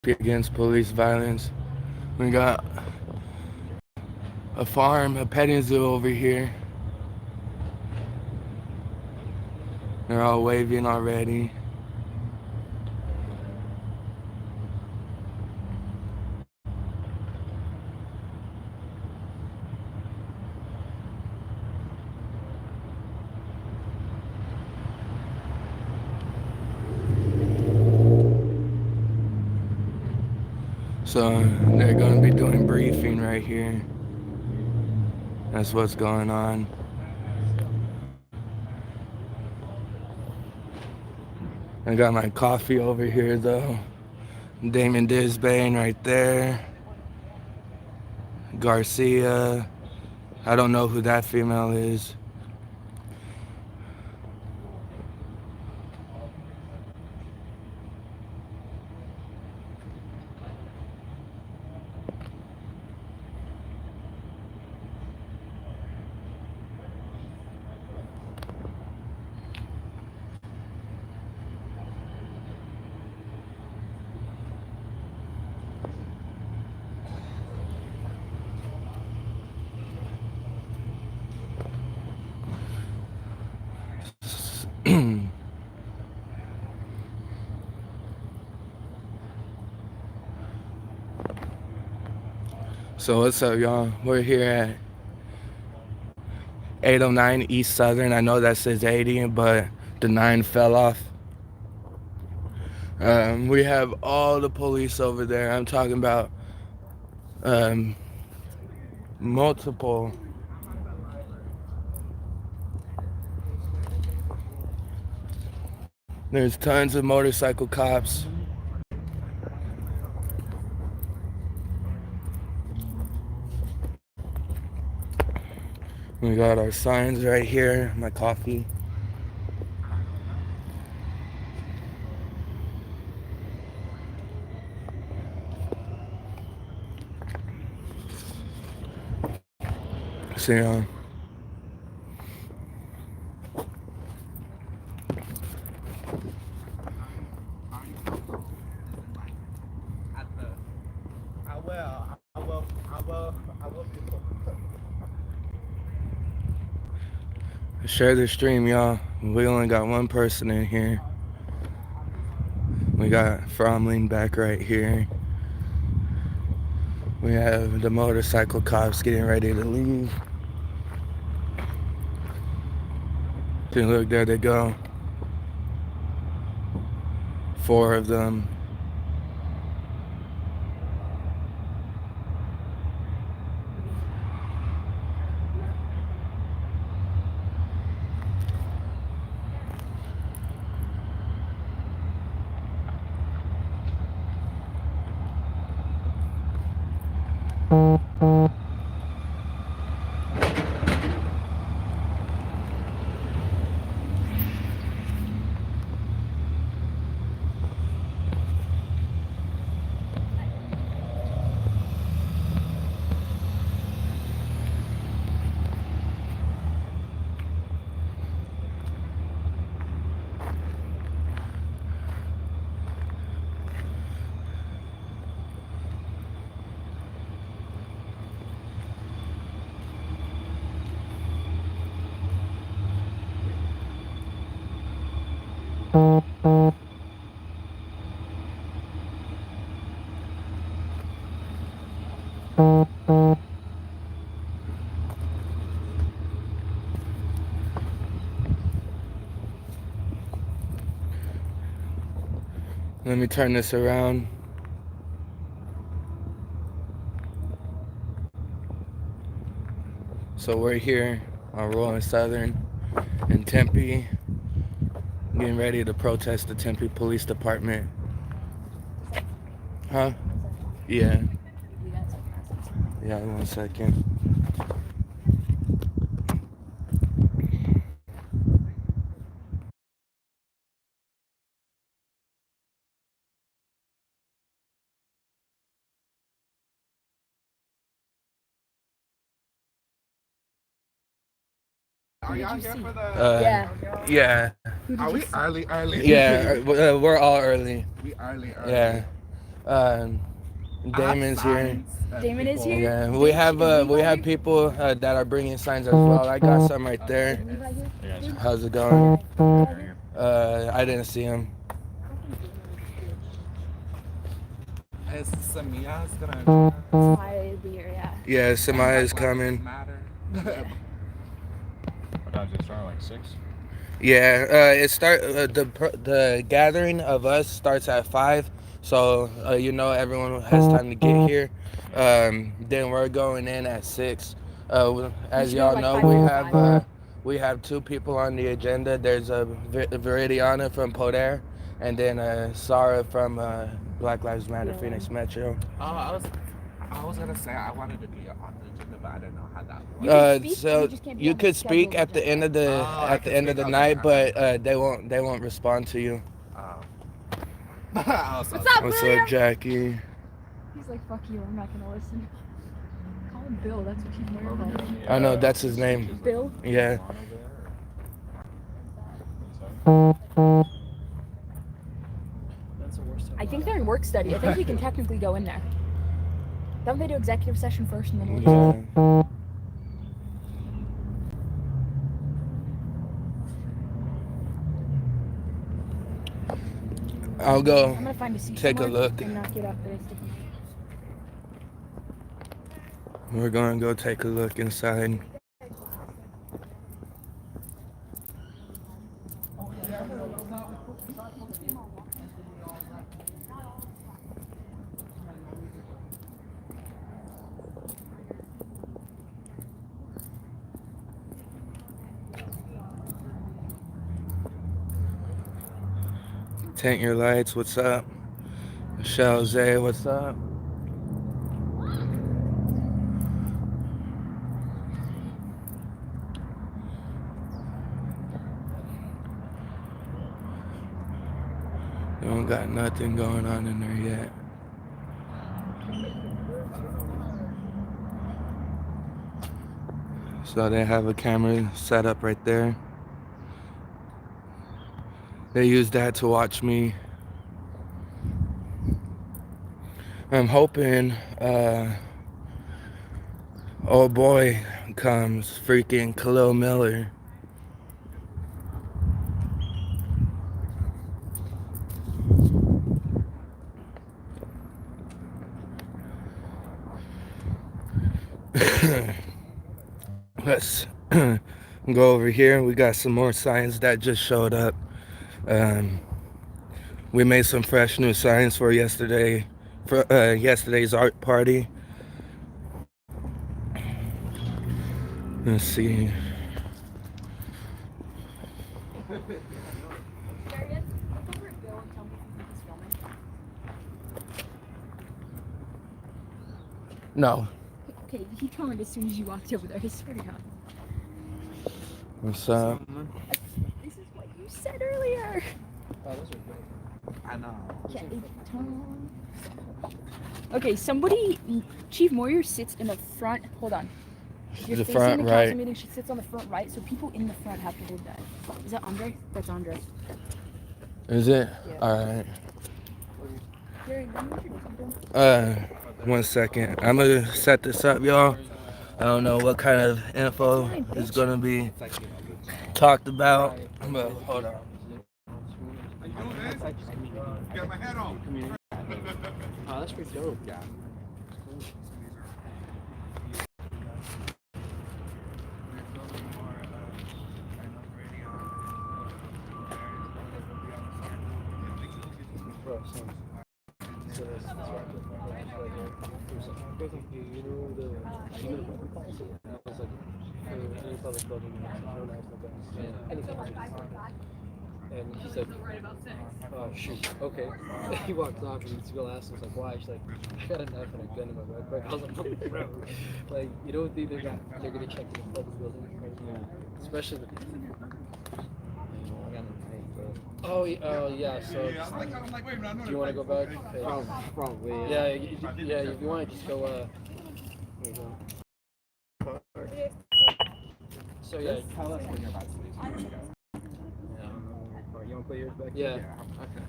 against police violence. We got a farm, a petting zoo over here. They're all waving already. So they're going to be doing briefing right here. That's what's going on. I got my coffee over here though. Damon Disbane right there. Garcia. I don't know who that female is. So what's up, y'all? We're here at 809 East Southern. I know that says 80, but the 9 fell off. We have all the police over there. I'm talking about multiple. There's tons of motorcycle cops. We got our signs right here. My coffee. See, share the stream, y'all. We only got one person in here. We got Fromling back right here. We have the motorcycle cops getting ready to leave. See, look, there they go. 4 of them. Let me turn this around. So we're here on Rolling Southern in Tempe, getting ready to protest the Tempe Police Department. Huh? Yeah. Yeah, 1 second. Are y'all here for the? Yeah. Are we early? Yeah, we're all early. We early. Yeah. Damon's here. Damon is here. Yeah, we have people that are bringing signs as well. I got some right there. How's it going? I didn't see him. Is Samia's gonna? Samaya will be here, yeah. Yeah, Samaya's coming. What time does it start? Like 6? Yeah, the gathering of us starts at 5, so everyone has time to get here. Then we're going in at 6. As y'all know, we have 2 people on the agenda. There's Viridiana from Poder, and then Sarah from Black Lives Matter Phoenix Metro. Oh, I was gonna say I wanted to be on the agenda, but I didn't know how that works. So you could speak at the end of the night, but they won't respond to you. What's up, What's up, Jackie? He's like, fuck you, I'm not gonna listen. Call him Bill, that's what he's worried about. I know, that's his name. Bill? Yeah. I think they're in work study. I think we can technically go in there. Don't they do executive session first and then work study? Yeah. I'll go I'm gonna find a seat take a look. and not get up there. We're going to go take a look inside. Tent Your Lights, what's up? Michelle Zay, what's up? You don't got nothing going on in there yet. So they have a camera set up right there. They use that to watch me. I'm hoping old boy comes, freaking Khalil Miller. Let's go over here. We got some more signs that just showed up. We made some fresh new signs for yesterday's art party. Let's see. No. Okay, he turned as soon as you walked over there. I swear to God. What's up? This is what you said earlier. Oh, those are good. I know. Okay, somebody, Chief Moyer sits in the front. Hold on. You're The facing front the council right. meeting. She sits on the front right, so people in the front have to hold that. Is that Andre? That's Andre. Is it? Yeah. All right. Gary, let me introduce you. 1 second. I'm gonna set this up, y'all. I don't know what kind of info is gonna be talked about, but hold on. Got my hat on. Oh, that's pretty dope. Yeah. And she's like, oh shoot, okay. He walked off and this girl asked him, like, why? She's like, I got a knife and a gun in my backpack. I was like, bro, like, you don't think they're gonna check the public building? Especially the Oh, yeah, so do you want to go back? Probably. Yeah, if you want to just go, here you go. So yeah, Tell us when you're about to leave. you want to put yours back? Yeah. Okay.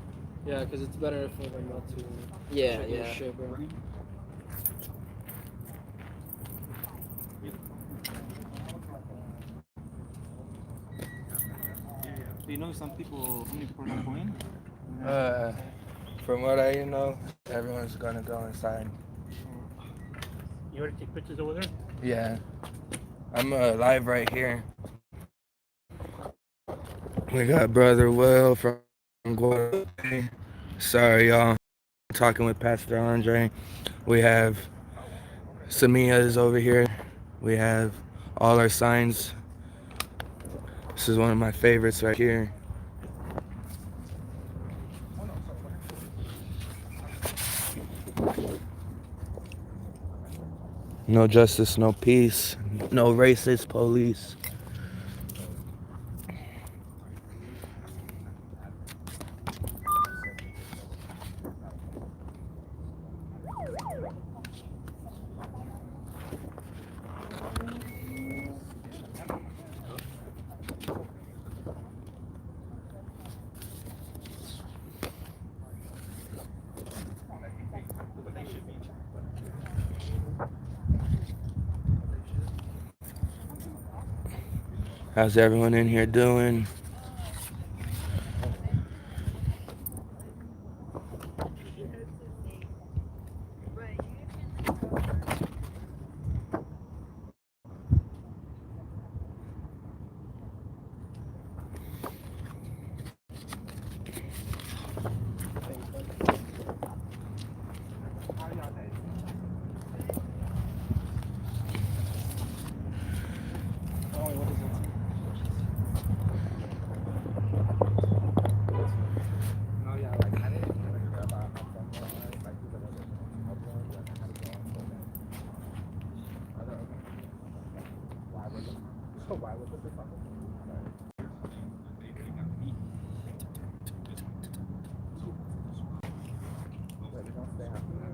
Yeah, because it's better for them not to. Yeah, check your yeah. Shit, bro. Do you know some people, how many people are not going? From what I know, everyone's gonna go inside. You already take pictures over there? Yeah, I'm live right here. We got Brother Will from Guadalupe. Sorry, y'all. Talking with Pastor Andre. We have Samia is over here. We have all our signs. This is one of my favorites right here. No justice, no peace. No racist police. How's everyone in here doing? Oh yeah, like I didn't really care about how fun it was. Like we were like upload and I had to go on for that. I don't know. Why was it? So why was it this fucking? Wait, we don't stay after that.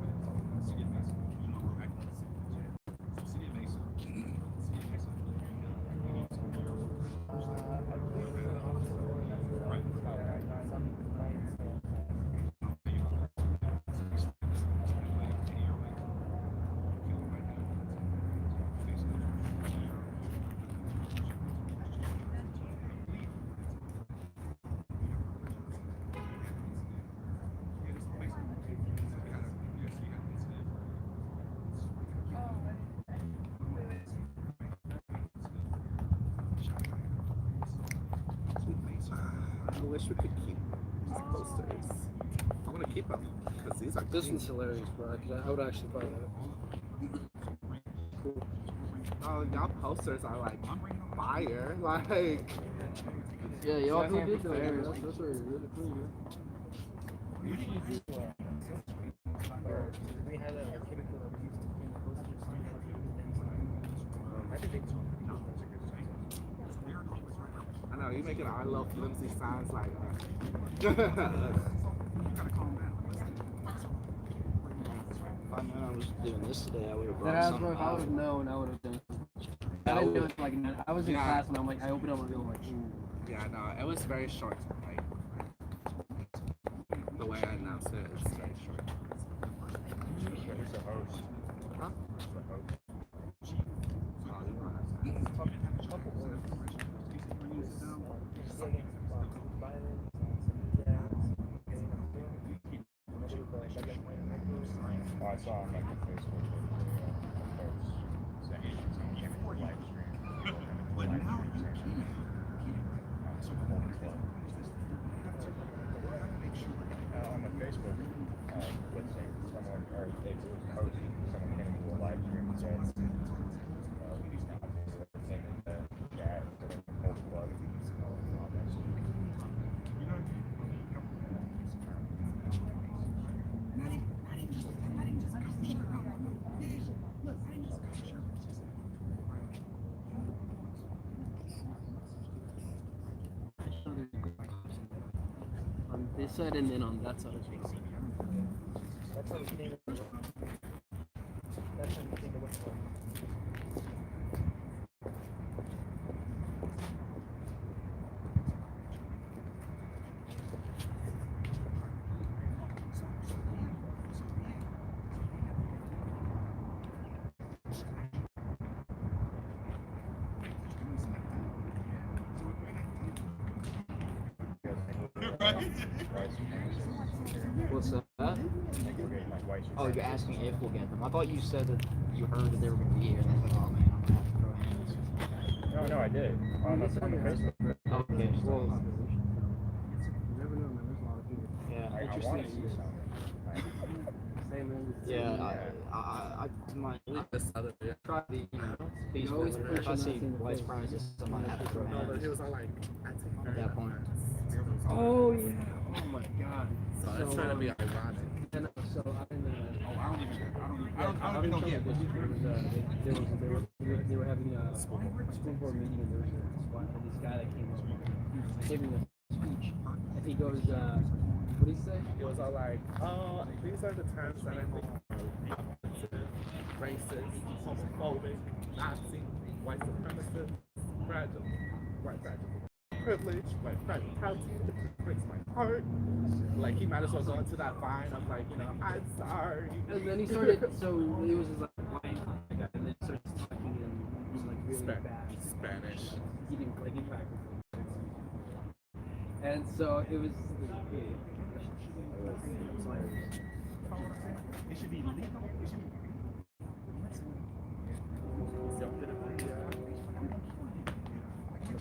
I wish we could keep these posters. I want to keep them because these are This clean. one's hilarious, bro. 'Cause I would actually buy that. Cool. Oh, y'all posters are like fire. Like, Yeah, y'all Yeah, who yeah, did though. fair. That's really cool, man. We had a chemical that we used to clean I know you making our little flimsy signs like. If I knew I was doing this today, I would have brought That ass, something bro. If I would have out. known, I would have done. I didn't do it like I was in Yeah. class and I'm like, I opened up my bill, I'm like, ooh. Yeah, no, it was very short. Like the way I announced it, it's very short. Who's the host? Huh? Who's the host? Oh, you know what Oh, I saw on like the Facebook post saying live stream. On the Facebook, let's say someone or they posted someone came into a live stream and said, saying that yeah, cold blood. On this side and then on that side. That's how we came to what's called. white supremacists. What's that? Like we're getting like white Oh, you're supremacists. asking if we'll get them. I thought you said that you heard that they were going to be here. And I was like, oh man, I'm going to have to throw hands. No, I did. On the Facebook. Okay, well, You never know, man. There's a lot of people. yeah, I want to see some. Same man. yeah. I might try the Facebook. If I see white supremacists, I might have to throw hands He was all like, I take at that point. Oh yeah. Oh my god. So it's trying to be ironic. And so I'm in I don't even know yet. they were having a school board meeting and there was this guy that came up, he was giving a speech and he goes, what did he say? It was all like, these are the terms that I think are offensive, racist, homophobic, Nazi, white supremacist, fragile, white fragile. Privilege, like fragility, it breaks my heart. Like he might as well go into that vine of like, I'm sorry. And then he started, so it was just like white guy, and then he started talking in like really bad Spanish. He didn't like he practiced. And so it was hilarious. It should be legal. It should be.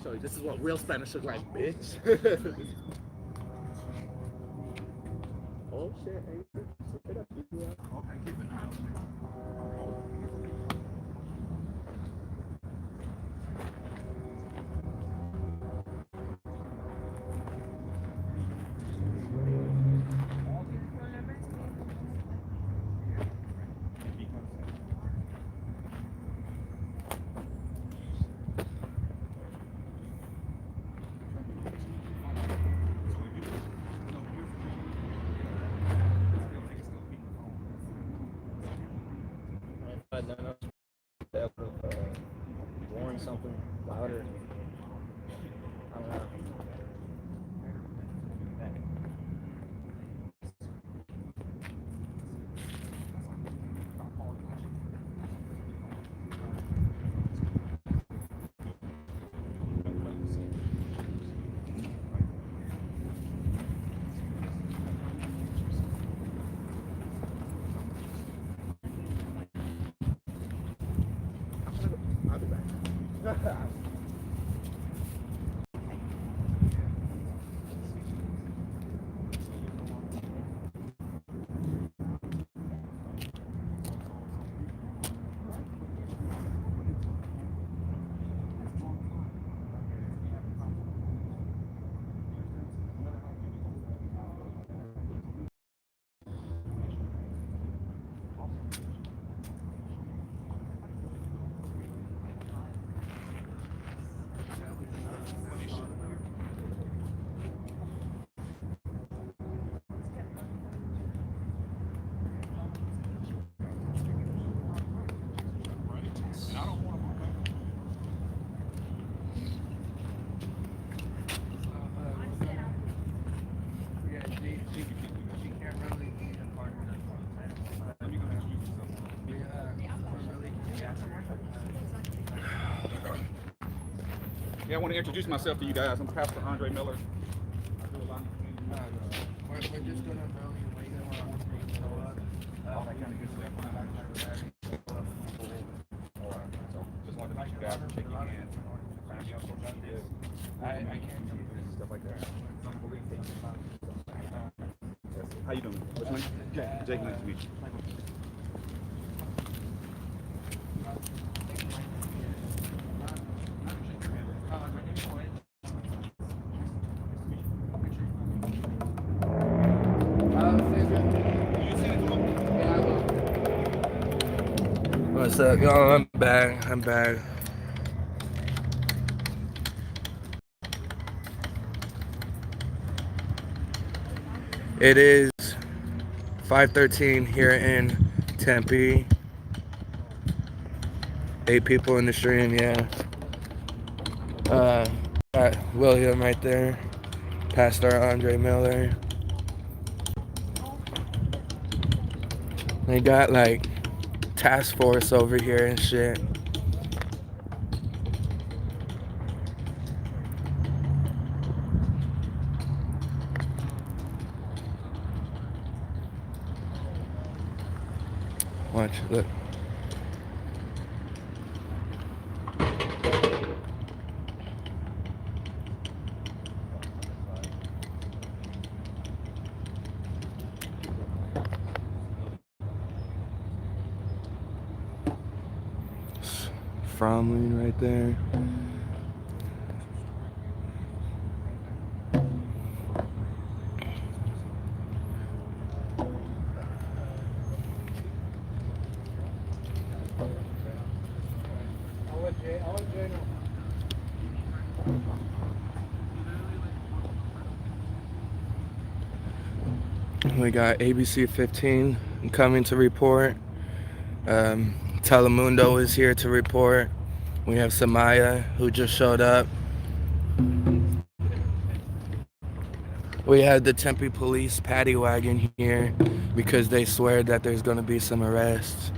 So this is what real Spanish looks like, bitch. Oh shit, Angel. Look it up, Roaring something louder. I don't know. I'll be back. Yeah, I want to introduce myself to you guys. I'm Pastor Andre Miller. We're just gonna really wait All that kind of good stuff. So just wanted to meet you guys and shake your hands. I can't do stuff like that. How you doing? What's your name? Jake, nice to meet you. What's up, y'all? I'm back. It is 5:13 here in Tempe. 8 people in the stream, yeah. Got William right there. Pastor Andre Miller. They got like task force over here and shit. Watch, look. Fromline right there. We got ABC 15 coming to report. Telemundo is here to report. We have Samaya who just showed up. We had the Tempe police paddy wagon here because they swear that there's going to be some arrests.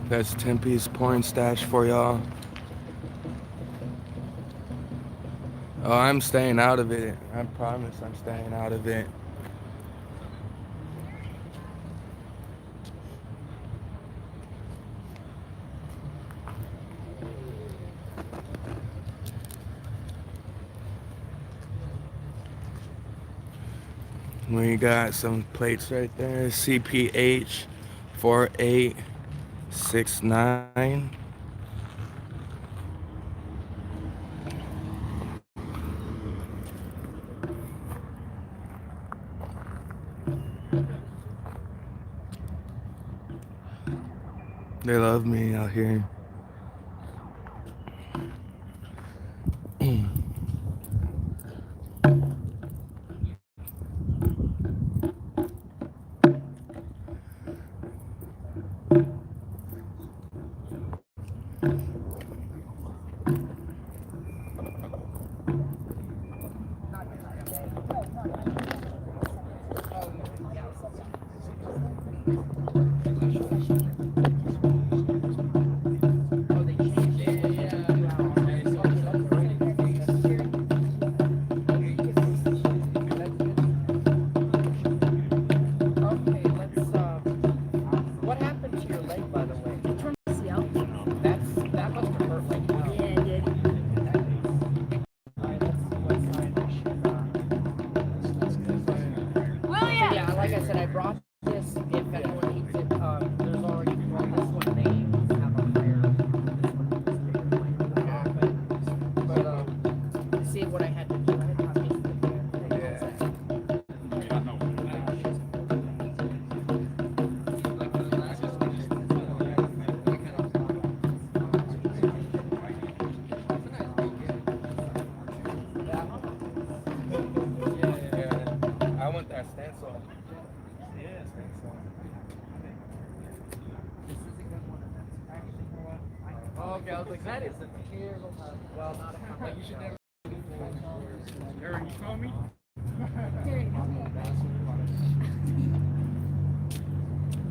That's Tempe's porn stash for y'all. Oh, I'm staying out of it. I promise I'm staying out of it. We got some plates right there. CPH 4869. They love me out here. What happened to your leg, by the way? ACL. That must have hurt like hell. Yeah, it did. Alright, let's see what sign I should. William! Yeah, like I said, I brought this if anyone needs it. There's already one. This one they have a higher. But see what I had to do. I had to paste the thing. I want that stencil. Yeah, stencil. Oh, okay, I was like, that is a terrible. Well, not a like, you should never. Aaron, you call me? Dude,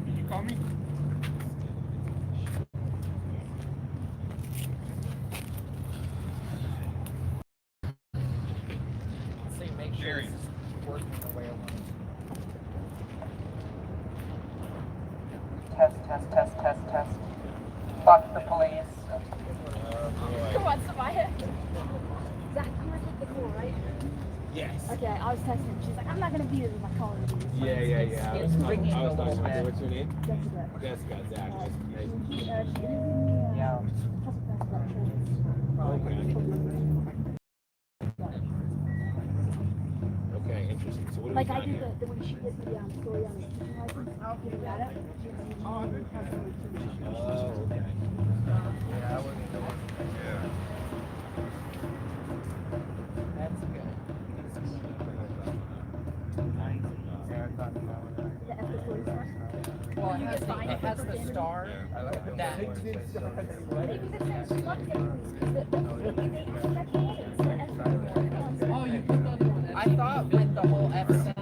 Did you call me? See, make sure this is working the way I want it. Test. Fuck the police. come on, Samaya. Zach, I'm gonna take the call, right? Yes. Okay, I was texting her. She's like, I'm not gonna be here with my call. Yeah. It's ringing a little What's bit. your name? Jessica. Jessica, Zach. Nice to meet you. She interviewed me. Yeah. Okay, interesting. So what do Like we I got did here? the when she did the story on the teaching license. I'll give that up. Oh, okay. That's good. The ethical stuff. Well, You get fined it has for the standing. star. That. Maybe that's how she looked at me. They expect it. It's the ethical ones. Oh, you put the other one. I thought with the whole FC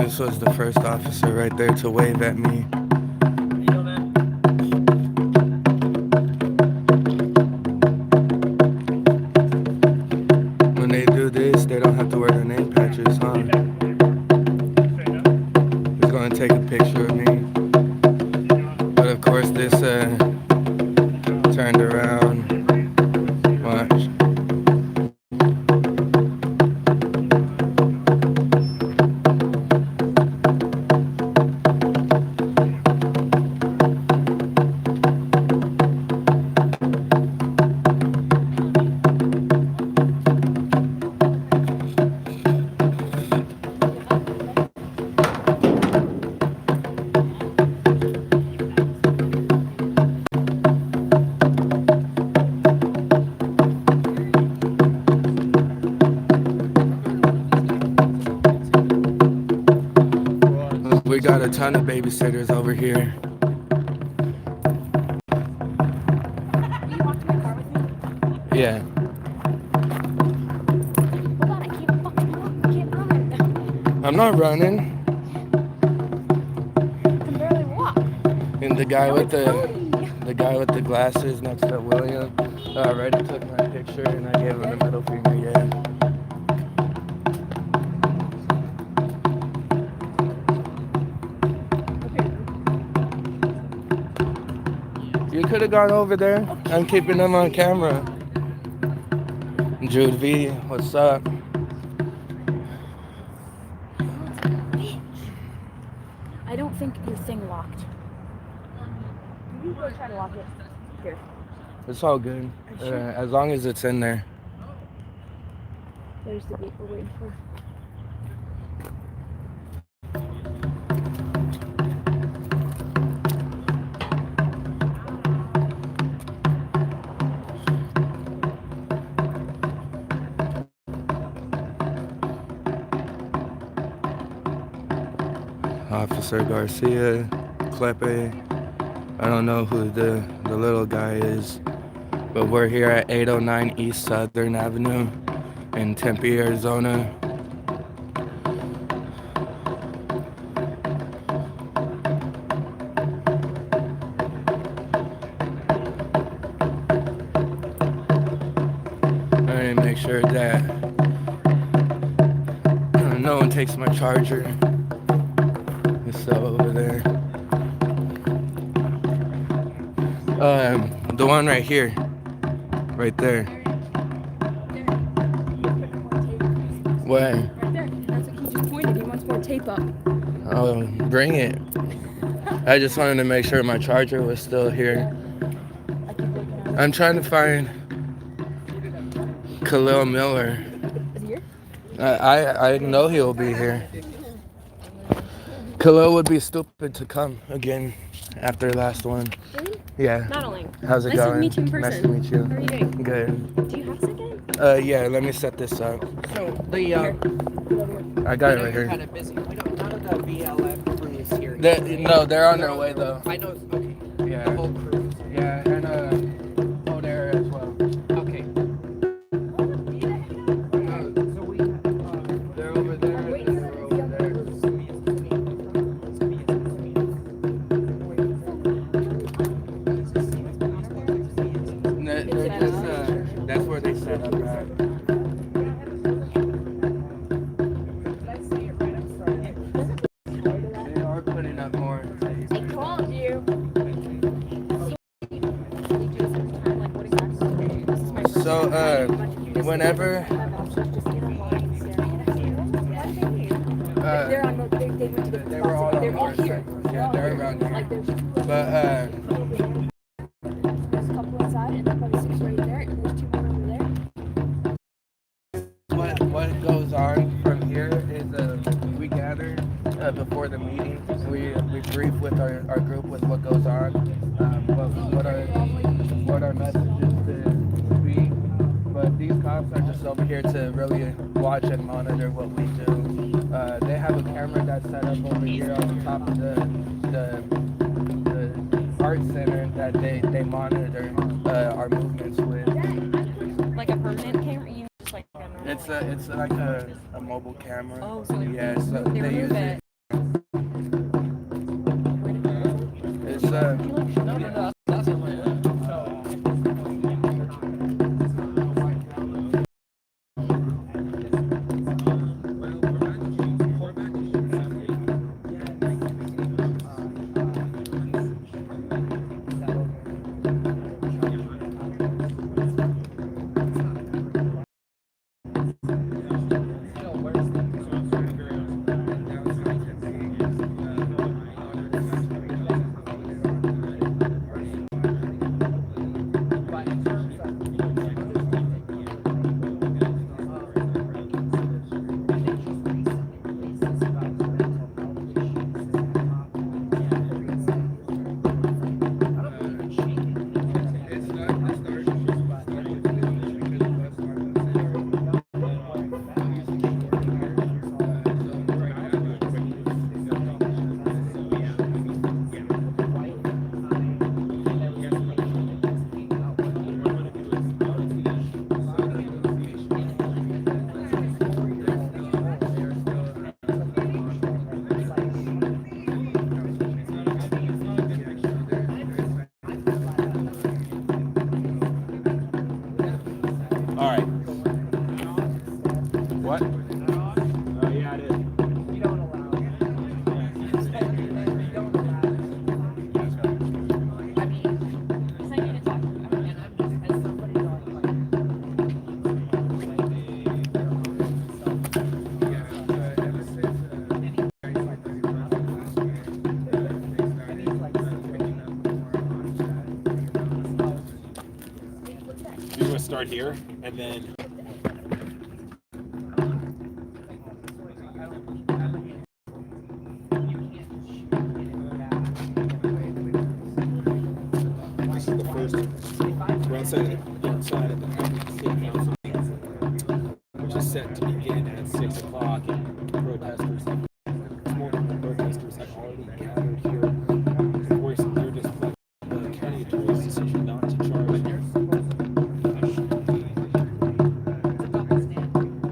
This was the first officer right there to wave at me. When they do this, they don't have to wear their name patches, huh? He's gonna take a picture of me. But of course, this turned around. Watch. We got a ton of babysitters over here. Will you walk to my car with me? Yeah. Hold on, I can't fucking walk. I can't run. I'm not running. I can barely walk. And the guy No, with it's Cody. the guy with the glasses next to William already took my picture, and I gave him the middle finger. Yeah. You could have gone over there. I'm keeping them on camera. Jude V, what's up? Bitch. I don't think your thing locked. You go try to lock it. Here. It's all good. As long as it's in there. There's the gate we're waiting for. Officer Garcia, Clepe. I don't know who the little guy is, but we're here at 809 East Southern Avenue in Tempe, Arizona. I need to make sure that no one takes my charger. It's still over there. The one right here. Right there. What? Right there. That's what he just pointed. He wants more tape up. Oh, bring it. I just wanted to make sure my charger was still here. I keep looking at it. I'm trying to find Khalil Miller. Is he here? I know he'll be here. Khalil would be stupid to come again after last one. Really? Yeah. Not only. How's it Nice going? to meet you in person. Nice to meet you. How are you doing? Good. Do you have a second? Yeah, let me set this up. So the I got it I know right you're here. kind of busy. I know none of the BLM crew is here. No, they're on their way though. I know. Okay. The Yeah. whole crew. Yeah, and O'Dare as well. Okay. So we. They're over there. And they're over there. That's where they set up at. They are putting up more. I called you. So, whenever They're on. They went to the. they were all on They're all here. motorcycles. Yeah, they're around Like here. there's two. But There's a couple inside, and there's probably 6 right there, and there's 2 more over there. what goes on from here is we gather before the meeting. We brief with our group with what goes on, what our messages to be. But these cops are just over here to really watch and monitor what we do. They have a camera that's set up over here on the top of the art center that they monitor our movements with. Like a permanent camera? You just like a normal It's like a mobile camera. Oh, so yeah, so they they use remove it. it. start here, and then. This is the first. We're outside of the city council, which is set to begin at 6 o'clock. Protesters have protesters have already gathered here to voice their displeasure with the county attorney's decision not to charge.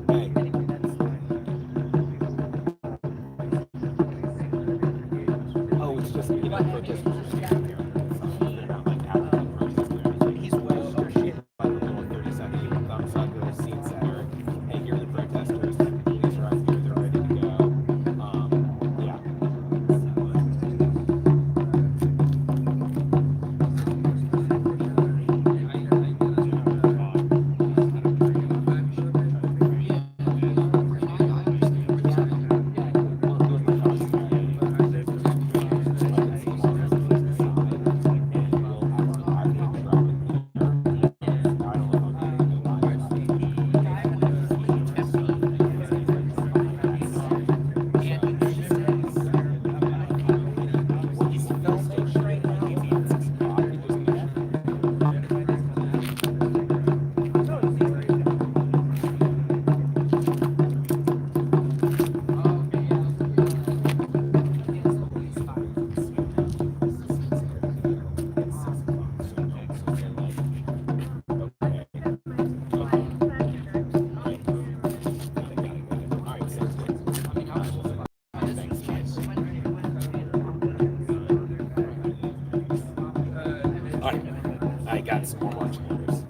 Hey. Oh, it's just protesters are standing here. He's well appreciated by the little 30-second thumbs up with the scene center. Hey, here are the protesters. Police are out here. They're ready to go. Yeah. I got some more marching orders.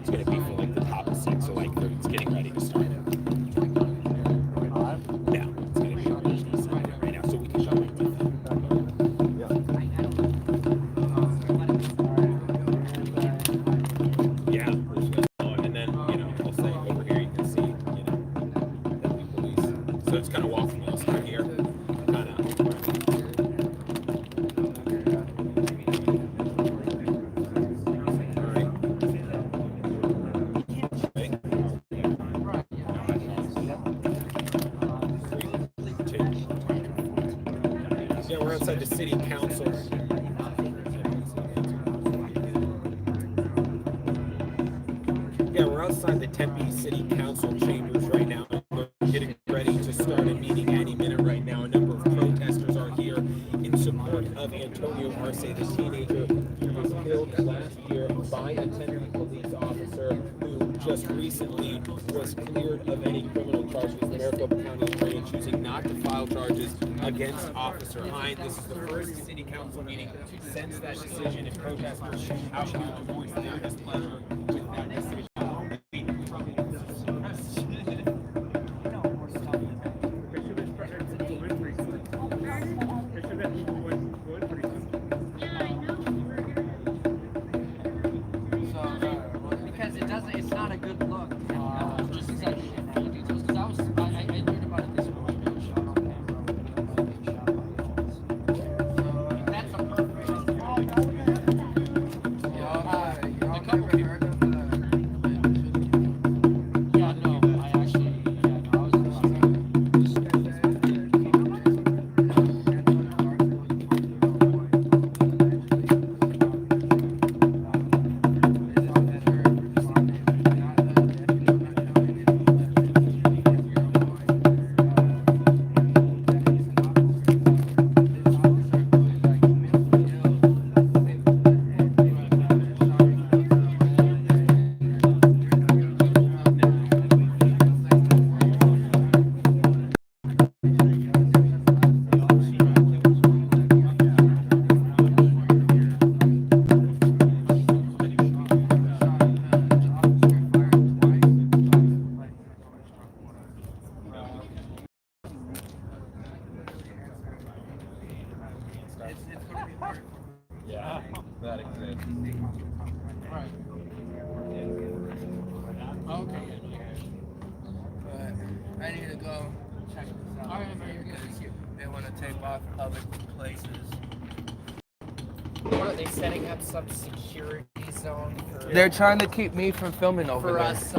It's gonna be for like the top of 6, so like it's getting ready to start. Yeah, it's gonna be right now, so we can show it. Yeah, and then I'll say over here you can see the police. So it's kind of walk from the outside here, kind of. Yeah, we're outside the city council. Yeah, we're outside the Tempe City Council chambers right now. We're getting ready to start a meeting any minute right now. A number of protesters are here in support of Antonio Arce, the teenager who was killed last year by a Tempe police officer who just recently was cleared of any criminal charges. The Maricopa County Attorney choosing not to file charges against Officer Hine. This is the first city council meeting since that decision, and protesters out here to voice their displeasure with that decision. Because it's not a good look. Just like details. Because I learned about it this morning. That's a perfect. A couple people. Yeah, no, I actually, I was. Yeah, that exists. Right. Okay. But I need to go check this out. All right, man, you're good. They want to take off public places. What are they setting up some security zone for They're trying to keep me from filming over for there. us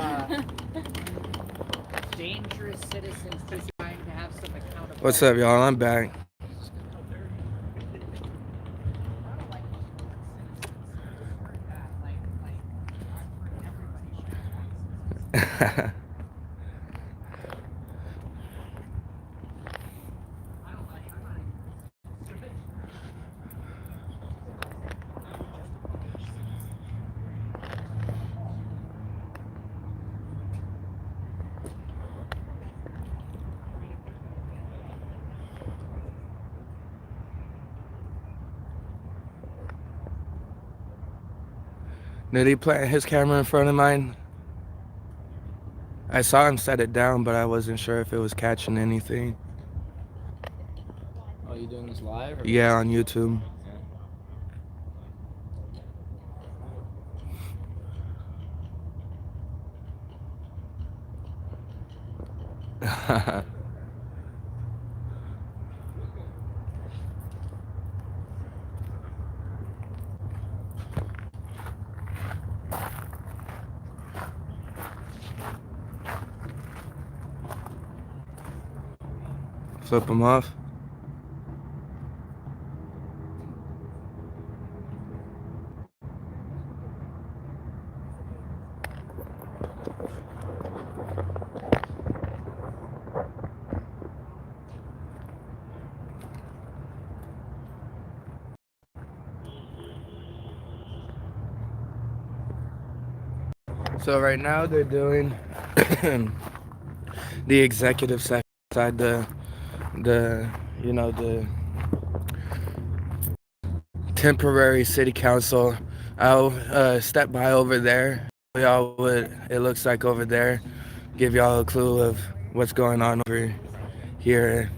dangerous citizens just trying to have some accountability. What's up, y'all? I'm back. Did he plant his camera in front of mine? I saw him set it down, but I wasn't sure if it was catching anything. Oh, you doing this live? Or Yeah, on YouTube. Flip him off. So right now they're doing the executive session inside the the temporary city council. I'll step by over there. Y'all what it looks like over there. Give y'all a clue of what's going on over here.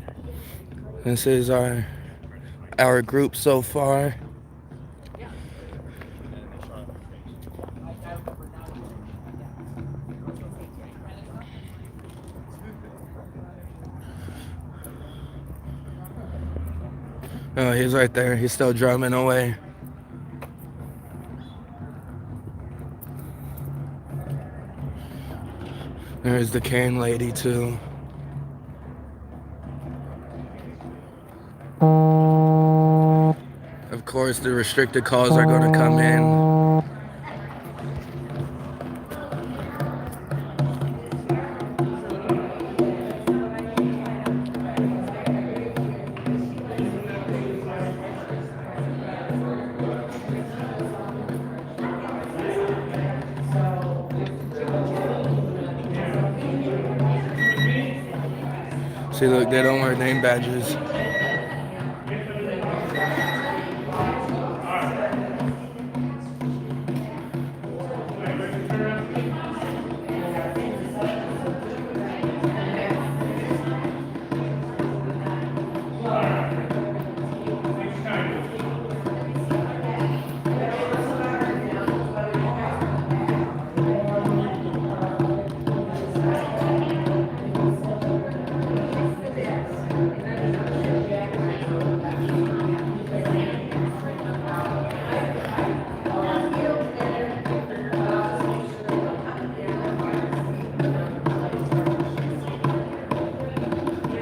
This is our group so far. Oh, he's right there. He's still drumming away. There's the cane lady too. Of course, the restricted calls are going to come in. See, look, they don't wear name badges.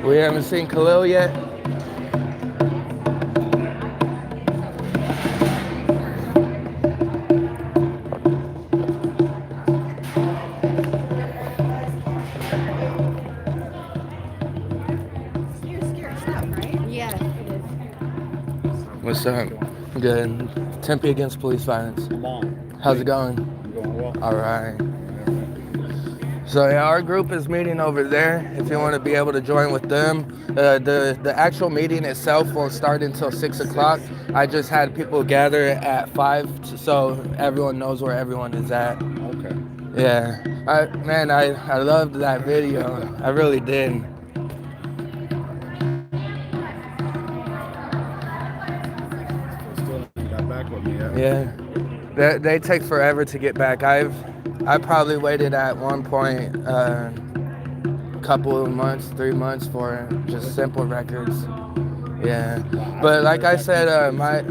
We haven't seen Khalil yet. Yes, it is. What's up? Good. Tempe against police violence. I'm on. How's it going? I'm going well. All right. So yeah, our group is meeting over there. If you want to be able to join with them, the actual meeting itself won't start until 6 o'clock. I just had people gather at 5, so everyone knows where everyone is at. Okay. Yeah, I loved that video. I really did. Still haven't got back with me yet. Yeah, they take forever to get back. I probably waited at one point couple of months, 3 months for just simple records. Yeah, but like I said, my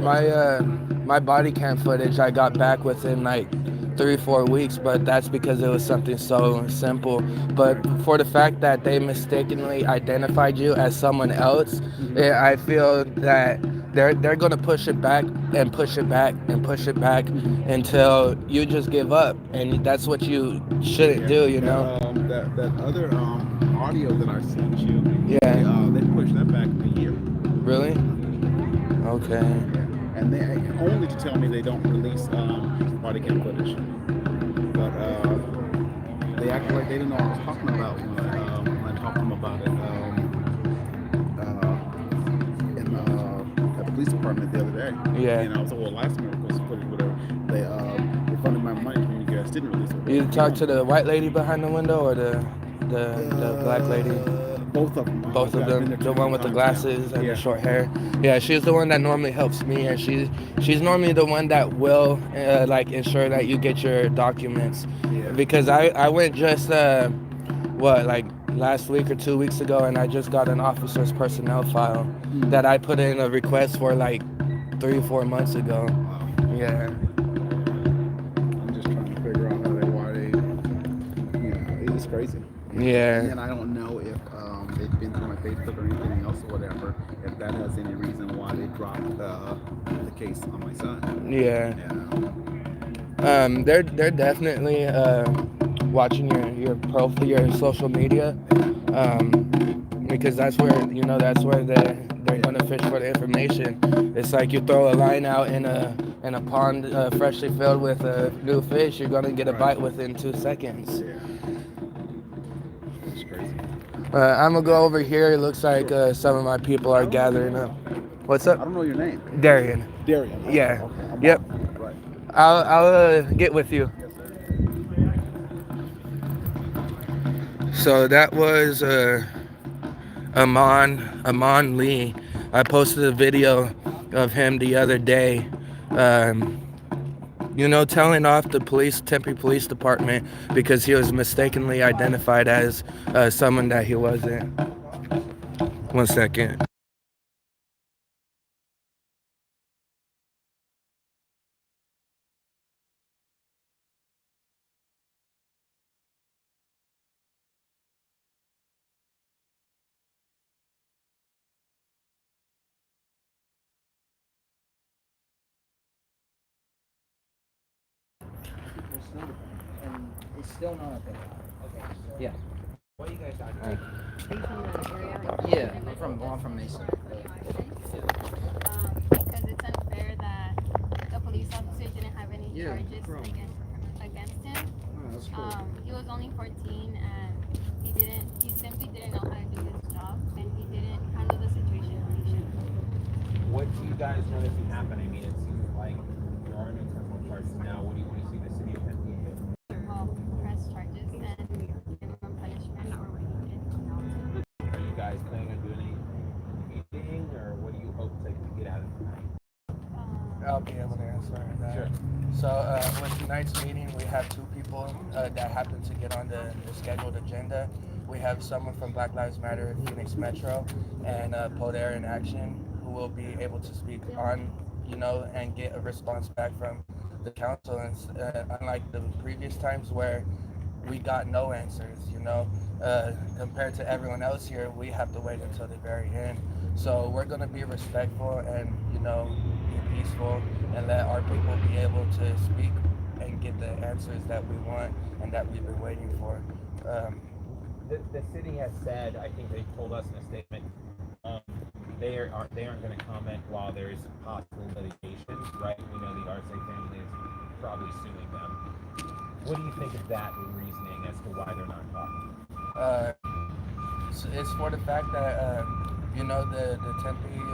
my body cam footage I got back within like 3-4 weeks, but that's because it was something so simple. But for the fact that they mistakenly identified you as someone else, I feel that they're gonna push it back and push it back and push it back until you just give up, and that's what you shouldn't do, you know. That other audio that I sent you, Yeah. they pushed that back a year. Really? Okay. And they only to tell me they don't release body cam footage. But they acted like they didn't know what I was talking about when I talked to them about it at the police department the other day. Yeah. And I was like, well, last time I requested footage, whatever, they funded my money when you guys didn't release it. You talked to the white lady behind the window or the black lady? Both of them. Both of I've been them. there The two one with the different times, glasses and yeah. the short hair. Yeah, she's the one that normally helps me, and she's normally the one that will like ensure that you get your documents. Yeah. Because I went just like last week or 2 weeks ago, and I just got an officer's personnel file that I put in a request for like 3 or 4 months ago. Wow. Yeah. I'm just trying to figure out why they, it's crazy. Yeah. And then I don't know if they've been through my Facebook or anything else or whatever, if that has any reason why they dropped the case on my son. Yeah. They're definitely watching your social media, because that's where they're gonna fish for the information. It's like you throw a line out in a pond freshly filled with new fish, you're gonna get a bite within 2 seconds. Yeah. It's crazy. I'm gonna go over here. It looks like some of my people are gathering up. What's I up? don't know your name. Darian. Darian. Okay, Yeah. Okay. I'm Yep. on. Right. I'll get with you. Yes, sir. So that was Amon Lee. I posted a video of him the other day. Telling off the Tempe Police Department because he was mistakenly identified as someone that he wasn't. 1 second. And it's still not a thing. Okay. Yeah. What are you guys talking Like, about? yeah, I'm from Mason. Because it's unfair that the police officer didn't have any charges against him. That's cool. He was only 14 and he simply didn't know how to do his job and he didn't handle the situation how he should have. What do you guys want to see happen? I mean, it seems like there are no criminal charges now. What do you want to see the city of Tempe do? Well, press charges and minimum punishment for what he did. Are you guys planning on doing anything, or what do you hope to get out of tonight? I'll be able to answer that. Sure. So with tonight's meeting, we have 2 people that happen to get on the scheduled agenda. We have someone from Black Lives Matter Phoenix Metro and Poder in Action, who will be able to speak on, and get a response back from the council. And unlike the previous times where we got no answers, compared to everyone else here, we have to wait until the very end. So we're going to be respectful and, be peaceful and let our people be able to speak and get the answers that we want and that we've been waiting for. The city has said, I think they told us in a statement, they aren't going to comment while there is possible litigation, right? We know the Arce family is probably suing them. What do you think of that reasoning as to why they're not talking? It's for the fact that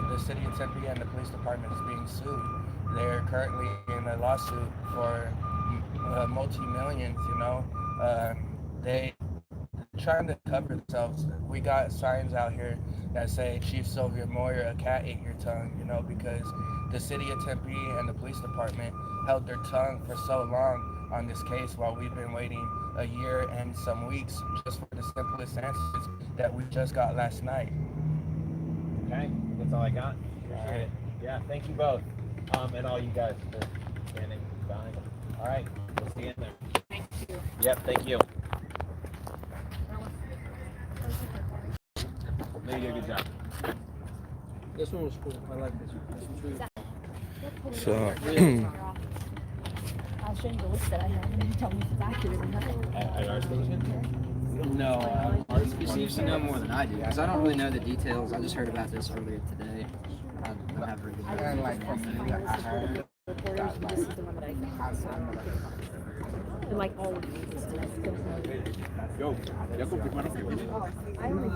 the city of Tempe and the police department is being sued. They're currently in a lawsuit for multi-millions. They trying to cover themselves. We got signs out here that say Chief Sylvia Moyer, a cat ate your tongue, because the city of Tempe and the police department held their tongue for so long on this case while we've been waiting a year and some weeks just for the simplest answers that we just got last night. Okay, that's all I got. Appreciate it. Yeah, thank you both. And all you guys for standing by. All right, we'll see you in there. Yep, thank you. No, you did a good job. This one was cool. I like this one. This one's really So I'll show you the list that I have, and you tell me if it's accurate or not. At our station? No, you seem to know more than I do because I don't really know the details. I just heard about this earlier today. I don't have really I heard like from the I heard Reporters, but this is the one that I found. So and like all of these, I don't know. yo, ya compré mano. I only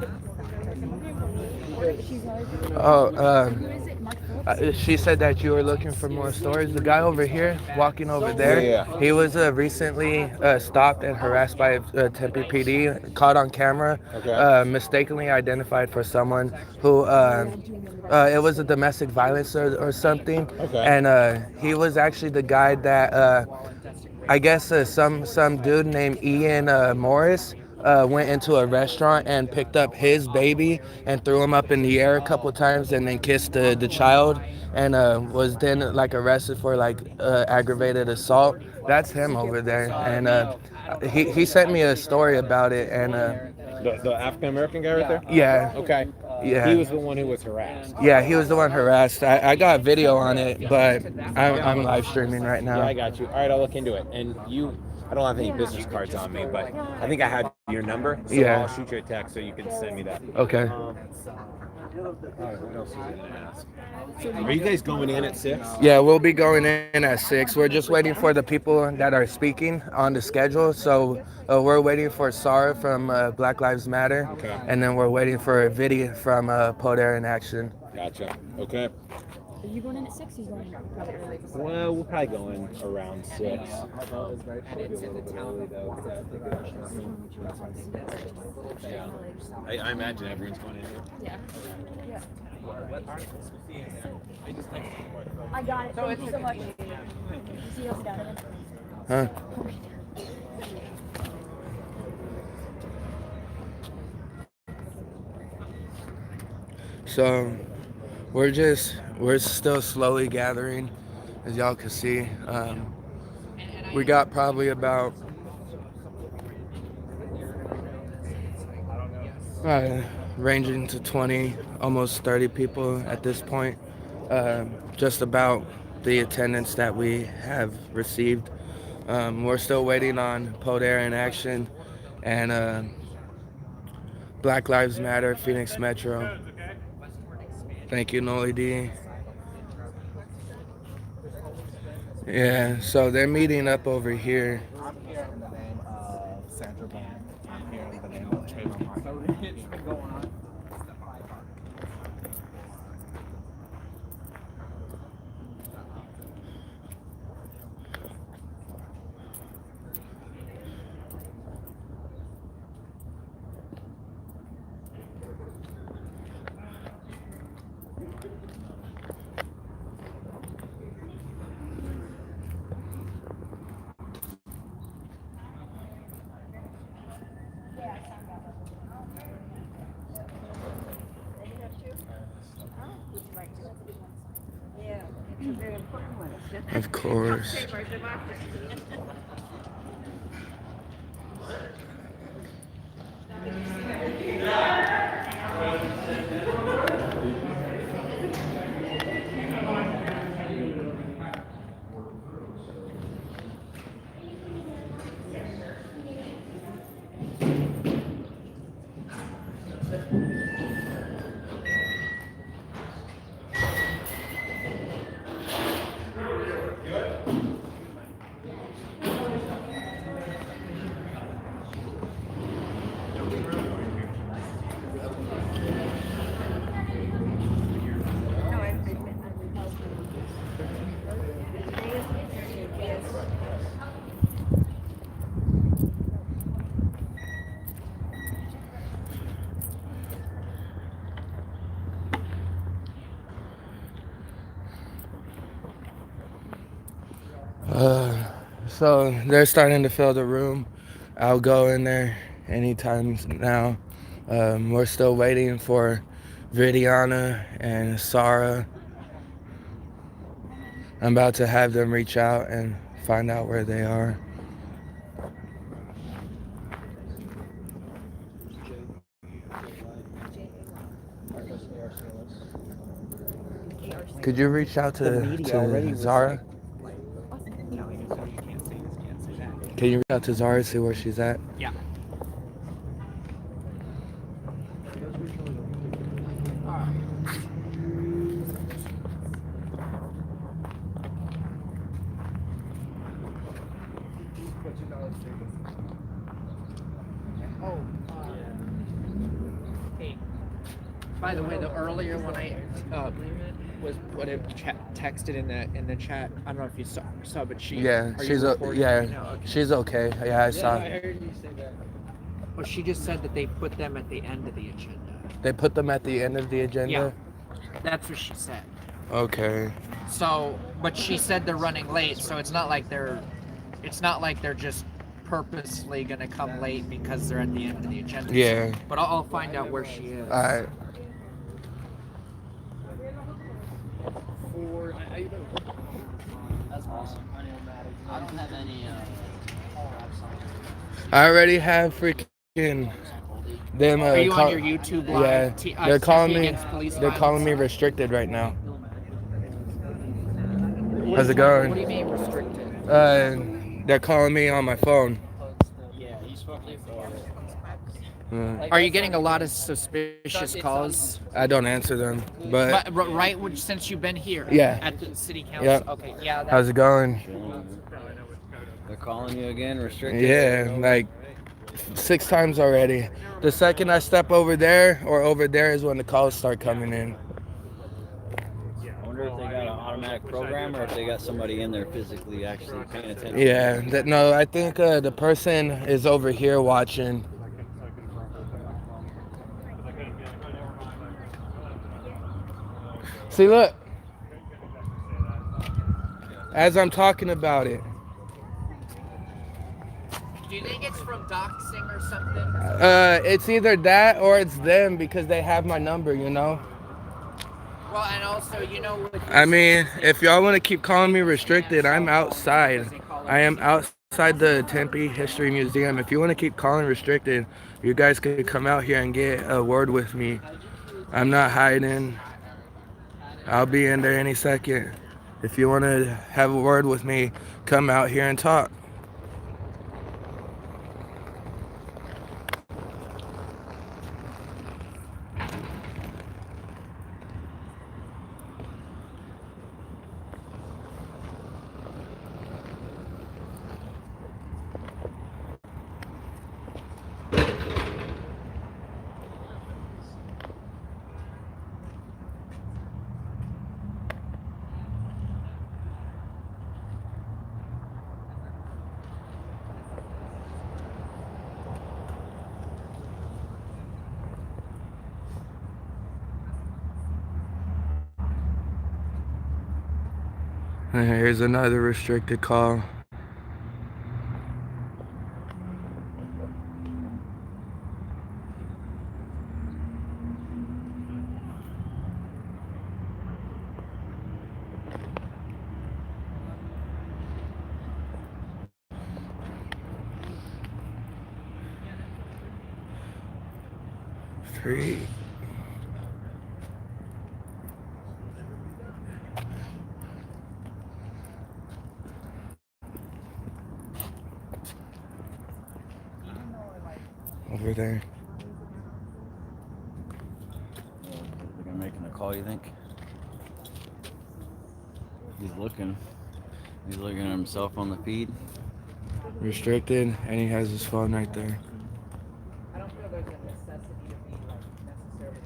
she's already. oh, Who is it? Mark Phillips? she said that you were looking for more stories. The guy over here, walking over there, Yeah. he was recently stopped and harassed by Tempe PD, caught on camera, Okay. mistakenly identified for someone who it was a domestic violence or something. Okay. And he was actually the guy that I guess some dude named Ian Morris went into a restaurant and picked up his baby and threw him up in the air a couple times and then kissed the child and was then like arrested for like aggravated assault. That's him over there, and he sent me a story about it, and The African American guy right there? yeah, Okay. yeah. He was the one who was harassed. Yeah, he was the one harassed. I got video on it, but I'm live streaming right Yeah, I now. got you. All right, I'll look into it. And you, I don't have any business cards on me, but I think I have your number. So Yeah. I'll shoot you a text so you can send me that. Okay. All right, what else was I going to ask? Are you guys going in at 6? Yeah, we'll be going in at 6. We're just waiting for the people that are speaking on the schedule. So we're waiting for Sarah from Black Lives Matter, Okay. and then we're waiting for a video from Poder in Action. Gotcha. Okay. Are you going in at 6? Or you going in probably early? Well, we'll probably go in around 6. Yeah. I imagine everyone's going in here. Yeah. I got it. Thank you so much. See you down. Huh? So we're still slowly gathering, as y'all can see. We got probably about ranging to 20, almost 30 people at this point. Just about the attendance that we have received. We're still waiting on Poder in Action and Black Lives Matter, Phoenix Metro. Thank you, Noli D. Yeah, so they're meeting up over here. I'm here in the name of Sandra Bond. I'm here in the name of Trayvon Martin. It's been going on. Of course. So they're starting to fill the room. I'll go in there anytime now. We're still waiting for Vidiana and Sarah. I'm about to have them reach out and find out where they are. Could you reach out to Zara? Can you reach out to Zara, see where she's at? Yeah. Hey, by the way, the earlier when I was what I texted in the chat, I don't know if you saw but she Yeah, are you she's recording yeah, right now? Okay. she's okay. Yeah, I saw. I heard you say that. Well, she just said that they put them at the end of the agenda. They put them at the end of the agenda. Yeah, that's what she said. Okay. So, but she said they're running late, so it's not like they're just purposely gonna come late because they're at the end of the agenda. Yeah. But I'll find out where she is. All right. That's awesome. I don't have any. I already have freaking them. Are you on your YouTube live? Yeah. They're calling me. Against police They're calling me violence? restricted right now. What How's do it you- going? What do you mean restricted? They're calling me on my phone. Yeah, you spoke to Uh, Are you getting a lot of suspicious calls? I don't answer them, but Right, since you've been here? Yeah. At the city council? Yep. Okay, yeah. how's it going? They're calling you again, restricted. Yeah, like 6 times already. The second I step over there or over there is when the calls start coming in. I wonder if they got an automatic program or if they got somebody in there physically actually paying attention. Yeah, no, I think the person is over here watching. See, look. As I'm talking about it. Do you think it's from doxing or something? It's either that or it's them because they have my number, you know? Well, and also, with I mean, if y'all want to keep calling me restricted, I'm outside. I am outside the Tempe History Museum. If you want to keep calling restricted, you guys could come out here and get a word with me. I'm not hiding. I'll be in there any second. If you want to have a word with me, come out here and talk. And here's another restricted call. Three. Over there. They're making a call, you think? He's looking. He's looking at himself on the feed. Restricted, and he has his phone right there. I don't feel there's a necessity to be necessarily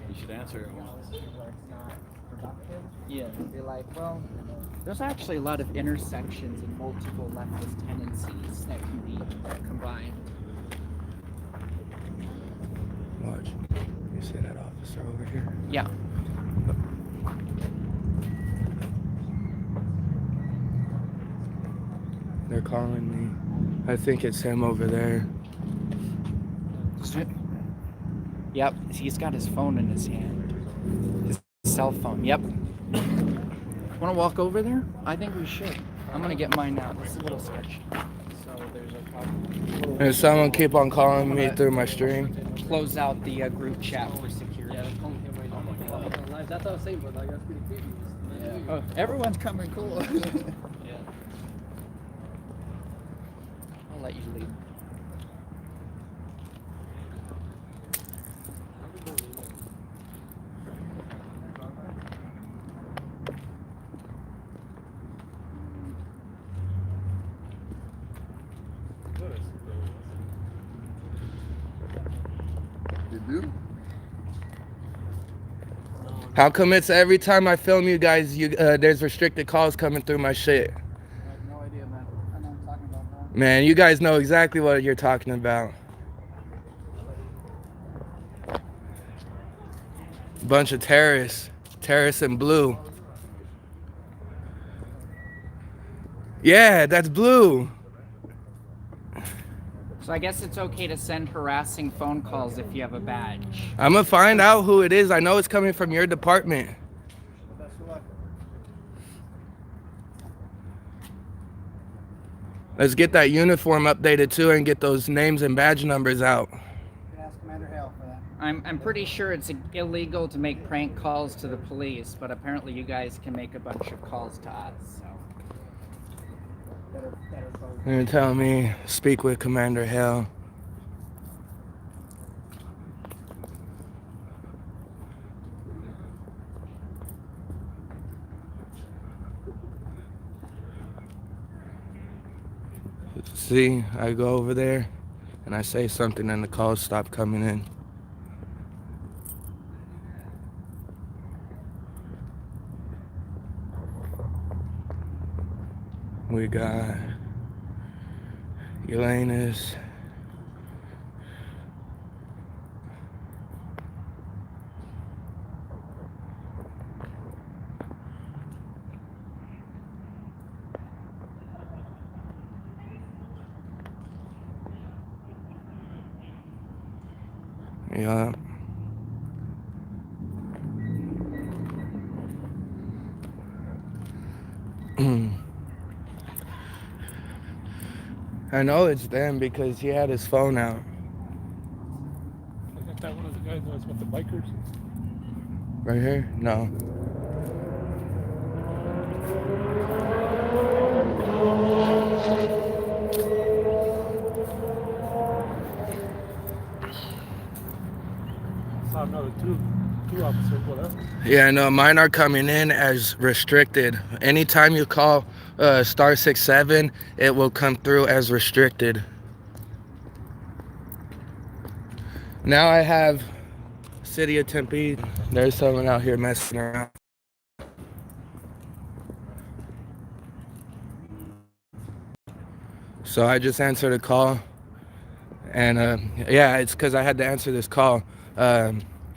You should answer it. where it's not productive. Yeah. Be like, well, there's actually a lot of intersections and multiple leftist tendencies that can be combined. Watch. You see that officer over here? Yeah. They're calling me. I think it's him over there. Yep, he's got his phone in his hand. His cell phone, yep. Want to walk over there? I think we should. I'm gonna get mine now. This is a little sketchy. So there's a couple. And someone keep on calling me through my stream. Close out the group chat for security. Yeah, that's calling him right now. That's what I was saying, but like that's pretty creepy. Yeah. Oh, everyone's coming cool. Yeah. I'll let you lead. How come it's every time I film you guys, there's restricted calls coming through my shit? I have no idea, man. I know what I'm talking about now. Man, you guys know exactly what you're talking about. Bunch of terrorists. Terrorists in blue. Yeah, that's blue. So I guess it's okay to send harassing phone calls if you have a badge. I'm gonna find out who it is. I know it's coming from your department. Let's get that uniform updated too and get those names and badge numbers out. Ask Commander Hale for that. I'm pretty sure it's illegal to make prank calls to the police, but apparently you guys can make a bunch of calls to us, so. You're telling me, speak with Commander Hale. See, I go over there and I say something and the calls stop coming in. We got Elena's. Yeah. I know it's them because he had his phone out. Isn't that one of the guys that was with the bikers? Right here? No. I saw another two officers with us. Yeah, no, mine are coming in as restricted. Anytime you call star 67, it will come through as restricted. Now I have City of Tempe. There's someone out here messing around. So I just answered a call. And yeah, it's because I had to answer this call.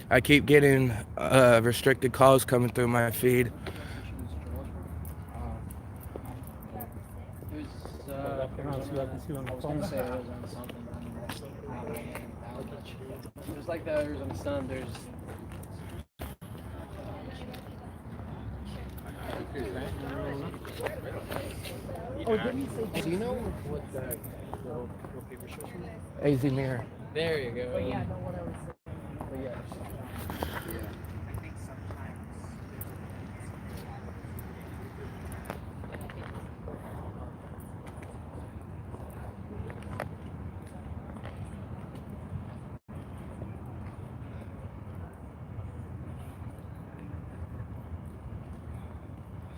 I keep getting restricted calls coming through my feed. There's like that. There's on the sun. There's. Oh, didn't he say? Do you know what the little paper shows you? AZ Mirror. There you go. But yeah, no, what I was saying. But yeah.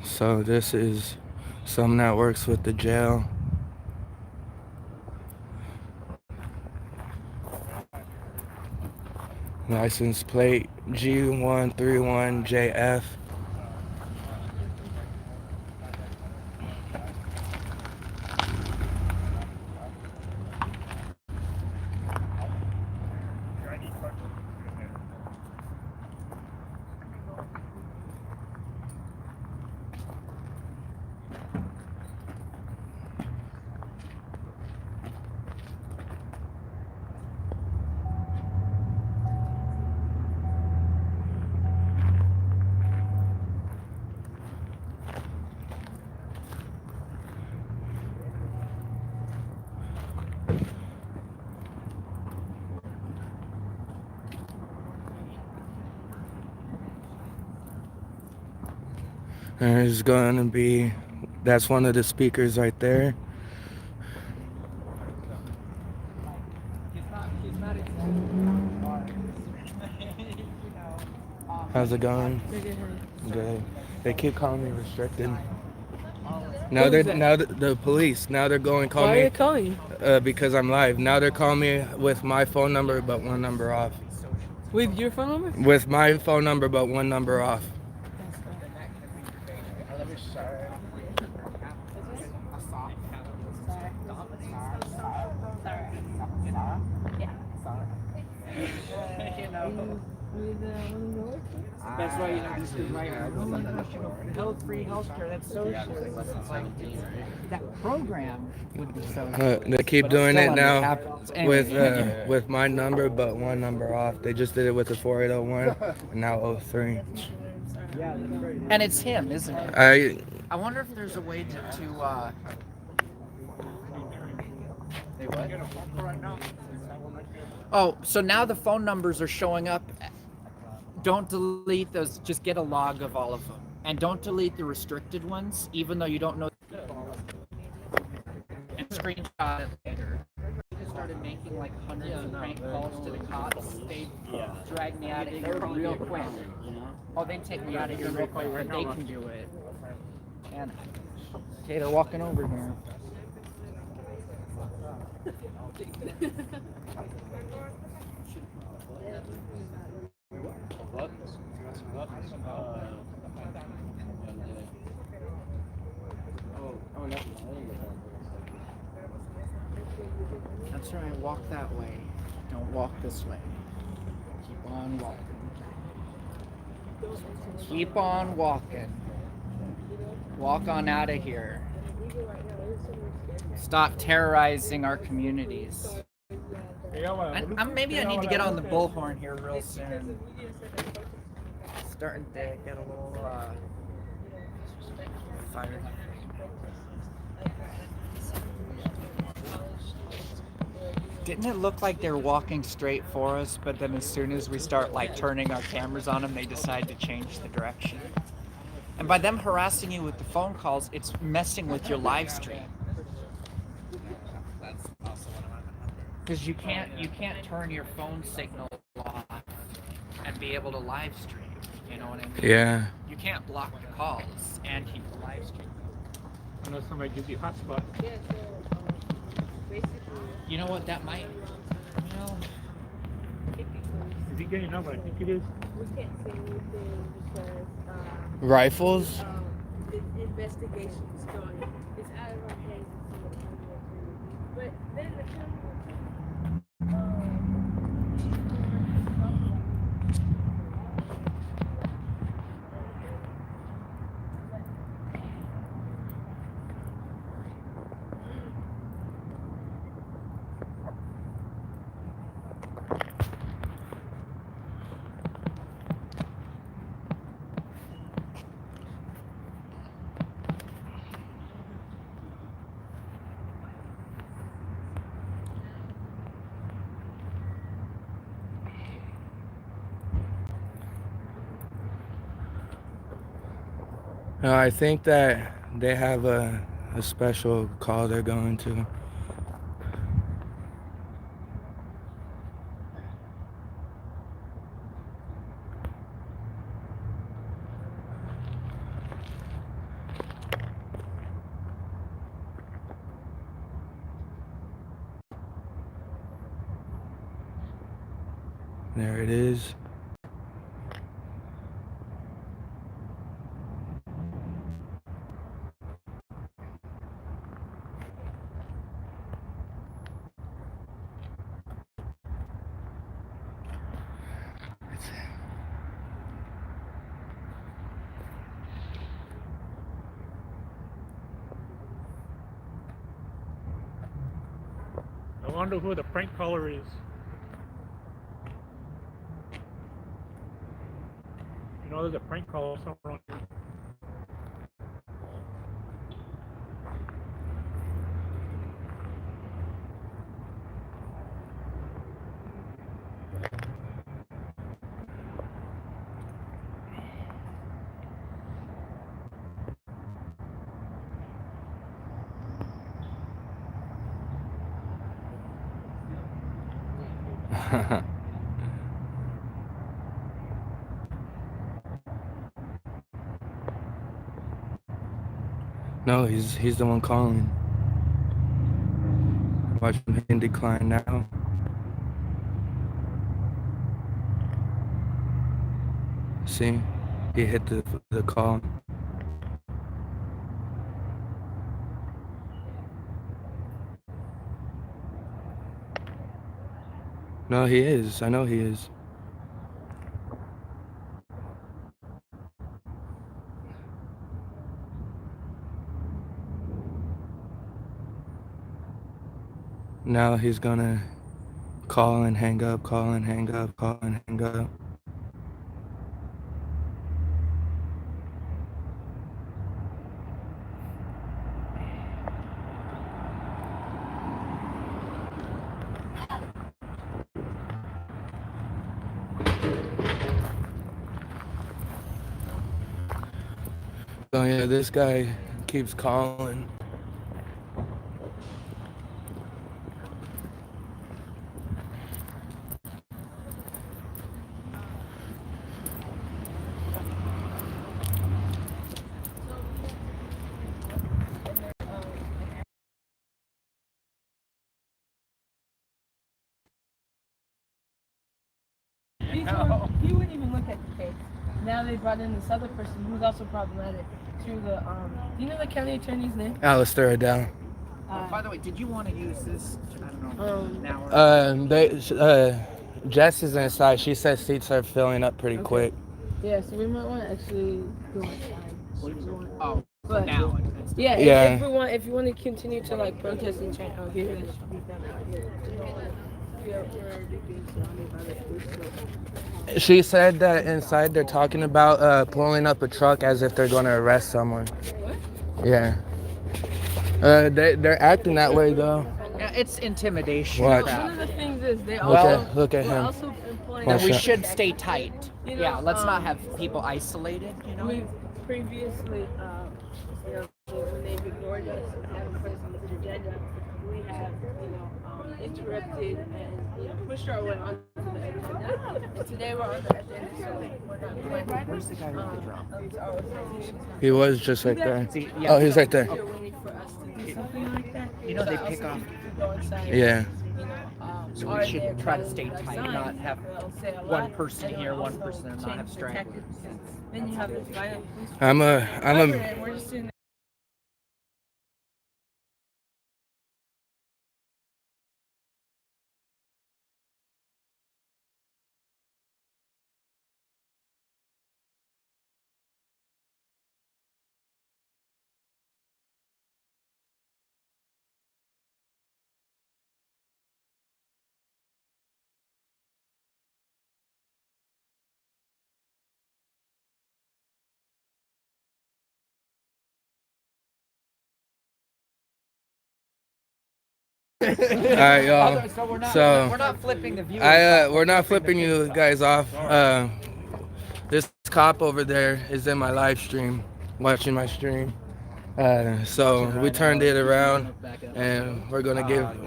So this is someone that works with the jail. License plate G131JF. There's going to be, that's one of the speakers right there. He's not How's it going? You're good, honey. Good. They keep calling me restricted. Now Who's they're that? now the police. Now they're going call Why are me they calling you? because I'm live. Now they're calling me with my phone number but one number off. With your phone number? With my phone number but one number off. That's why this is right. Health-free healthcare. That's socialism. It's like that program would be socialism. They keep but it's doing still it under now capitalism. Anyway, with my number but one number off. They just did it with the 4801 and now 03. and it's him, isn't it? I wonder if there's a way to Hey, what? Oh, so now the phone numbers are showing up. Don't delete those. Just get a log of all of them. And don't delete the restricted ones, even though you don't know. And screenshot it later. They just started making like hundreds of prank calls to the cops. They dragged me out of here real quick. Oh, they take me out of here real quick, and they can do it. And okay, they're walking over here. That's right, walk that way. Don't walk this way. Keep on walking. Keep on walking. Walk on out of here. Stop terrorizing our communities. Maybe I need to get on the bullhorn here real soon. Starting to get a little fired. Didn't it look like they were walking straight for us, but then as soon as we start like turning our cameras on them, they decide to change the direction? And by them harassing you with the phone calls, it's messing with your live stream. Because you can't turn your phone signal off and be able to live stream. You know what I mean? Yeah. You can't block the calls and keep the live stream. Unless somebody gives you hotspot. You know what? That might. Is he getting up? I think it is. We can't say anything because Rifles? investigation's going. It's out of our hands. But then the I think that they have a special call they're going to. There it is. I wonder who the prank caller is. You know, there's a prank caller somewhere on here. No, he's the one calling. Watch him hitting decline now. See, he hit the call. No, he is. I know he is. Now he's gonna call and hang up, call and hang up, call and hang up. So yeah, this guy keeps calling. He wouldn't even look at the case. Now they brought in this other person who's also problematic through the do you know the county attorney's name? Alistair Adele. By the way, did you want to use this? I don't know. Now Jess is inside. She says seats are filling up pretty quick. Yeah, so we might want to actually go inside. Oh, But now. yeah, Yeah. if we want to continue to like protest and chant, oh here it is. She said that inside they're talking about pulling up a truck as if they're going to arrest someone. What? Yeah. They're acting that way though. Yeah, it's intimidation. Watch. crap. One of the things is they Look also at look at we're him. also employing That Watch we that. should stay tight. You know, Yeah, let's not have people isolated, you know? We've previously, when they've ignored us and haven't put us on this agenda, we have, interrupted and, pushed our way onto the agenda. And today we're on the agenda, so we're not going to. Where's the guy with the drum? Our organization. He was just right there. See, Oh, he's right there. They're waiting for us to do something like that. You know, they So pick also off. if you go inside, Yeah. So are we should there try to for stay like tight, signs, not have they'll say a one lot, person and here, they'll one also person, and not change have the stragglers. tactics. Then you have this violent police. I'm a And we're just sitting All right, y'all. So we're So not flipping the view. we're not flipping you guys off. This cop over there is in my live stream, watching my stream. So we turned it around, and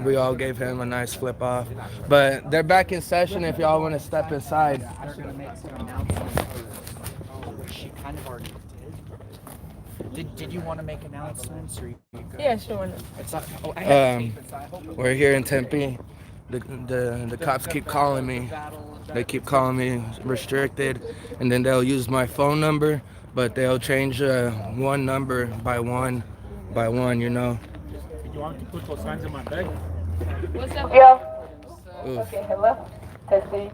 we all gave him a nice flip off. But they're back in session if y'all want to step inside. They're gonna make some announcements. Which she kind of already did. Did you want to make announcements, or you good? Yeah, sure. Why not? It's not, I have to tape it, so I hope it We're here in Tempe. The cops keep calling me. They keep calling me restricted, and then they'll use my phone number, but they'll change one number by one, you know. You want to put those signs in my bag? What's up? Oof. Okay, hello? Testing.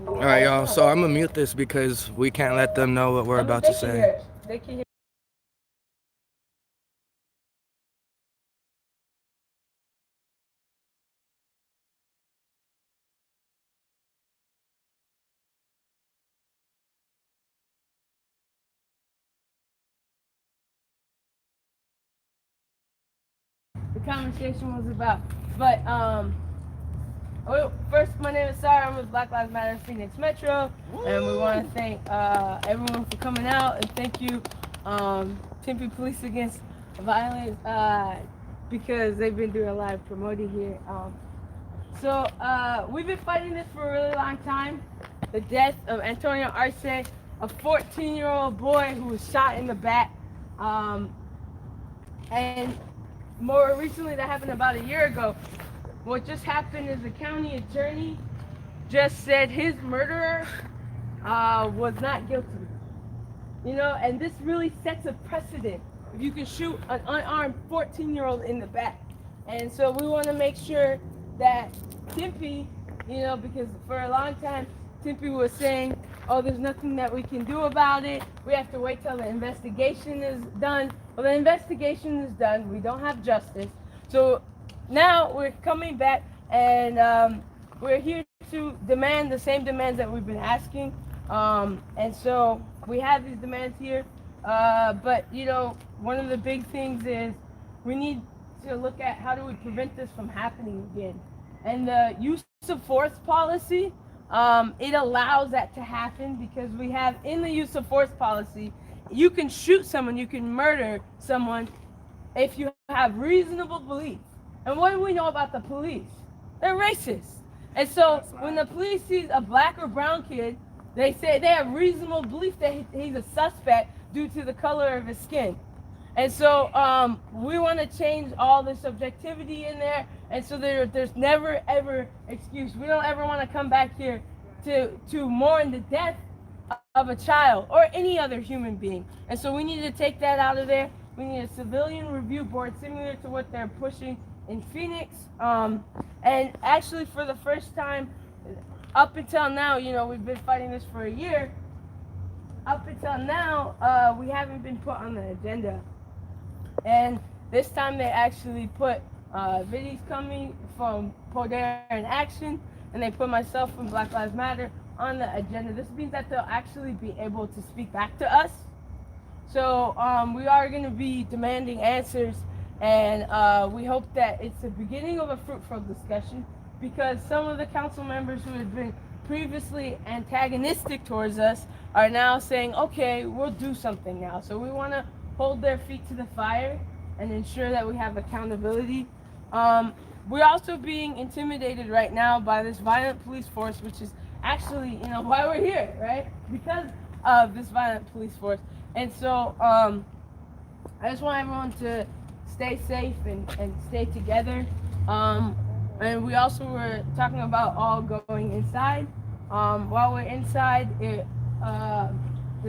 All right, y'all. So I'm gonna mute this because we can't let them know what we're about to say. They can hear. The conversation was about. But first, my name is Sarah. I'm with Black Lives Matter Phoenix Metro, and we want to thank everyone for coming out, and thank you, Tempe Police Against Violence, because they've been doing a lot of promoting here. So we've been fighting this for a really long time. The death of Antonio Arce, a 14-year-old boy who was shot in the back. And more recently, that happened about a year ago. What just happened is the county attorney just said his murderer was not guilty. You know, and this really sets a precedent if you can shoot an unarmed 14-year-old in the back. And so we want to make sure that Tempe, you know, because for a long time, Tempe was saying, oh, there's nothing that we can do about it. We have to wait till the investigation is done. Well, the investigation is done. We don't have justice. So now we're coming back and we're here to demand the same demands that we've been asking. And so we have these demands here. But, you know, one of the big things is we need to look at how do we prevent this from happening again. And the use of force policy, it allows that to happen because we have in the use of force policy, you can shoot someone, you can murder someone if you have reasonable belief. And what do we know about the police? They're racist. And so when the police sees a black or brown kid, they say they have reasonable belief that he's a suspect due to the color of his skin. And so we want to change all the subjectivity in there, and so there's never ever excuse. We don't ever want to come back here to mourn the death of a child or any other human being. And so we need to take that out of there. We need a civilian review board similar to what they're pushing in Phoenix. And actually, for the first time, up until now, you know, we've been fighting this for a year. Up until now, we haven't been put on the agenda. And this time they actually put videos coming from Poder in Action, and they put myself from Black Lives Matter on the agenda. This means that they'll actually be able to speak back to us. So we are going to be demanding answers, and we hope that it's the beginning of a fruitful discussion, because some of the council members who had been previously antagonistic towards us are now saying, okay, we'll do something now. So we want to hold their feet to the fire and ensure that we have accountability. We're also being intimidated right now by this violent police force, which is actually, you know, why we're here, right? Because of this violent police force. And so I just want everyone to stay safe and stay together. And we also were talking about all going inside. While we're inside, the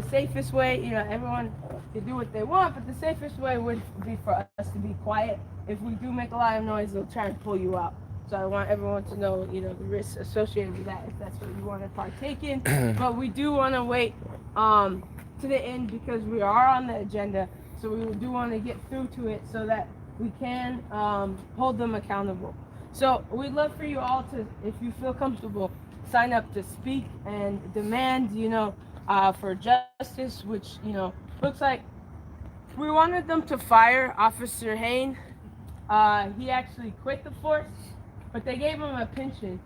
safest way, you know, everyone can do what they want, but the safest way would be for us to be quiet. If we do make a lot of noise, they'll try and pull you out. So I want everyone to know, you know, the risks associated with that if that's what you want to partake in. But we do want to wait to the end because we are on the agenda. So we do want to get through to it so that we can hold them accountable. So we'd love for you all to, if you feel comfortable, sign up to speak and demand, you know, for justice, which, you know, looks like we wanted them to fire Officer Hain. He actually quit the force, but they gave him a pension.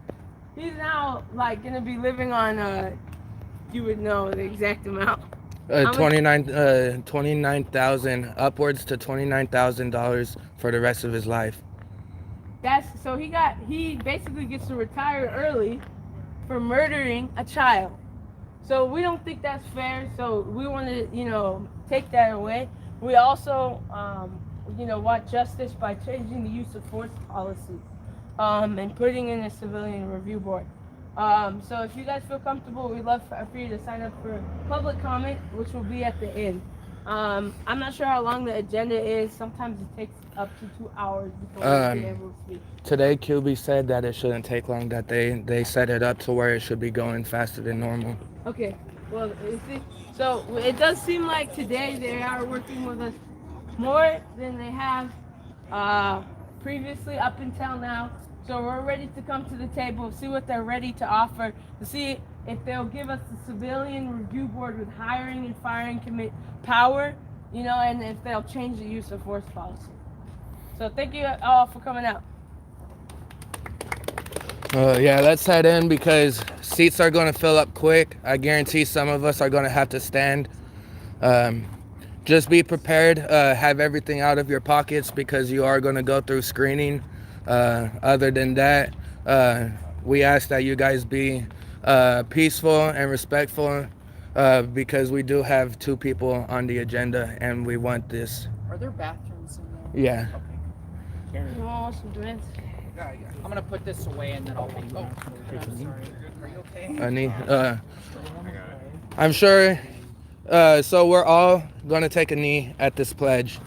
He's now like gonna be living on you would know the exact amount. 29,000 upwards to $29,000 for the rest of his life. So he basically gets to retire early for murdering a child. So we don't think that's fair. So we want to, you know, take that away. We also, you know, want justice by changing the use of force policy and putting in a civilian review board. So if you guys feel comfortable, we'd love for you to sign up for public comment, which will be at the end. I'm not sure how long the agenda is. Sometimes it takes up to 2 hours before we be able to speak. Today, QB said that it shouldn't take long, that they set it up to where it should be going faster than normal. Okay, well, you see, so it does seem like today they are working with us more than they have previously up until now. So we're ready to come to the table, see what they're ready to offer, to see if they'll give us the civilian review board with hiring and firing commit power, you know, and if they'll change the use of force policy. So thank you all for coming out. Yeah, let's head in because seats are going to fill up quick. I guarantee some of us are going to have to stand. Just be prepared. Have everything out of your pockets because you are going to go through screening. Other than that, We ask that you guys be peaceful and respectful because we do have 2 people on the agenda and we want this. Are there bathrooms in there? Yeah. Okay. Oh, some drinks. I'm gonna put this away and then I'll make. Oh, I'm sorry. Are you okay? Honey, I'm sure. So we're all going to take a knee at this pledge.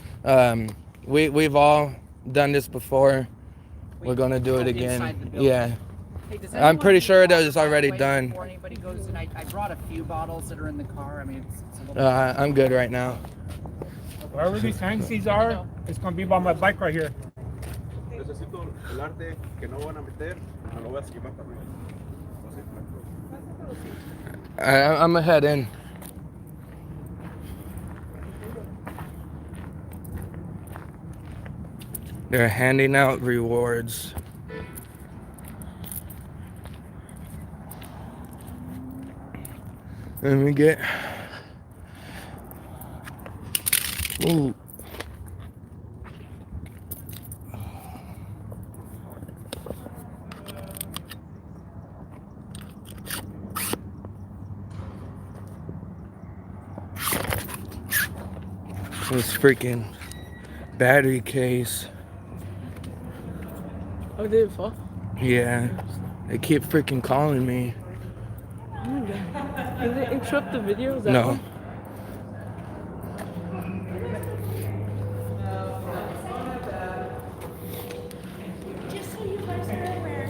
We've all done this before. We're going to do it again. Yeah. Hey, does I'm pretty anyone sure need that water, it's by the already way, done. Before anybody goes in, I brought a few bottles that are in the car. I mean, it's a little. I'm good right now. Wherever these taxis are, it's gonna be by my bike right here. Necesito el arte que no van a meter, no lo voy a seguir más para arriba. I'm going to head in. They're handing out rewards. Let me get. Ooh. This freaking battery case. Oh, did it fall? Yeah. They keep freaking calling me. Oh my god. Did it interrupt the video? Is that No. one? Just so you guys are aware,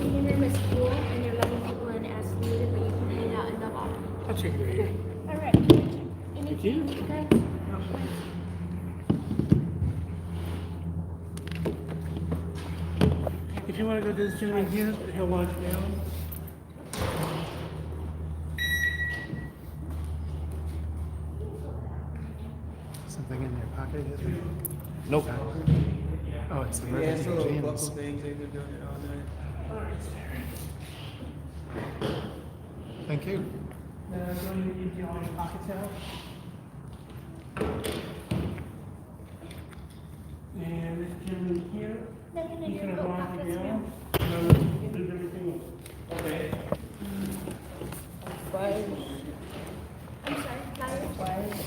your name is cool and you're letting people in as needed, but you can hang out in the lobby. Okay. All right. Anything you guys? If you want to go to this gentleman here, he'll launch down. Something in your pocket? Nope. Oh, it's the Yeah, it's a emergency little buckle jams. thing they've been doing it all night. Thank you. Now, so you need to get all your pockets out. And this gentleman here, Nothing in he's your gonna coat launch pockets, it ma'am. down. And I'll do everything. Okay. Flyers. I'm sorry, flowers?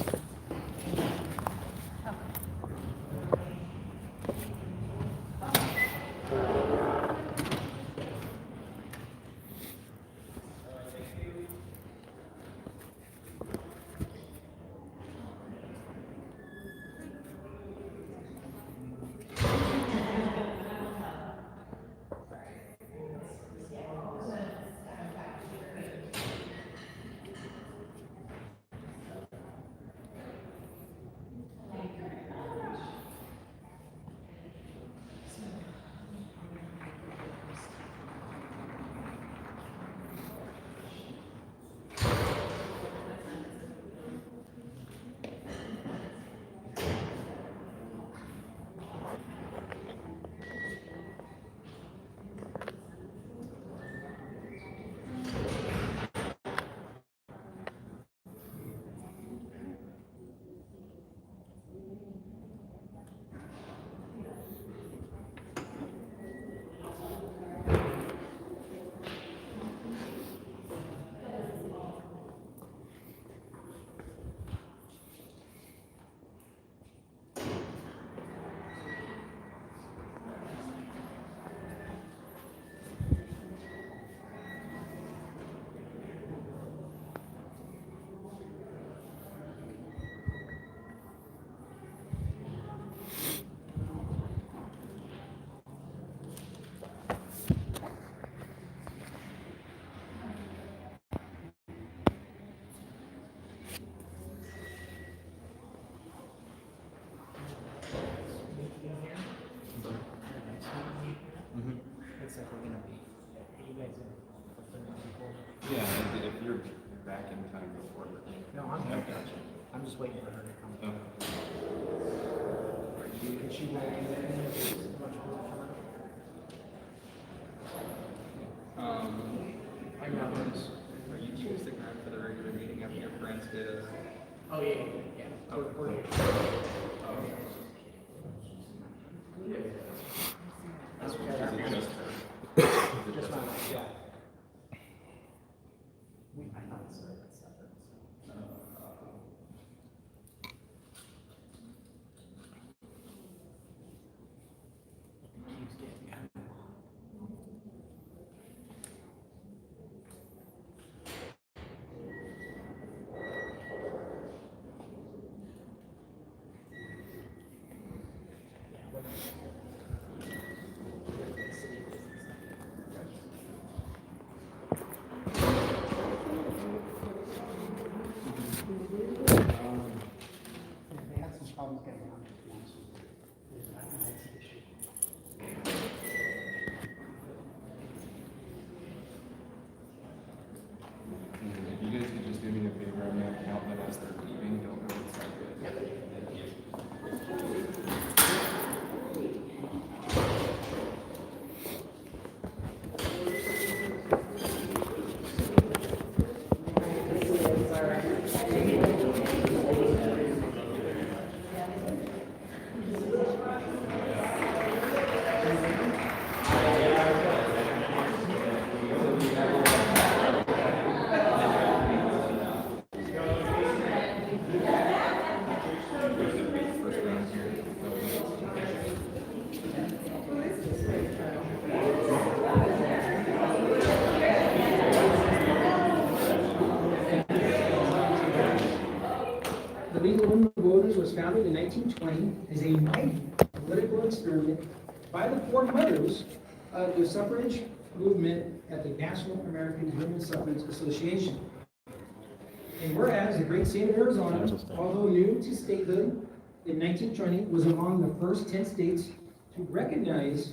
Looks like we're gonna be. You guys are. Yeah, if you're back in time before. No, I'm gotcha. I'm just waiting for her to come. Okay. Is she wearing anything? I got this. Are you two sticking around for the regular meeting after your friends did a? Oh, yeah, yeah. We're here. Is it just League of Women Voters was founded in 1920 as a mighty political experiment by the four mothers of the suffrage movement at the National American Women's Suffrage Association. And whereas the great state of Arizona, although new to statehood in 1920, was among the first 10 states to recognize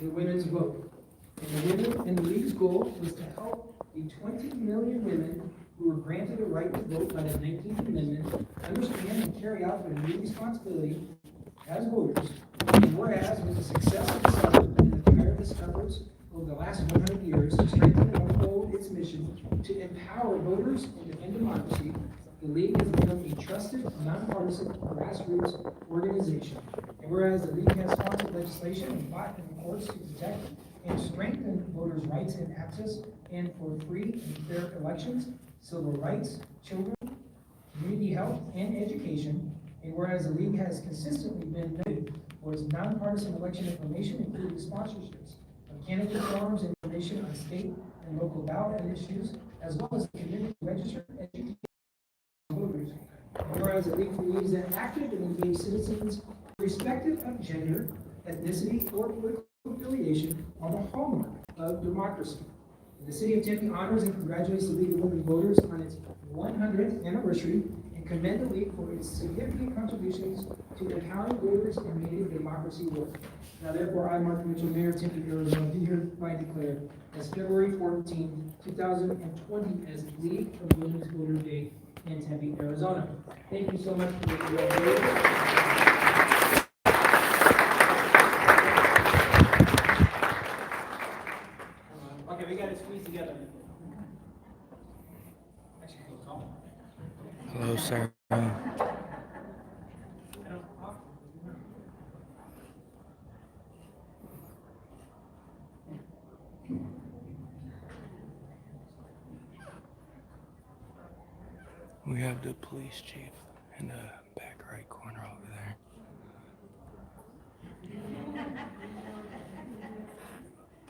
the women's vote. And the League's goal was to help the 20 million women who were granted a right to vote by the 19th Amendment understand and carry out their new responsibility as voters. And whereas with the success of the suffrage and the tireless efforts over the last 100 years to strengthen and uphold its mission to empower voters and defend democracy, the League has become a trusted, nonpartisan, grassroots organization. And whereas the League has sponsored legislation and fought in the courts to protect and strengthen voters' rights and access and for free and fair elections, civil rights, children, community health, and education. And whereas the League has consistently been noted for its nonpartisan election information, including sponsorships of candidate forums and information on state and local ballot issues, as well as the community register education voters. And whereas the League believes that active and engaged citizens, irrespective of gender, ethnicity, or political affiliation, are the hallmark of democracy. The City of Tempe honors and congratulates the League of Women Voters on its 100th anniversary and commend the League for its significant contributions to empowering voters and making democracy work. Now therefore, I, Mark Mitchell, Mayor of Tempe, Arizona, do hereby declare as February 14, 2020 as League of Women's Voter Day in Tempe, Arizona. Thank you so much for your Okay, we got to squeeze together. Hello, sir. We have the police chief in the back right corner over there.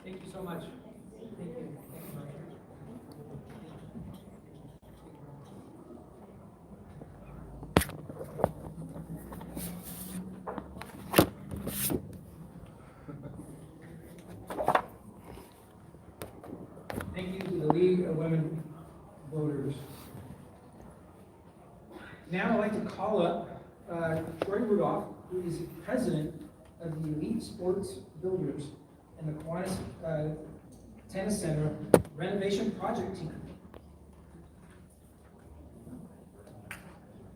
Thank you so much. Thank you. Thank you to the League of Women Voters. Now I'd like to call up Jordan Rudolph, who is president of the Elite Sports Builders and the Kiwanis Tennis Center Renovation Project Team.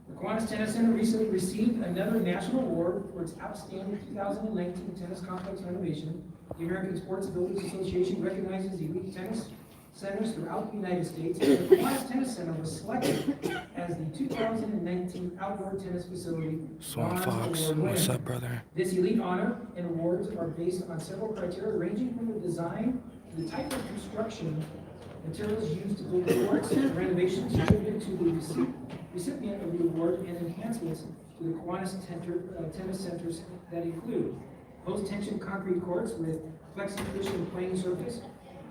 The Kiwanis Tennis Center recently received another national award for its outstanding 2019 tennis complex renovation. The American Sports Builders Association recognizes elite tennis centers throughout the United States, and the Kiwanis Tennis Center was selected as the 2019 outdoor tennis facility Swan Bronze Fox, Award winner. what's up, brother? This elite honor and awards are based on several criteria ranging from the design to the type of construction, materials used to build the courts, and renovations attributed to the recipient of the award, and enhancements to the Kiwanis tennis centers that include post-tension concrete courts with flexi-cushion playing surface,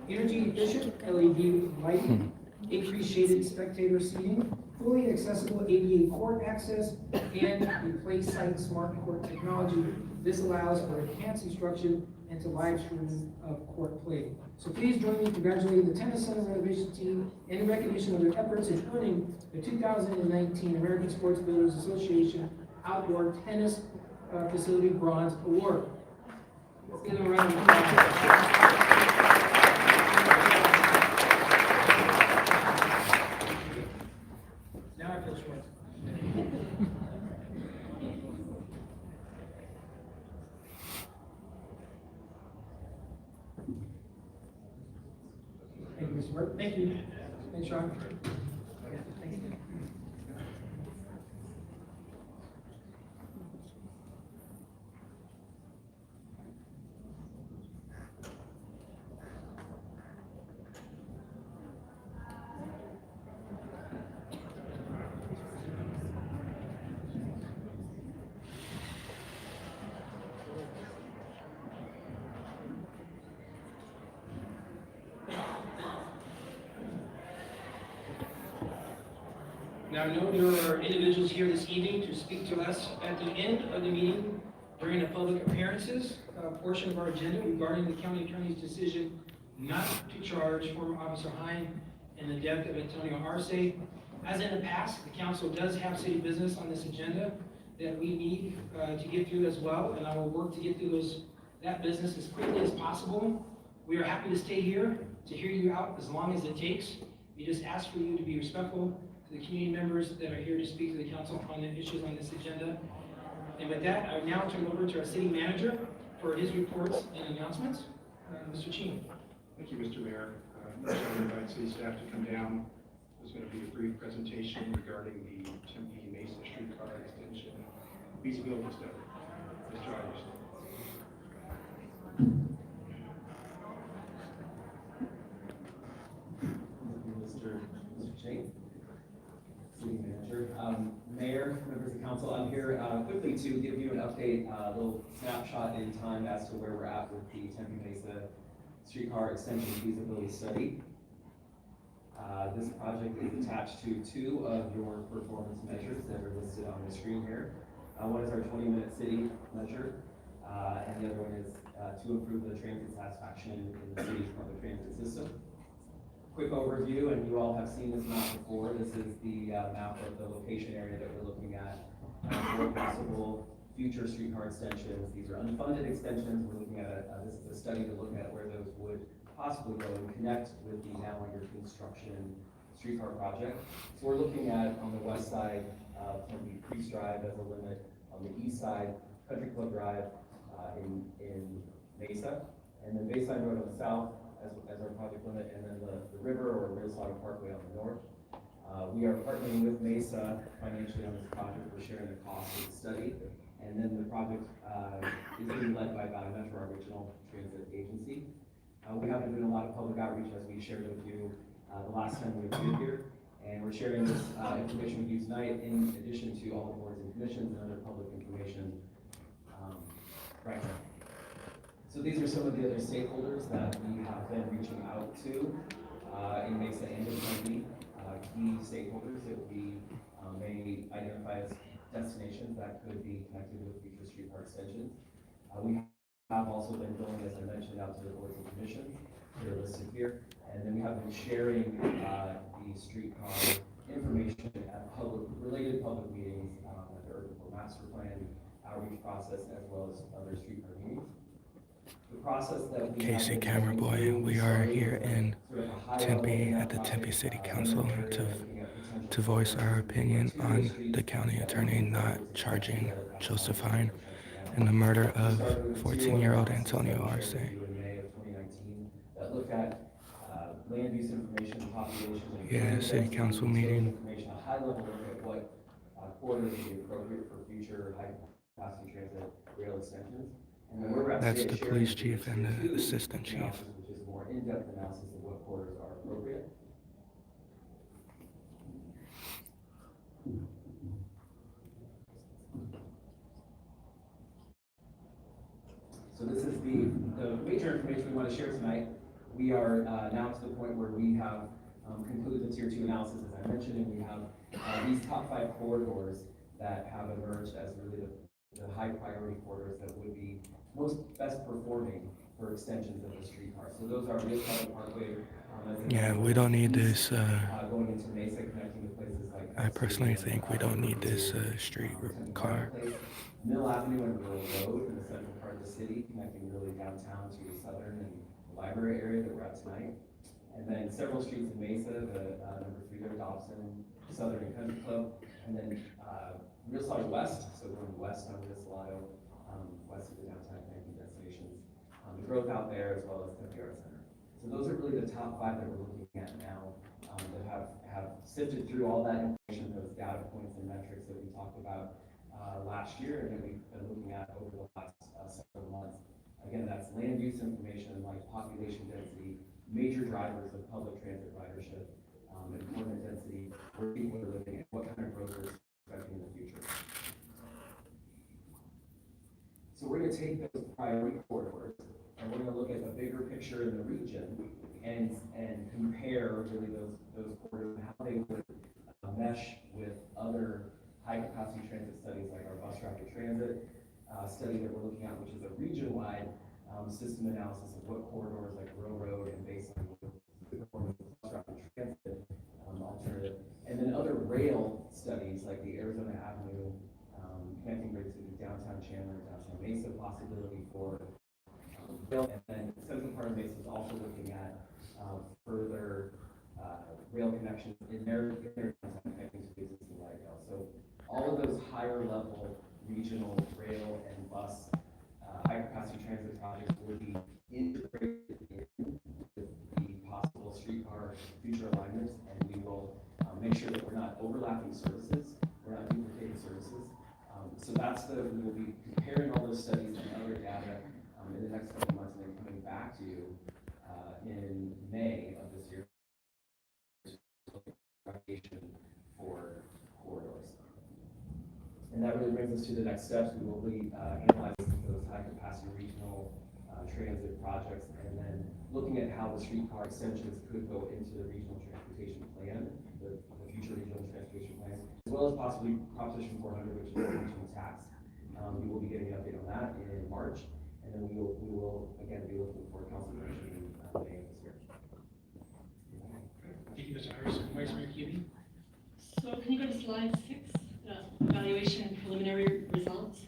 energy-efficient LED lighting, increased shaded spectator seating, fully accessible ADA court access, and the PlaySite smart court technology. This allows for enhanced instruction and to live streaming of court play. So please join me in congratulating the Tennis Center renovation team in recognition of their efforts in earning the 2019 American Sports Builders Association Outdoor Tennis Facility Bronze Award. Let's give them a round of applause. Now I feel short. Thank you, Mr. Burke. Thank you. Thanks, Sean. Okay, thank you. Now, I know there are individuals here this evening to speak to us at the end of the meeting during the public appearances portion of our agenda regarding the county attorney's decision not to charge former Officer Hine in the death of Antonio Arce. As in the past, the council does have city business on this agenda that we need to get through as well, and I will work to get through that business as quickly as possible. We are happy to stay here to hear you out as long as it takes. We just ask for you to be respectful to the community members that are here to speak to the council on the issues on this agenda. And with that, I now turn it over to our city manager for his reports and announcements. Mr. Chino. Thank you, Mr. Mayor. Next, I invite city staff to come down. There's going to be a brief presentation regarding the Tempe Mesa streetcar extension feasibility study. Mr. Iverson. Mr. Chait, City Manager, Mayor, members of council, I'm here quickly to give you an update, a little snapshot in time as to where we're at with the Tempe Mesa streetcar extension feasibility study. This project is attached to two of your performance measures that are listed on the screen here. One is our 20-minute city measure, and the other one is to improve the transit satisfaction in the city's public transit system. Quick overview, and you all have seen this map before. This is the map of the location area that we're looking at for possible future streetcar extensions. These are unfunded extensions. We're looking at this is a study to look at where those would possibly go and connect with the now under construction streetcar project. So we're looking at on the west side Tempe Priest Drive as a limit, on the east side Country Club Drive in Mesa, and then Bayside Road on the south as our project limit, and then the river or Real Slaughter Parkway on the north. We are partnering with Mesa financially on this project. We're sharing the cost of the study, and then the project is being led by Valley Metro, our regional transit agency. We have been doing a lot of public outreach, as we shared with you the last time we appeared here, and we're sharing this information with you tonight in addition to all the boards and commissions and other public information right now. So these are some of the other stakeholders that we have been reaching out to in Mesa and in Tempe, key stakeholders that we may identify as destinations that could be connected with future streetcar extensions. We have also been going, as I mentioned, out to the boards and commissions. They're listed here. And then we have been sharing the streetcar information at related public meetings, at the Urban Core Master Plan outreach process, as well as other streetcar meetings. The process that we Casey Camera Boy, we are here in Tempe at the Tempe City Council to voice our opinion on the county attorney not charging Joseph Hine in the murder of 14-year-old Antonio Arce. Land use information, population, yeah, city council meeting. A high level look at what corridors would be appropriate for future high capacity transit rail extensions. And then we're That's the police chief and the assistant chief. Which is more in-depth analysis of what corridors are appropriate. So this is the major information we want to share tonight. We are now to the point where we have concluded the Tier 2 analysis, as I mentioned, and we have these top 5 corridors that have emerged as really the high priority corridors that would be most best performing for extensions of the streetcar. So those are Real Slaughter Parkway. Yeah, we don't need this. Going into Mesa, connecting to places like. I personally think we don't need this street car. Mill Avenue and Mill Road in the central part of the city, connecting really downtown to the southern and library area that we're at tonight. And then several streets in Mesa, the number 3 there, Dobson, Southern and Country Club, and then Real Slaughter West, so going west on Real Slaughter, west of the downtown connecting destinations. The growth out there, as well as Tempe Art Center. So those are really the top 5 that we're looking at now, that have sifted through all that information, those data points and metrics that we talked about last year, and that we've been looking at over the last several months. Again, that's land use information like population density, major drivers of public transit ridership, employment density, where people are living, and what kind of growth we're expecting in the future. So we're going to take those priority corridors, and we're going to look at the bigger picture in the region and compare really those corridors and how they would mesh with other high-capacity transit studies like our bus rapid transit study that we're looking at, which is a region-wide system analysis of what corridors like railroad and baseline bus rapid transit alternative, and then other rail studies like the Arizona Avenue connecting Great City, downtown Chandler, downtown Mesa possibility for rail, and then Central part of Mesa is also looking at further rail connections in their downtown connecting to the existing light rail. So all of those higher level regional rail and bus high capacity transit projects will be integrated in with the possible streetcar future alignments, and we will make sure that we're not overlapping services, we're not duplicating services. So we will be comparing all those studies and other data in the next couple of months, and then coming back to you in May of this year for corridors. And that really brings us to the next steps. We will be analyzing those high capacity regional transit projects, and then looking at how the streetcar extensions could go into the regional transportation plan, the future regional transportation plan, as well as possibly Proposition 400, which is the regional tax. We will be getting an update on that in March, and then we will again be looking for council direction in May of this year. Thank you, Mr. Iverson. Vice Mayor Cubey. So can you go to slide 6, evaluation and preliminary results?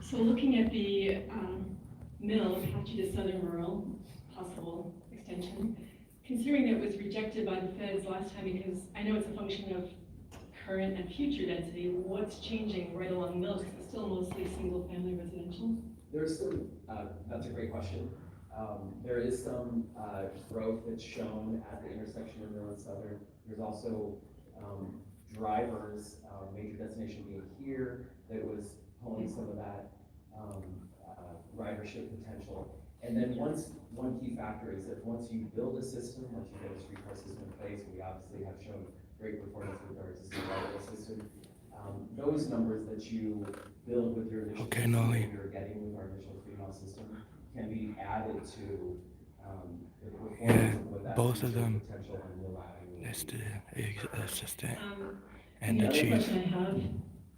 So looking at the mill, Apache to Southern Rural, possible extension, considering that it was rejected by the feds last time, because I know it's a function of current and future density, what's changing right along Mill, because it's still mostly single family residential? There's some, that's a great question. There is some growth that's shown at the intersection of Mill and Southern. There's also drivers, major destination being here, that was pulling some of that ridership potential. And then one key factor is that once you build a system, once you get a streetcar system in place, we obviously have shown great performance with our existing railway system. Those numbers that you build with your initial system, that you're getting with our initial 3-mile system, can be added to the performance of what that both of them. potential and will add. That's the assistant And and the other chief. question I have,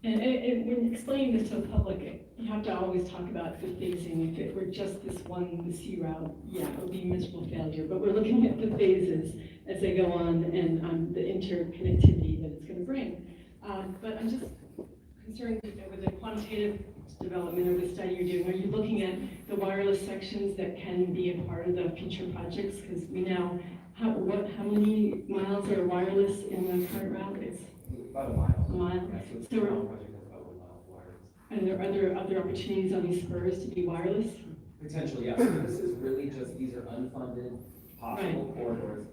and when explaining this to the public, you have to always talk about the phasing. If it were just this one C route, yeah, it would be miserable failure. But we're looking at the phases as they go on, and the interconnectivity that it's going to bring. But I'm just concerned with the quantitative development or the study you're doing. Are you looking at the wireless sections that can be a part of the future projects? Because we now, how many miles are wireless in the current route? It's about a mile. A mile. Yeah, so it's So a project that's about 1 mile wireless. and there are other opportunities on these spurs to be wireless? Potentially, yes. So this is really just, these are unfunded possible corridors.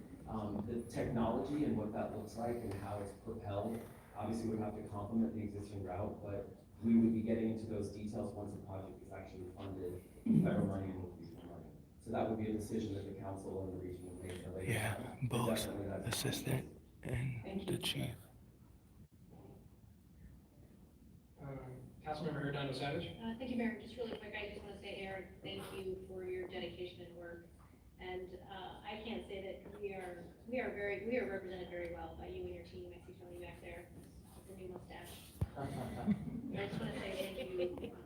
The technology and what that looks like and how it's propelled, obviously would have to complement the existing route, but we would be getting into those details once the project is actually funded, federal money and regional money. So that would be a decision that the council and the region would make at a later Yeah, time. both Definitely that's assistant and the chief. Councilmember Hernando Savage. Thank you, Mayor. Just really quick, I just want to say, Eric, thank you for your dedication and work. And I can't say that we are represented very well by you and your team. I see Tony back there with the new mustache. I just want to say thank you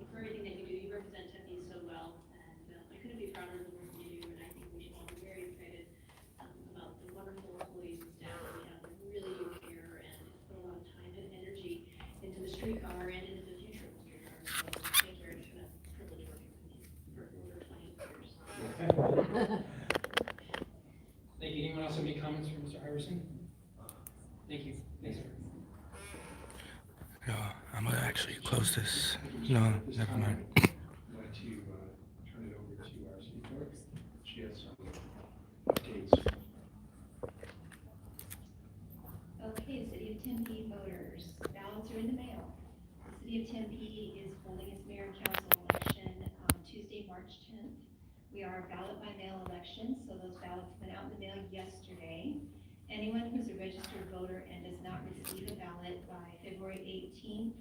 for everything that you do. You represent Tempe so well, and I couldn't be prouder of the work you do. And I think we should all be very excited about the wonderful employees and staff that we have that really do care and put a lot of time and energy into the streetcar and into the future of the streetcar. So thank you, Eric. It's been a privilege working with you for over 20 years. Thank you. Anyone else have any comments for Mr. Iverson? Thank you. Thanks, sir. No, I'm gonna actually close this. No, never mind. I'd like to turn it over to our city clerk. She has some updates. Okay, City of Tempe voters, ballots are in the mail. The City of Tempe is holding its mayor and council election on Tuesday, March 10th. We are a ballot by mail election, so those ballots went out in the mail yesterday. Anyone who's a registered voter and does not receive a ballot by February 18th,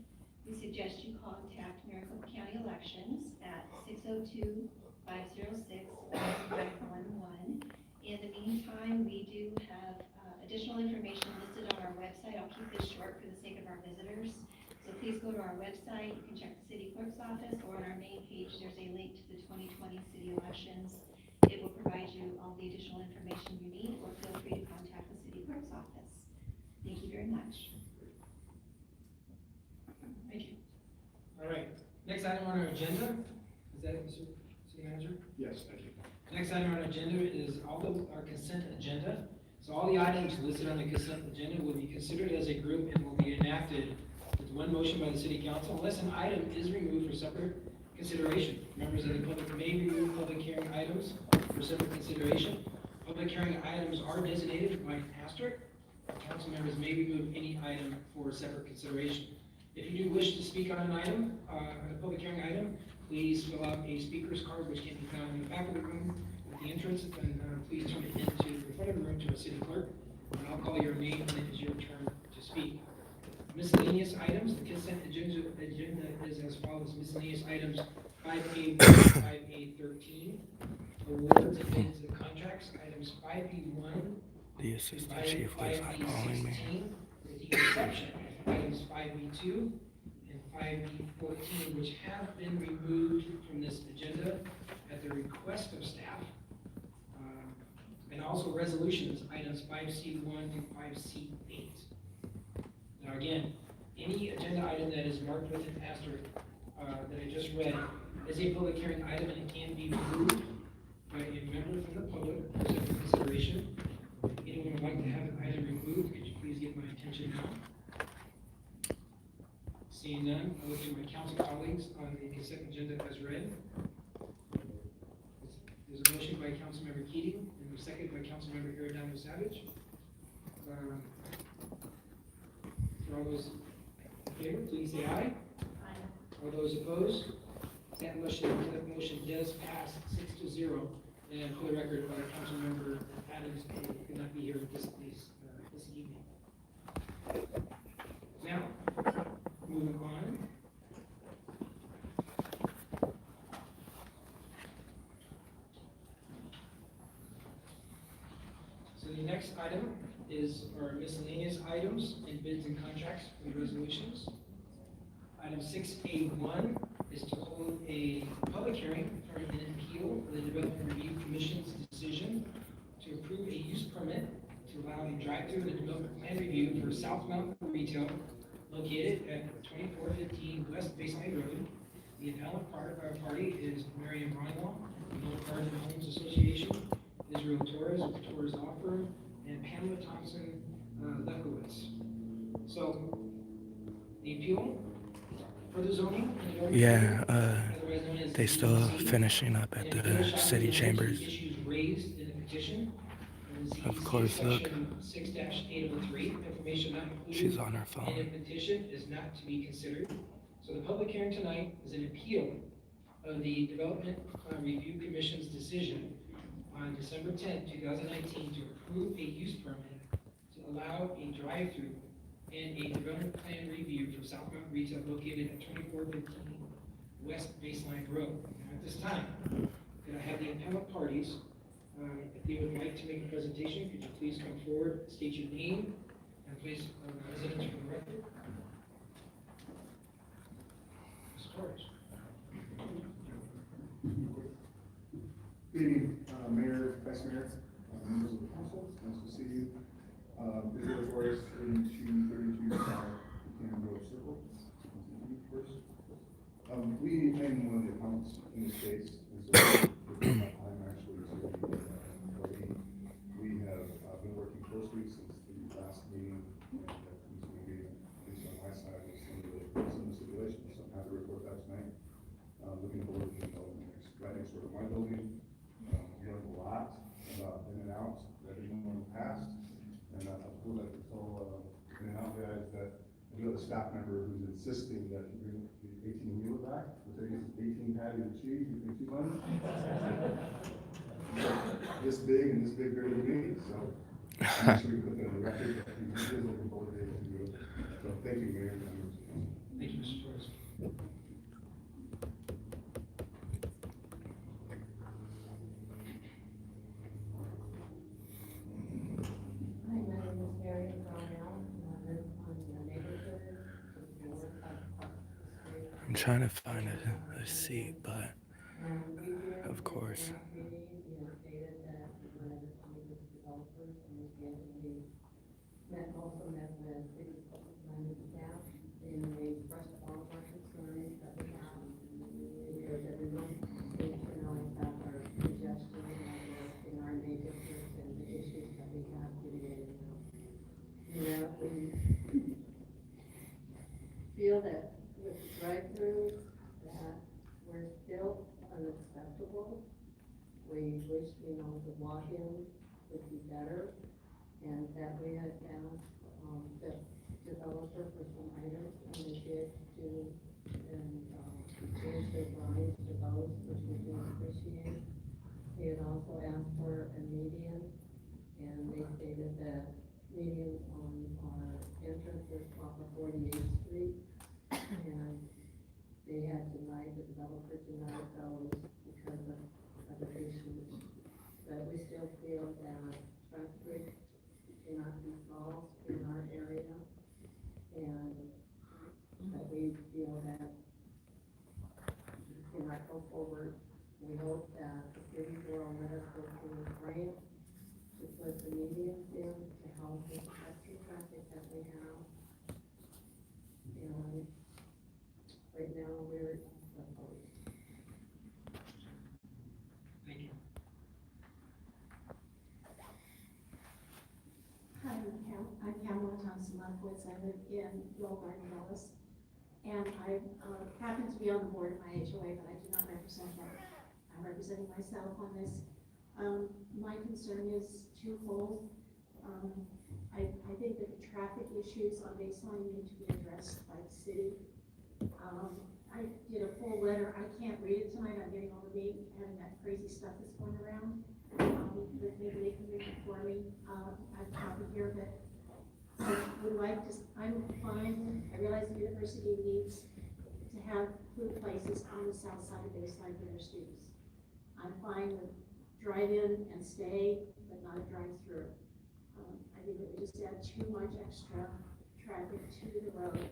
we suggest you contact Maricopa County Elections at 602-506-5511. In the meantime, we do have additional information listed on our website. I'll keep this short for the please go to our website. You can check the city clerk's office, or on our main page, there's a link to the 2020 city elections. It will provide you all the additional information you need, or feel free to contact the city clerk's office. Thank you very much. Thank you. All right, next item on our agenda, is that it, Mr. City Manager? Yes, thank you. Next item on our agenda is our consent agenda. So all the items listed on the consent agenda will be considered as a group and will be enacted with one motion by the city council unless an item is removed for separate consideration. Members of the public may remove public hearing items for separate consideration. Public hearing items are designated by an asterisk. Council members may remove any item for separate consideration. If you do wish to speak on an item, a public hearing item, please fill out a speaker's card, which can be found in the back of the room at the entrance, and please turn it into the front of the room to a city clerk, and I'll call your name when it is your turn to speak. Miscellaneous items, the consent agenda is as follows. Miscellaneous items 5A1 to 5A13, awards and bids and contracts, items 5B1 The assistant chief was not calling me. with the exception of items 5B2 and 5B14, which have been removed from this agenda at the request of staff. And also resolutions, items 5C1 through 5C8. Now again, any agenda item that is marked with an asterisk that I just read is a public hearing item, and it can be removed by a member from the public for separate consideration. Anyone would like to have an item removed, could you please get my attention now? Seeing none, I'll look to my council colleagues on the consent agenda as read. There's a motion by Councilmember Keating and a second by Councilmember Iridano Savage. For all those in favor, please say aye. Aye. All those opposed? That motion does pass 6-0. And for the record, Councilmember Adams could not be here this evening. Now, moving on. So the next item is our miscellaneous items and bids and contracts for the resolutions. Item 6A1 is to hold a public hearing for an appeal of the Development Review Commission's decision to approve a use permit to allow a drive-through in the Development Plan Review for South Mountain Retail located at 2415 West Baseline Road. The appellant party is Marion Bronwell, North Garden Homes Association, Israel Torres with Torres Law Firm, and Pamela Thompson Lefkowitz. So, the appeal for the zoning. Yeah, they still finishing up at the city chambers. Issues raised in the petition. Of course, look. 6-803, information not included She's on her in phone. the petition is not to be considered. So the public hearing tonight is an appeal of the Development Review Commission's decision on December 10, 2019 to approve a use permit to allow a drive-through and a development plan review for South Mountain Retail located at 2415 West Baseline Road. Now, at this time, could I have the appellant parties, if they would like to make a presentation, could you please come forward, state your name, and place residence for the record? Mr. Torres. Good evening, Mayor, Vice Mayor, members of the council. Nice to see you. Israel Torres, 8232 South Cannon Circle. First. We and one of the accountants in this case is I'm actually to the employee. We have been working closely since the last meeting, and he's going to be, at least on my side, with some of the stipulations. So I'm happy to report that tonight. Looking forward to right next door to my building. We learned a lot about in and out that everyone passed, and I feel like to tell in and out guys that we have a staff member who's insisting that you bring the 18 wheeler back. We're taking 18 patties of cheese between 2 months. This big and this big bigger than me, so I'm sure we put that on the record. But he's looking forward to it. So thank you, Mayor. Thank you, Mr. Torres. Hi, my name is Marion Brownell, and I live on the neighborhood, the board of I'm trying to find a seat, but of course. Met also met with city planning staff, and they expressed all of our concerns that we have. Because every month they internalize that our suggestions in our main districts and the issues that we have getting in. You know, we feel that with drive-throughs, that we're still unacceptable. We wish, you know, the walk-in would be better, and that we had asked, the developer for some items, and they did do, and, change their drawings to those, which we do appreciate. He had also asked for a median, and they stated that median on our entrances off of 48th Street, and they had denied, the developer denied those because of other issues. But we still feel that traffic cannot be solved in our area, and that we feel that we cannot go forward. We hope that the city will let us go through a grant to put the medians in to help with the extra traffic that we have. And right now, we're opposed. Thank you. Hi, I'm Pamela Thompson-Lefkowitz. I live in Low Garden Hills. And I happen to be on the board of my HOA, but I do not represent them. I'm representing myself on this. My concern is twofold. I think that the traffic issues on Baseline need to be addressed by the city. I did a full letter. I can't read it tonight. I'm getting over me and that crazy stuff that's going around. But maybe they can read it for me. I've copied here, but I would like to, I'm fine. I realize the university needs to have food places on the south side of Baseline for their students. I'm fine with drive-in and stay, but not a drive-through. I think it would just add too much extra traffic to the road.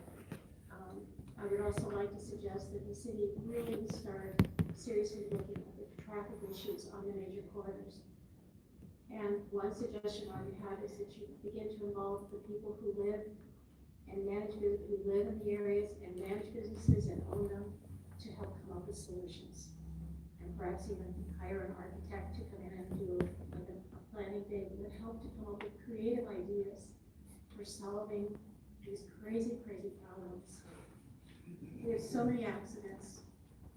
I would also like to suggest that the city really start seriously looking at the traffic issues on the major corridors. And one suggestion I would have is that you begin to involve the people who live and manage, who live in the areas and manage businesses and own them to help come up with solutions. And perhaps even hire an architect to come in and do like a planning day that would help to come up with creative ideas for solving these crazy, crazy problems. There's so many accidents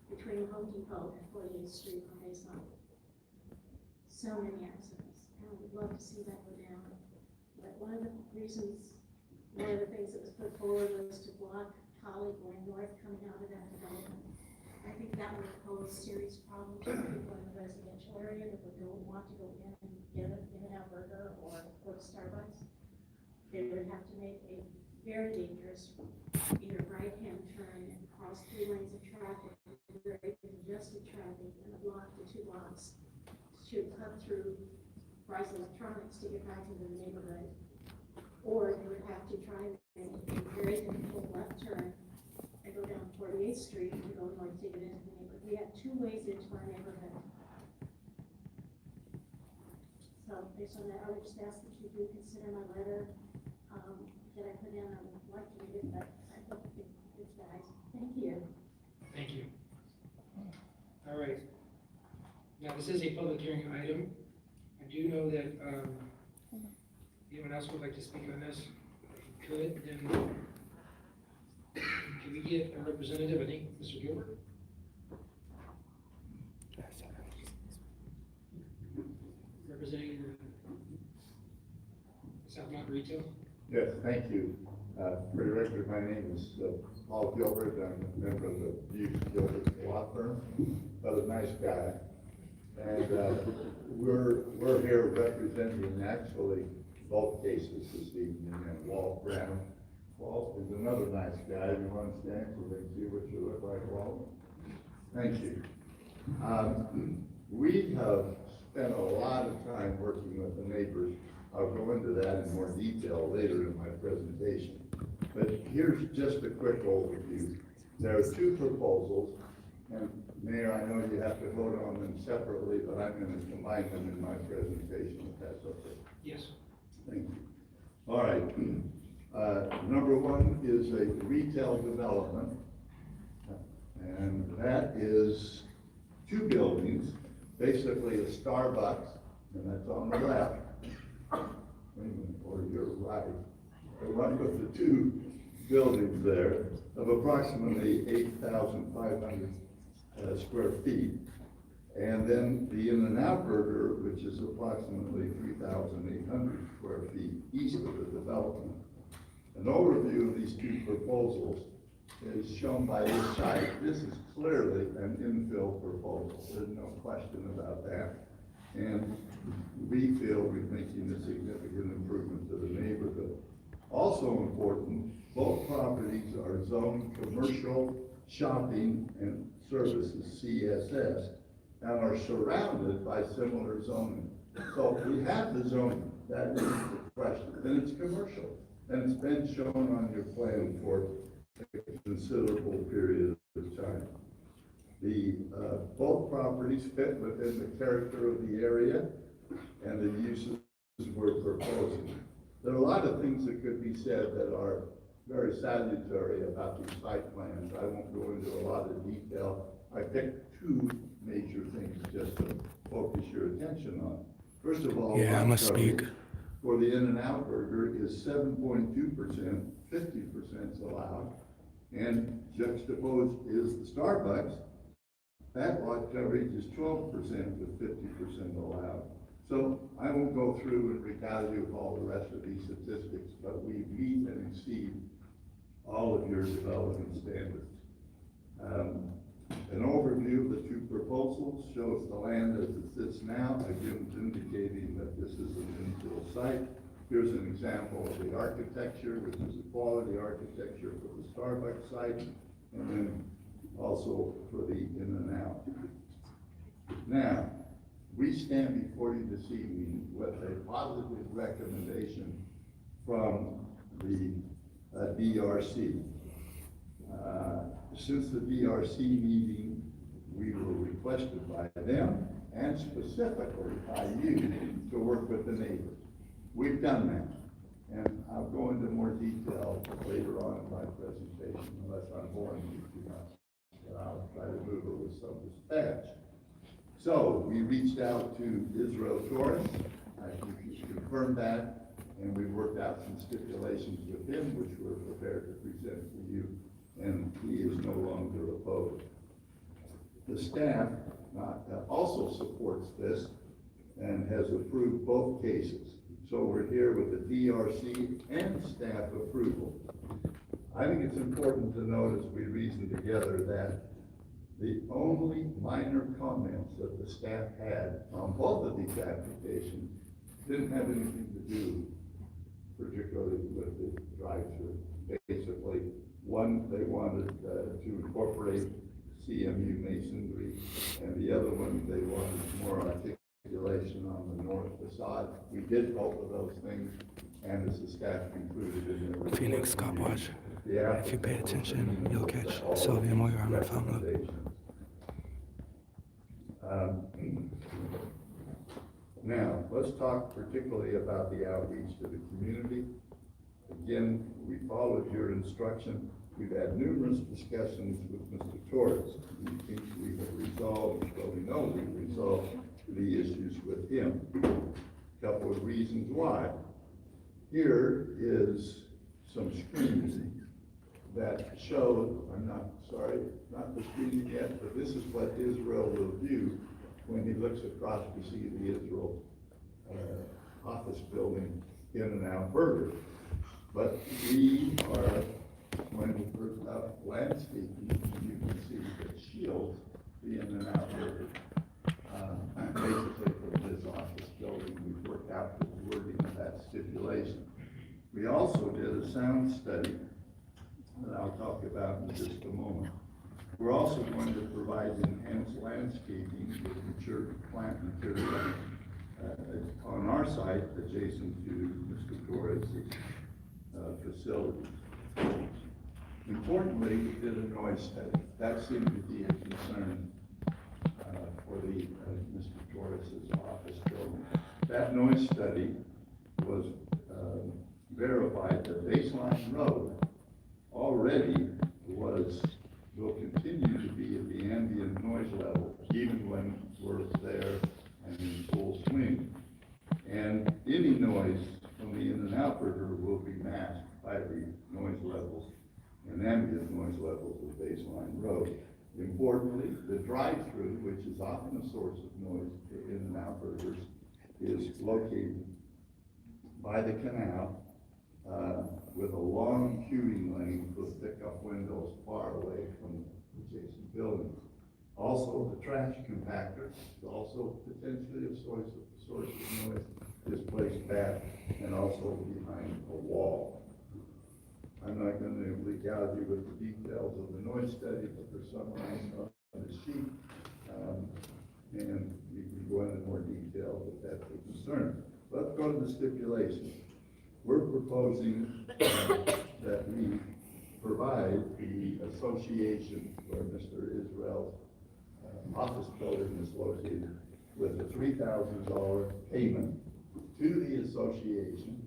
between Home Depot and 48th Street on Baseline. So many accidents, and I would love to see that go down. But one of the things that was put forward was to block Collie going north coming out of that development. I think that would pose serious problems for people in the residential area that don't want to go in and get an In-N-Out burger or go to Starbucks. They would have to make a very dangerous either right-hand turn and cross 3 lanes of traffic, very congested traffic, and a block to 2 blocks to cut through Bryce Electronics to get back into the neighborhood. Or they would have to try and make a very difficult left turn and go down 48th Street and go north to get into the neighborhood. We have 2 ways into our neighborhood. So based on that, I would just ask that you do consider my letter that I put in. I would like to read it, but I don't think it's wise. Thank you. Thank you. All right. Now, this is a public hearing item. I do know that anyone else would like to speak on this? If you could, then can we get a representative? I think Mr. Gilbert. Representing South Mountain Retail. Yes, thank you. For the record, my name is Paul Gilbert. I'm a member of the Hughes Gilbert Law Firm. Another nice guy. And we're here representing actually both cases this evening. And Walt Brown. Walt is another nice guy. You want to stand so they can see what you look like, Walt? Thank you. We have spent a lot of time working with the neighbors. I'll go into that in more detail later in my presentation. But here's just a quick overview. There are two proposals, and Mayor, I know you have to vote on them separately, but I'm going to combine them in my presentation, if that's okay. Yes. Thank you. All right. Number one is a retail development, and that is two buildings, basically a Starbucks, and that's on the left, or your right, the one with the two buildings there of approximately 8,500 square feet. And then the In-N-Out Burger, which is approximately 3,800 square feet east of the development. An overview of these two proposals is shown by this site. This is clearly an infill proposal. There's no question about that. And we feel we're making a significant improvement to the neighborhood. Also important, both properties are zoned commercial, shopping, and services, CSS, and are surrounded by similar zoning. So we have the zoning, that is the question. And it's commercial, and it's been shown on your plan for a considerable period of time. The both properties fit within the character of the area and the uses we're proposing. There are a lot of things that could be said that are very salutary about these site plans. I won't go into a lot of detail. I picked two major things just to focus your attention on. First of all, yeah, I must speak. For the In-N-Out Burger is 7.2%, 50% is allowed, and juxtaposed is the Starbucks. That lot coverage is 12% with 50% allowed. So I won't go through and recount you all the rest of these statistics, but we meet and exceed all of your development standards. An overview of the two proposals shows the land as it sits now, again indicating that this is an infill site. Here's an example of the architecture, which is a quality architecture for the Starbucks site, and then also for the In-N-Out. Now, we stand before you this evening with a positive recommendation from the DRC. Since the DRC meeting, we were requested by them and specifically by you to work with the neighbors. We've done that, and I'll go into more detail later on in my presentation, unless I'm boring you too much. And I'll try to move it with some dispatch. So we reached out to Israel Torres. I think he confirmed that, and we worked out some stipulations with him, which we're prepared to present to you, and he is no longer opposed. The staff also supports this and has approved both cases. So we're here with the DRC and staff approval. I think it's important to note as we reason together that the only minor comments that the staff had on both of these applications didn't have anything to do particularly with the drive-through. Basically, one, they wanted to incorporate CMU masonry, and the other one, they wanted more articulation on the north facade. We did both of those things, and as the staff concluded in their Phoenix Copwatch. If you pay attention, you'll catch Sylvia Moyer on my phone. Now, let's talk particularly about the outreach to the community. Again, we followed your instruction. We've had numerous discussions with Mr. Torres. We think we have resolved, well, we know we've resolved the issues with him. A couple of reasons why. Here is some screens that show, I'm not sorry, not the screen yet, but this is what Israel will do when he looks across to see the Israel office building In-N-Out Burger. But we are going to put up landscaping, and you can see that shields the In-N-Out Burger. Basically for this office building, we've worked out the wording of that stipulation. We also did a sound study that I'll talk about in just a moment. We're also going to provide enhanced landscaping with mature plant material on our site adjacent to Mr. Torres' facility. Importantly, we did a noise study. That seemed to be a concern for the Mr. Torres's office building. That noise study was verified that Baseline Road already will continue to be at the ambient noise level, even when we're there and in full swing. And any noise from the in and out burger will be masked by the noise levels and ambient noise levels of Baseline Road. Importantly, the drive-through, which is often a source of noise for in and out burgers, is located by the canal with a long queuing lane for pickup windows far away from adjacent buildings. Also, the trash compactor is also potentially a source of noise, is placed back and also behind a wall. I'm not going to regale you with the details of the noise study, but they're summarized on the sheet. And we can go into more detail if that's a concern. Let's go to the stipulations. We're proposing that we provide the association where Mr. Israel's office building is located with a $3,000 payment to the association,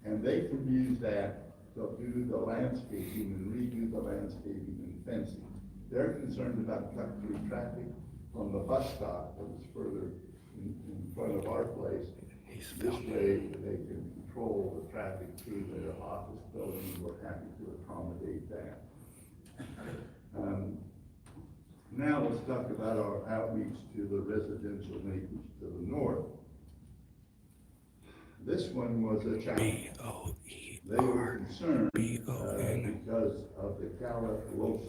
and they can use that to do the landscaping and redo the landscaping and fencing. They're concerned about cut-through traffic from the bus stop that is further in front of our place. This way they can control the traffic through their office building. We're happy to accommodate that. Now let's talk about our outreach to the residential neighbors to the north. This one was a challenge. They were concerned because of the Calalos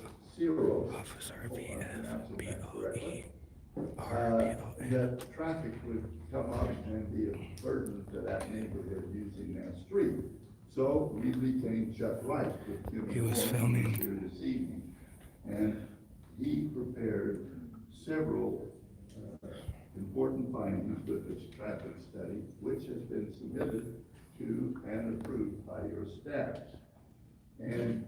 that traffic would come up and be a burden to that neighborhood using that street. So we retained Chuck Wright with Tim here this evening, and he prepared several important findings with this traffic study, which has been submitted to and approved by your staff. And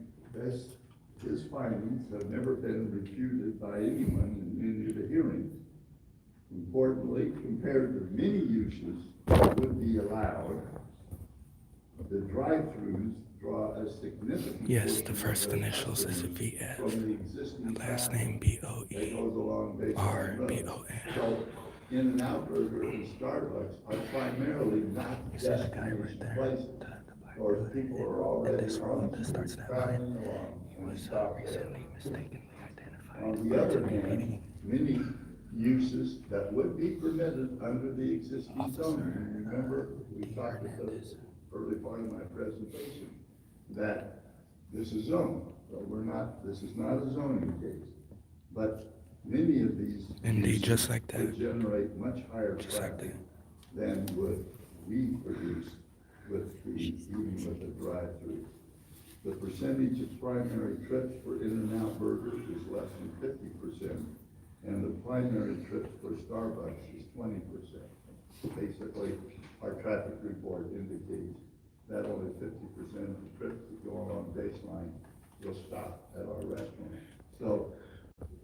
his findings have never been refuted by anyone in any of the hearings. Importantly, compared to many uses that would be allowed, the drive-throughs draw a significant Yes, the first initials is a VF, the last name BOERBON. So, In-N-Out Burger and Starbucks are primarily not destination places, or people are already on the street traveling along and stop there. On the other hand, many uses that would be permitted under the existing zoning. Remember, we talked at the early part of my presentation that this is zoned. So this is not a zoning case. But many of these indeed, just like that, would generate much higher traffic than would we produce even with the drive-through. The percentage of primary trips for In-N-Out burgers is less than 50%, and the primary trips for Starbucks is 20%. Basically, our traffic report indicates that only 50% of the trips that go along Baseline will stop at our restaurant. So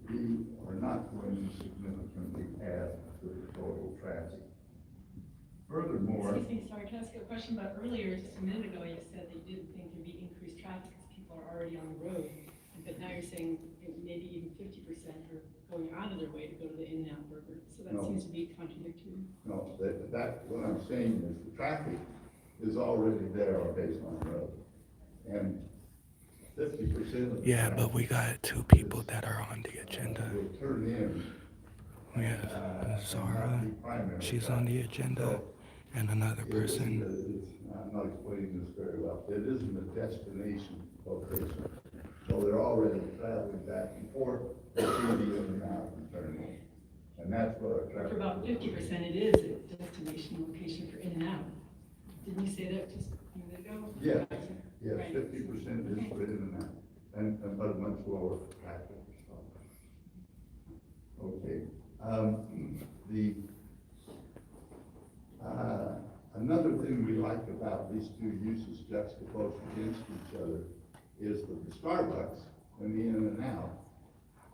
we are not going to significantly add to the total traffic. Furthermore, Excuse me, sorry, can I ask you a question about earlier, just a minute ago, you said that you didn't think there'd be increased traffic because people are already on the road. But now you're saying maybe even 50% are going out of their way to go to the In-N-Out burger. So that seems to be contradictory. No, what I'm saying is the traffic is already there on Baseline Road. And 50% of the yeah, but we got two people that are on the agenda. will turn in. We have Zara, she's on the agenda, and another person. I'm not explaining this very well. It isn't a destination location. So they're already traveling back and forth between the In-N-Out and turning. And that's what our traffic. For about 50%, it is a destination location for In-N-Out. Didn't you say that just a minute ago? Yes, Right. 50% is for In-N-Out, and but much lower traffic. Okay. Another thing we like about these two uses juxtaposed against each other is that the Starbucks and the In and Out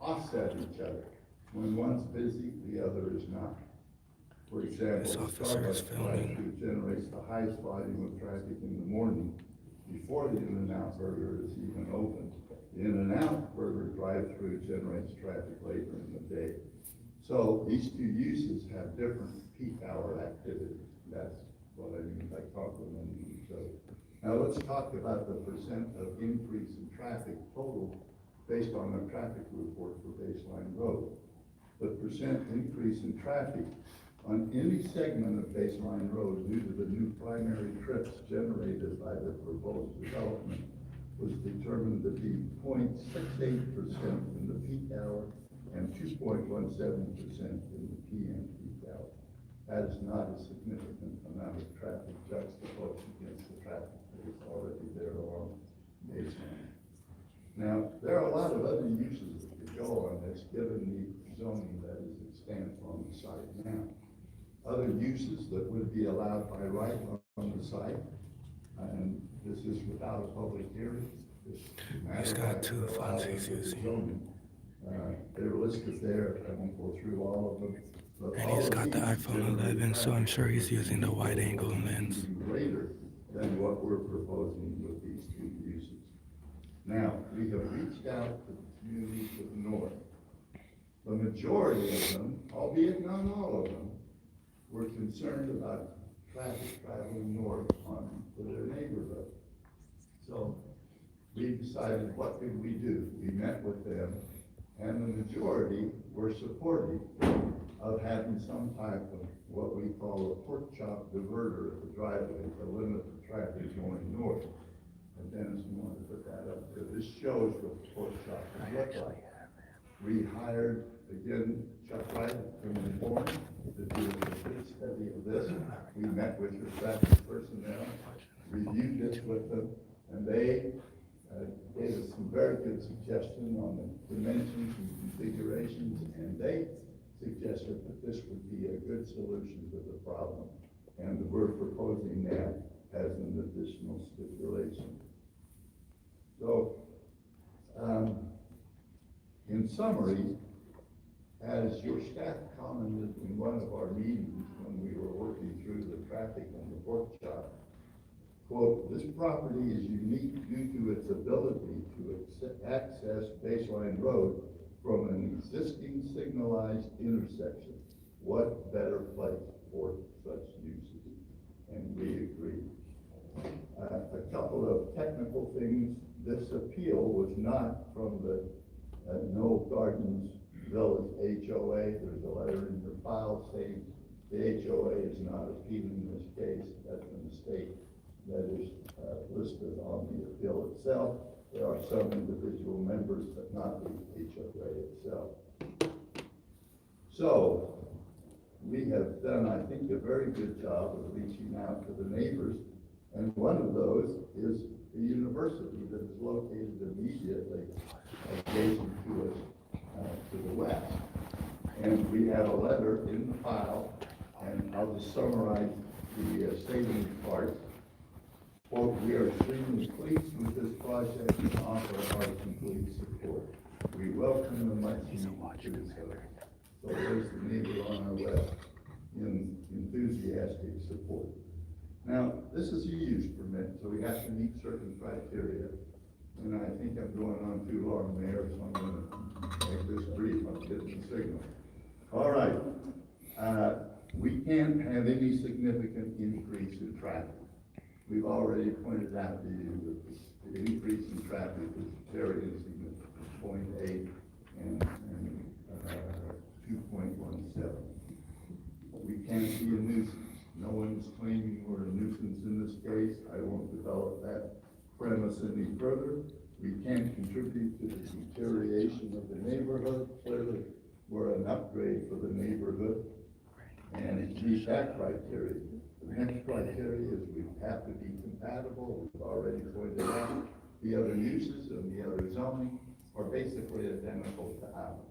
offset each other. When one's busy, the other is not. For example, the Starbucks drive-thru generates the highest volume of traffic in the morning before the In and Out Burger is even open. The In and Out Burger drive-thru generates traffic later in the day. So these two uses have different peak hour activity. That's what I mean by complementing each other. Now let's talk about the percent of increase in traffic total based on a traffic report for Baseline Road. The percent increase in traffic on any segment of Baseline Road due to the new primary trips generated by the proposed development was determined to be 0.68% in the peak hour and 2.17% in the PM peak hour. That is not a significant amount of traffic juxtaposed against the traffic that is already there along Baseline. Now, there are a lot of other uses that could go on this, given the zoning that is extant on the site now. Other uses that would be allowed by right on the site, and this is without a public hearing. He's got two phones he's using. They're listed there, I won't go through all of them. And he's got the iPhone 11, so I'm sure he's using the wide angle lens. Greater than what we're proposing with these two uses. Now, we have reached out to the communities of the north. The majority of them, albeit not all of them, were concerned about traffic traveling north to their neighborhood. So we decided, what could we do? We met with them, and the majority were supportive of having some type of what we call a pork chop diverter at the driveway to limit the traffic going north. And Dennis, you want to put that up there. This shows what the pork chop would look like. We hired, again, Chuck Wright from the Forum to do a complete study of this. We met with your traffic personnel, reviewed this with them, and they gave us some very good suggestions on the dimensions and configurations, and they suggested that this would be a good solution to the problem. And we're proposing that as an additional stipulation. So, in summary, as your staff commented in one of our meetings when we were working through the traffic on the pork chop, quote, this property is unique due to its ability to access Baseline Road from an existing signalized intersection. What better place for such uses? And we agree. A couple of technical things. This appeal was not from the Knoll Gardens Village HOA. There's a letter in your file saying the HOA is not appealing this case. That's a mistake that is listed on the appeal itself. There are some individual members, but not the HOA itself. So, we have done, I think, a very good job of reaching out to the neighbors, and one of those is the university that is located immediately adjacent to us to the west. And we have a letter in the file, and I'll just summarize the statement part. Quote, we are extremely pleased with this project and offer our complete support. We welcome the much needed support. So there's the neighbor on our left in enthusiastic support. Now, this is a use permit, so we have to meet certain criteria. And I think I'm going on too long, Mayor, so I'm going to make this brief. I'm getting the signal. All right. We can't have any significant increase in traffic. We've already pointed out to you that the increase in traffic is very insignificant, 0.8 and 2.17. We can't be a nuisance. No one is claiming we're a nuisance in this case. I won't develop that premise any further. We can't contribute to the deterioration of the neighborhood. Clearly, we're an upgrade for the neighborhood and meet that criteria. The next criteria is we have to be compatible. We've already pointed out the other uses and the other zoning are basically identical to ours.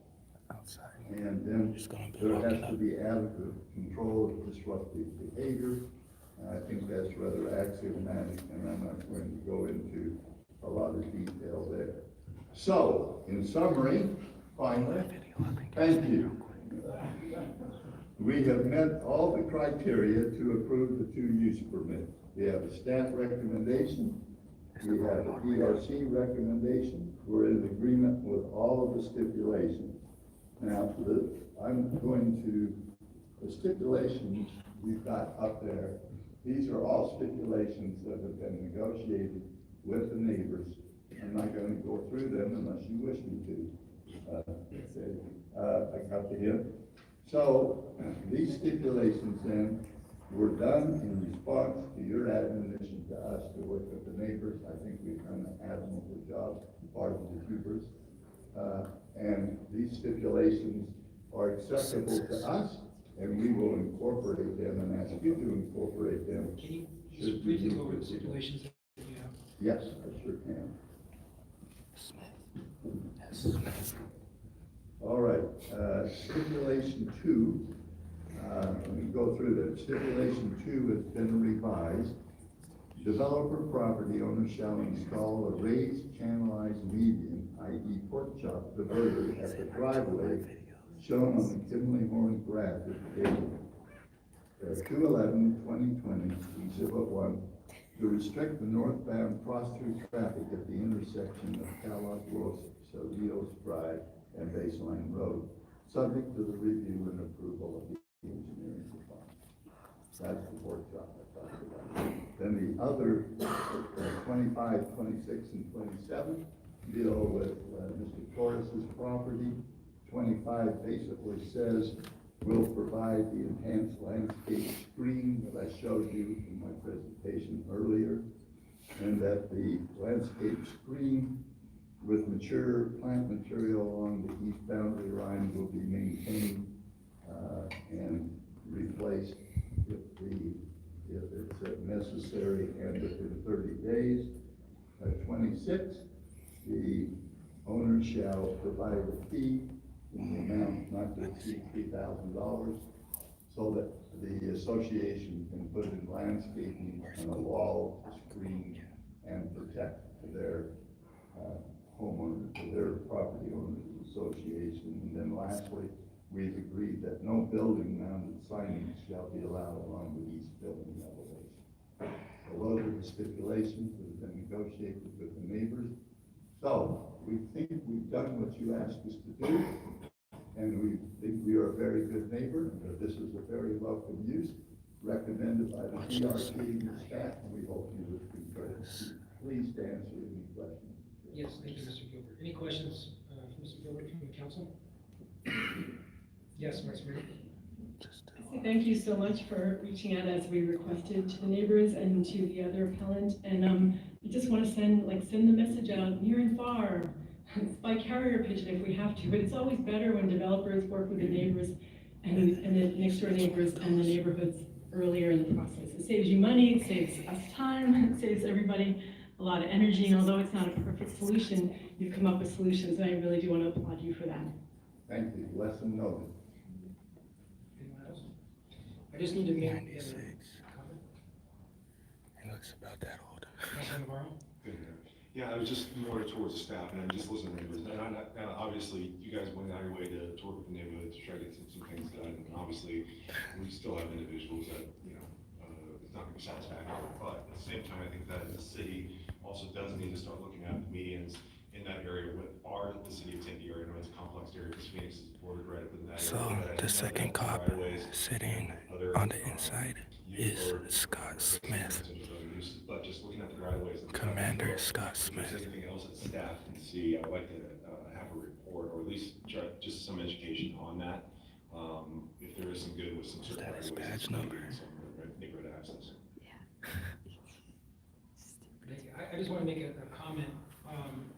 And then there has to be adequate control of disruptive behavior. And I think that's rather axiomatic, and I'm not going to go into a lot of detail there. So, in summary, finally, thank you. We have met all the criteria to approve the 2 use permits. We have a staff recommendation. We have a DRC recommendation. We're in agreement with all of the stipulations. Now, I'm going to, the stipulations we've got up there, these are all stipulations that have been negotiated with the neighbors. I'm not going to go through them unless you wish me to. I got the hint. So these stipulations then were done in response to your admonition to us to work with the neighbors. I think we've done an admirable job, part of the Hubers. And these stipulations are acceptable to us, and we will incorporate them and ask you to incorporate them. Can you just briefly go over the stipulations that you have? Yes, I sure can. All right, stipulation 2, let me go through that. Stipulation 2 has been revised. Developer property owner shall install a raised channelized median, i.e. pork chop diverter at the driveway shown on the Kimley Horn graphic dated 2/11/2020, Exhibit 1, to restrict the northbound cross-through traffic at the intersection of Calabros, Rios Drive, and Baseline Road, subject to the review and approval of the engineering department. That's the pork chop I talked about. Then the other 25, 26, and 27 deal with Mr. Torres's property. 25 basically says we'll provide the enhanced landscape screen that I showed you in my presentation earlier, and that the landscape screen with mature plant material along the east boundary line will be maintained and replaced if it's necessary and within 30 days. 26, the owner shall provide a fee in the amount not to exceed $3,000 so that the association can put in landscaping on a wall to screen and protect their homeowners, their property owners association. And then lastly, we've agreed that no building mounted signage shall be allowed along the east building elevation. So those are the stipulations that have been negotiated with the neighbors. So we think we've done what you asked us to do, and we think we are a very good neighbor, that this is a very welcome use, recommended by the DRC and the staff, and we hope you would concur. Please answer any questions. Yes, thank you, Mr. Gilbert. Any questions from Mr. Gilbert from the council? Yes, Vice Mayor. So thank you so much for reaching out as we requested to the neighbors and to the other appellant. And I just want to send the message out near and far. It's by carrier pigeon if we have to, but it's always better when developers work with the neighbors and the next door neighbors and the neighborhoods earlier in the process. It saves you money, it saves us time, it saves everybody a lot of energy. And although it's not a perfect solution, you've come up with solutions, and I really do want to applaud you for that. Thank you. Lesson noted. I just need to make It looks about that old. Yeah, I was just more towards the staff, and I just listened to neighbors. And obviously, you guys went out of your way to work with the neighborhood to try to get some things done. And obviously, we still have individuals that, it's not going to be satisfactory. But at the same time, I think that the city also does need to start looking at medians in that area with the city of Tempe area. I know it's a complex area because Phoenix is bordered right within that area. So the second cop sitting on the inside is Scott Smith. But just looking at the right of ways. Commander Scott Smith. If there's anything else that staff can see, I'd like to have a report or at least just some education on that. If there is some good with some sort of right of ways. Badge number. Neighborhood access. I just want to make a comment.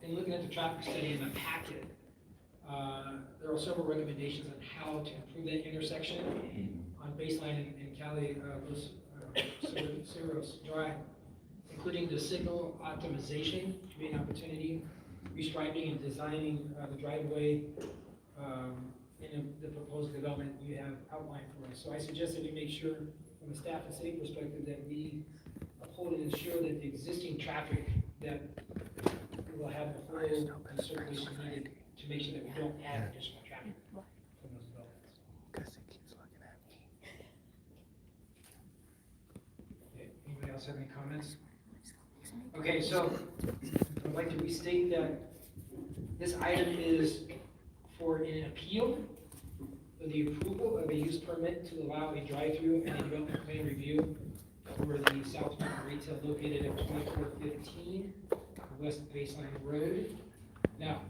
In looking at the traffic study in the packet, there are several recommendations on how to improve that intersection on Baseline and Cali Cerros Drive, including the signal optimization, creating opportunity, restriping and designing the driveway in the proposed development you have outlined for us. So I suggest that we make sure, from a staff and city perspective, that we uphold and ensure that the existing traffic that we'll have the full circulation needed to make sure that we don't add additional traffic from those developments. Okay, anybody else have any comments? Okay, so I'd like to restate that this item is for an appeal for the approval of a use permit to allow a drive-through and a development plan review for the South Mountain Retail located at 2415 West Baseline Road. Now,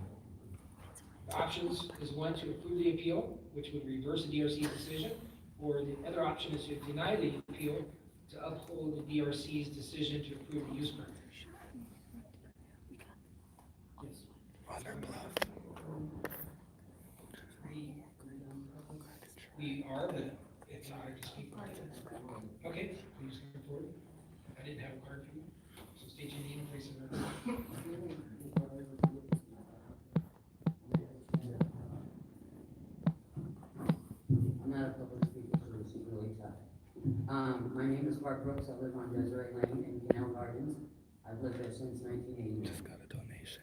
the options is one, to approve the appeal, which would reverse the DRC's decision, or the other option is to deny the appeal to uphold the DRC's decision to approve the use permit. Yes. We are, but if not, I just keep quiet. Okay, please come forward. I didn't have a card for you, so state your name and place of birth. I'm not a public speaker, so this is really tough. My name is Bart Brooks. I live on Desiree Lane in Canal Gardens. I've lived there since 1980. Just got a donation.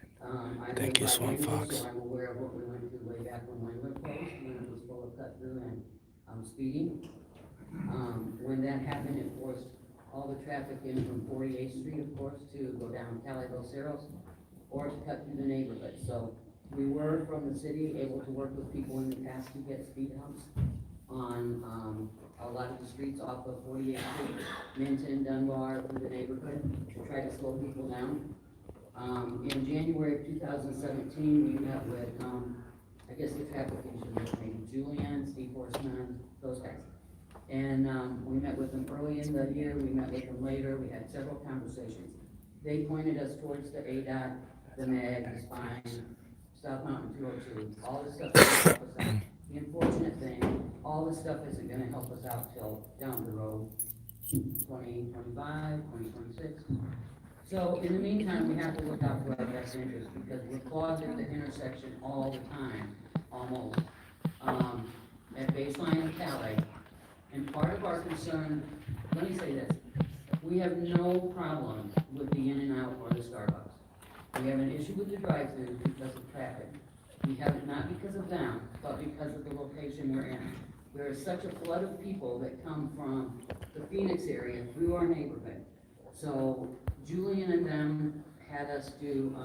Thank you, Swamp Fox. So I'm aware of what we went through way back when Waywood closed, when it was full of cut through and speeding. When that happened, it forced all the traffic in from 48th Street, of course, to go down Cali Los Cerros or to cut through the neighborhood. So we were, from the city, able to work with people in the past to get speed humps on a lot of the streets off of 48th Street, Minton, Dunbar, through the neighborhood, to try to slow people down. In January of 2017, we met with, I guess the traffic engineers, maybe Julian, Steve Horseman, those guys. And we met with them early in the year, we met with them later, we had several conversations. They pointed us towards the ADOT, the MEG, the Spine, South Mountain 202, all this stuff is gonna help us out. The unfortunate thing, all this stuff isn't gonna help us out till down the road, 2025, 2026. So in the meantime, we have to look out for our best interest, because we're clogged at the intersection all the time, almost, at Baseline and Cali. And part of our concern, let me say this, we have no problem with the in and out or the Starbucks. We have an issue with the drive-through because of traffic. We have it not because of them, but because of the location we're in. There is such a flood of people that come from the Phoenix area through our neighborhood. So Julian and them had us do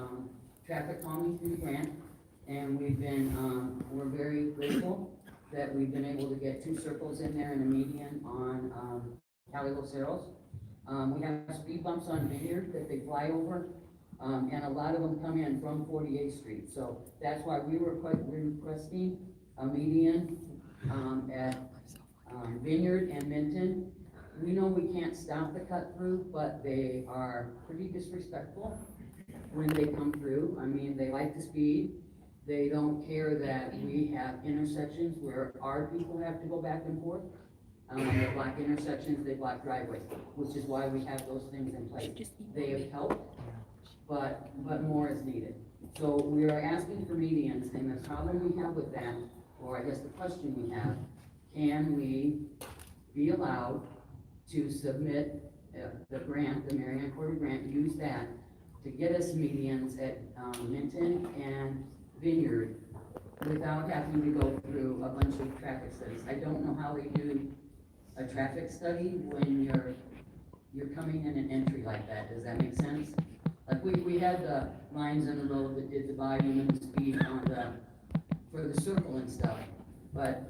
traffic calming through the grant, and we've been, we're very grateful that we've been able to get 2 circles in there and a median on Cali Los Cerros. We have speed bumps on Vineyard that they fly over, and a lot of them come in from 48th Street. So that's why we're requesting a median at Vineyard and Minton. We know we can't stop the cut through, but they are pretty disrespectful when they come through. I mean, they like to speed. They don't care that we have intersections where our people have to go back and forth. They block intersections, they block driveways, which is why we have those things in place. They have helped, but more is needed. So we are asking for medians, and the problem we have with that, or I guess the question we have, can we be allowed to submit the grant, the Marion Quarter grant, use that to get us medians at Minton and Vineyard without having to go through a bunch of traffic studies. I don't know how they do a traffic study when you're coming in an entry like that. Does that make sense? Like we had the lines in the road that did the volume and the speed on for the circle and stuff. But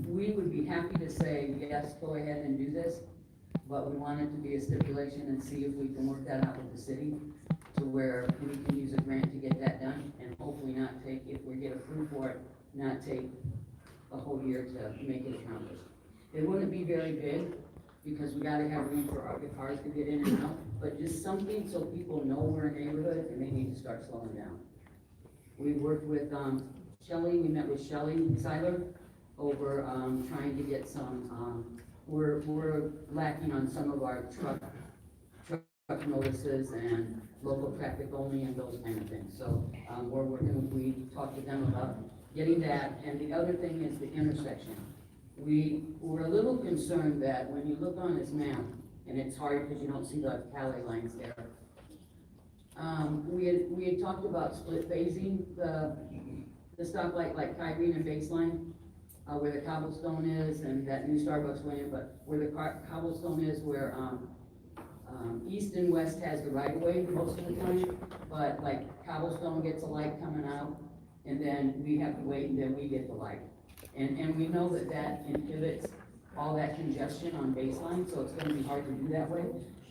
we would be happy to say, yes, go ahead and do this, but we want it to be a stipulation and see if we can work that out with the city to where we can use a grant to get that done, and hopefully not take, if we get approved for it, not take a whole year to make it accomplished. It wouldn't be very big, because we gotta have room for our cars to get in and out, but just something so people know we're a neighborhood and they need to start slowing down. We worked with Shelley, we met with Shelley Seiler over trying to get some, we're lacking on some of our truck notices and local traffic only and those kind of things. So we're working, we talked to them about getting that, and the other thing is the intersection. We were a little concerned that when you look on this map, and it's hard because you don't see the Cali lines there, We had talked about split phasing the stoplight like Kyrene and Baseline, where the cobblestone is, and that new Starbucks went in, but where the cobblestone is, where, east and west has the right of way most of the time, but like cobblestone gets a light coming out, and then we have to wait, and then we get the light. And we know that inhibits all that congestion on Baseline, so it's gonna be hard to do that way.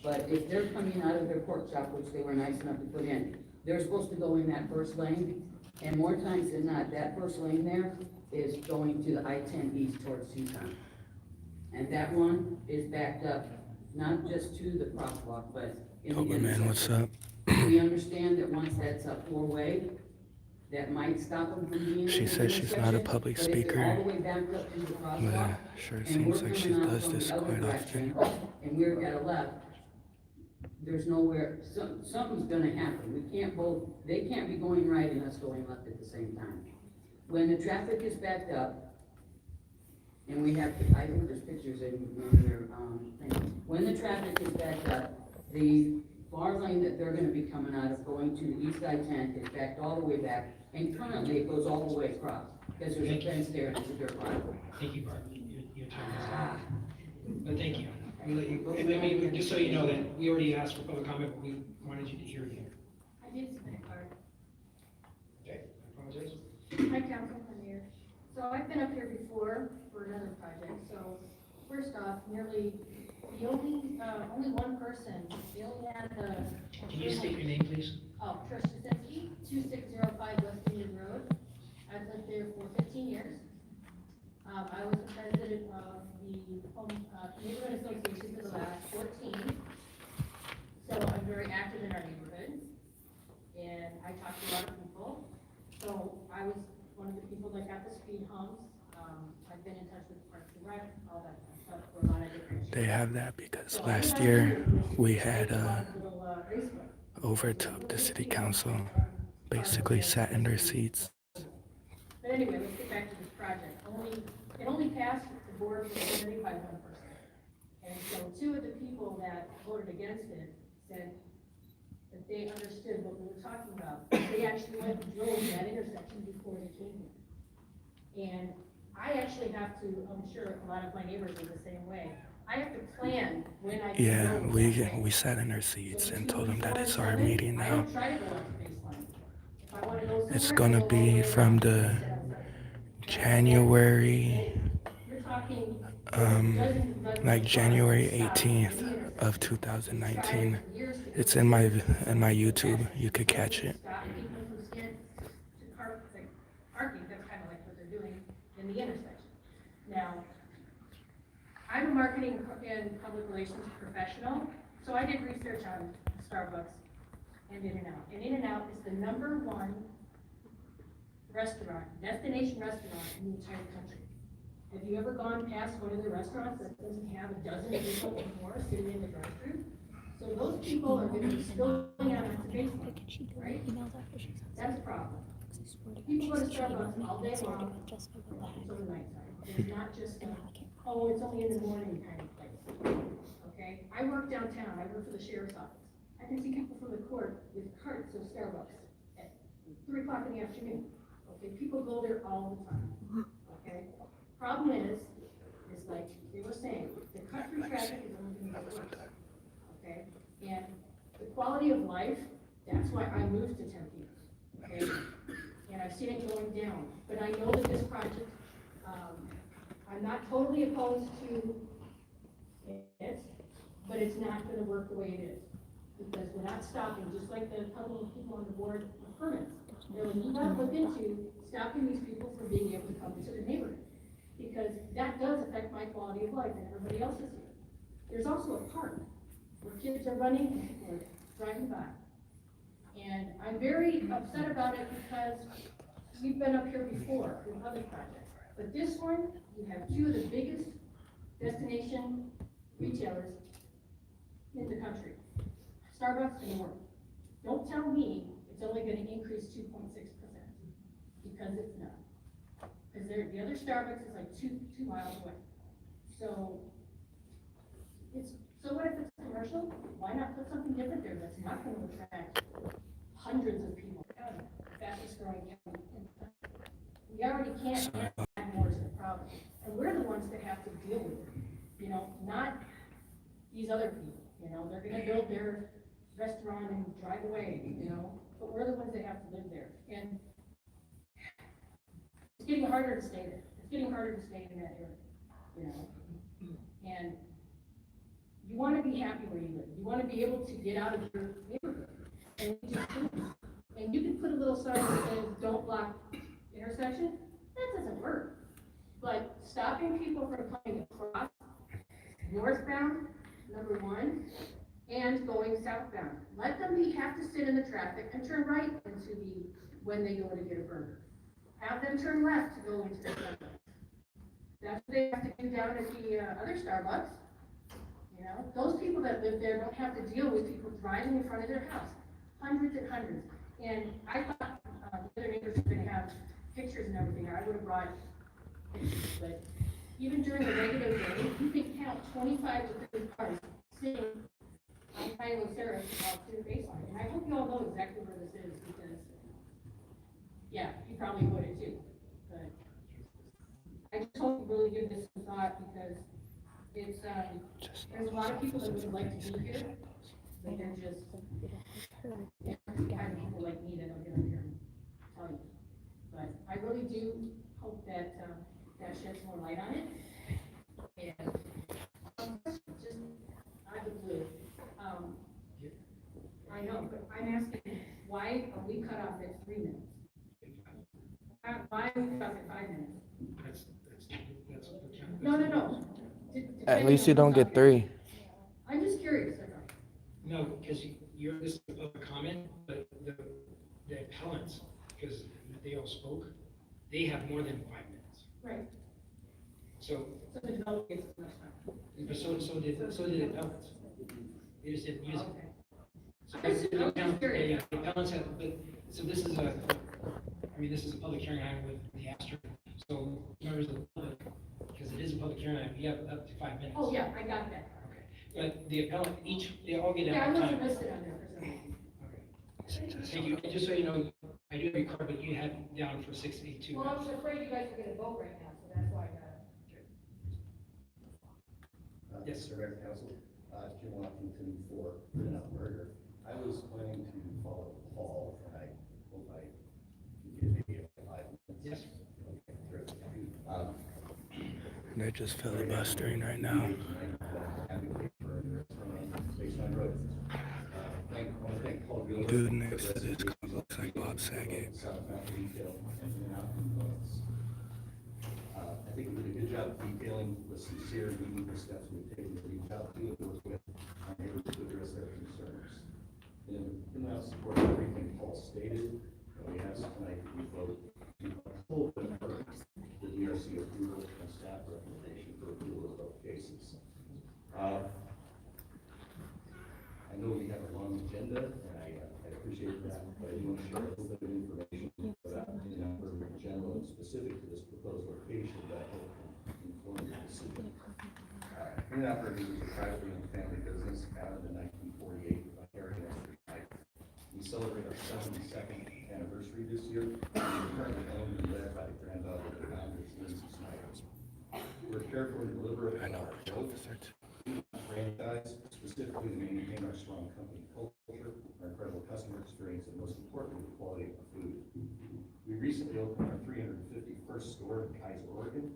But if they're coming out of their pork chop, which they were nice enough to put in, they're supposed to go in that first lane, and more times than not, that first lane there is going to the I-10 east towards Teton. And that one is backed up, not just to the crosswalk, but in the Cobra Man, what's intersection. up? We understand that once that's a four-way, that might stop them from being in She the says she's not a intersection, public but if they're all speaker, the way backed up to the but crosswalk, sure and seems we're like she coming out does from this the other quite direction, often. and we're at a left, there's nowhere, something's gonna happen. We can't both, they can't be going right and us going left at the same time. When the traffic is backed up, and we have, I think there's pictures in your, thing. When the traffic is backed up, the far lane that they're gonna be coming out of going to the east I-10 is backed all the way back, and currently it goes all the way across, because there's a fence there and it's a dirt road. Thank you, Barb. Your time is up. But thank you. We let you, I mean, just so you know that we already asked for public comment, but we wanted you to hear you. I did submit a card. Okay, I apologize. Hi, Council, I'm here. So I've been up here before for another project, so first off, only one person, they only had the. Can you state your name, please? Oh, Trish Jasinski, 2605 West Indian Road. I've lived there for 15 years. I was the president of the neighborhood association for the last 14. So I'm very active in our neighborhood, and I talk to a lot of people. So I was one of the people that got the speed humps. I've been in touch with Parks and Rec, all that kind of stuff for a lot of different. They have that because last year we had overtook the city council, basically sat in their seats. But anyway, let's get back to this project. It only passed the board majority by one person. And so two of the people that voted against it said that they understood what we were talking about. They actually went and drove that intersection before they came here. And I actually have to, I'm sure a lot of my neighbors are the same way. I have to plan when I. Yeah, we sat in our seats and told them that it's our meeting now. It's gonna be from the January, like January 18th of 2019. It's in my YouTube. You could catch it. Parking, that's kind of like what they're doing in the intersection. Now, I'm a marketing and public relations professional, so I did research on Starbucks and In-N-Out. And In-N-Out is the #1 restaurant, destination restaurant in the entire country. Have you ever gone past one of the restaurants that doesn't have a dozen people or more sitting in the drive-thru? So those people are gonna be spilling out onto Basement, right? That's a problem. People go to Starbucks all day long until the nighttime. It's not just it's only in the morning kind of place. Okay? I work downtown. I work for the sheriff's office. I can see people from the court with carts of Starbucks at 3 o'clock in the afternoon. Okay? People go there all the time. Okay? Problem is like they were saying, the cut-through traffic is only going to get worse. Okay? And the quality of life, that's why I moved to Tempe. Okay? And I've seen it going down. But I know that this project, I'm not totally opposed to it, but it's not going to work the way it is. Because we're not stopping, just like the couple of people on the board of permits. Really need to look into stopping these people from being able to come into the neighborhood. Because that does affect my quality of life and everybody else's here. There's also a park where kids are running and people are driving by. And I'm very upset about it because we've been up here before with other projects. But this one, you have two of the biggest destination retailers in the country, Starbucks and more. Don't tell me it's only going to increase 2.6%, because it's not. Because the other Starbucks is like two miles away. So what if it's a commercial, why not put something different there that's not gonna attract hundreds of people? Fastest growing county in the country. We already can't add more to the problem, and we're the ones that have to deal with it, you know, not these other people, you know, they're gonna build their restaurant and drive away, you know, but we're the ones that have to live there, and it's getting harder to stay there, it's getting harder to stay in that area, you know, and you wanna be happy where you live, you wanna be able to get out of your neighborhood, and you just couldn't. And you can put a little sign that says, don't block intersection, that doesn't work. But stopping people from coming across northbound, number one, and going southbound. Let them have to sit in the traffic and turn right into when they go to get a burger. Have them turn left to go into the Starbucks. That's what they have to do down at the other Starbucks. You know, those people that live there don't have to deal with people driving in front of their house. Hundreds and hundreds. And I thought the other neighbors were gonna have pictures and everything, or I would have brought pictures, but even during the regular day, you can count 25 to 30 cars sitting on Triangle Terrace to the baseline. And I hope you all know exactly where this is, because, yeah, you probably would too. But I just hope you really give this some thought, because it's, there's a lot of people that would like to be here, but they're just, kind of people like me that don't get up here and tell you. But I really do hope that, that sheds more light on it. And, just out of the blue, I know, but I'm asking, why are we cut off at 3 minutes? Why are we cut off at 5 minutes? No. At least you don't get 3. I'm just curious. No, because you're, this is a public comment, but the appellants, because they all spoke, they have more than 5 minutes. Right. So the developer gets as much time. But so did appellants. They just didn't use it. Okay. So I'm just curious. the appellants have, but, so this is this is a public hearing item with the asterisk. So members of the public, because it is a public hearing item, you have up to 5 minutes. Oh, yeah, I got that. Okay. But the appellant, they all get Yeah, I out of wasn't time. listed on there for some reason. Okay. Thank you. And just so you know, I do have your card, but you have it down for 682. Well, I was afraid you guys were gonna vote right now, so that's why I got it. Yes, Mr. Mayor, Council, Jim Washington for Enough Murder. I was planning to follow Paul, and I hope I can get maybe 5 minutes. Yes. Okay, great. They're just filibustering right now. Dude next to this car looks like Bob Saget. I think we did a good job detailing the sincere and meaningful steps we've taken to reach out to and work with our neighbors to address their concerns. In that support of everything Paul stated, we ask tonight that we vote to uphold the DRC approval and staff recommendation for approval of both cases. I know we have a long agenda, and I appreciate that, but I do want to share a little bit of information about in general and specific to this proposed location that will inform the decision. In-N-Out is a privately owned family business founded in 1948 by Harry and Esther Knight. We celebrate our 72nd anniversary this year. We're currently owned and led by the granddaughter of the founders, Lindsay Snyder. We're careful and deliberate in our growth, franchise, specifically to maintain our strong company culture, our incredible customer experience, and most importantly, the quality of the food. We recently opened our 351st store in Kaiser, Oregon.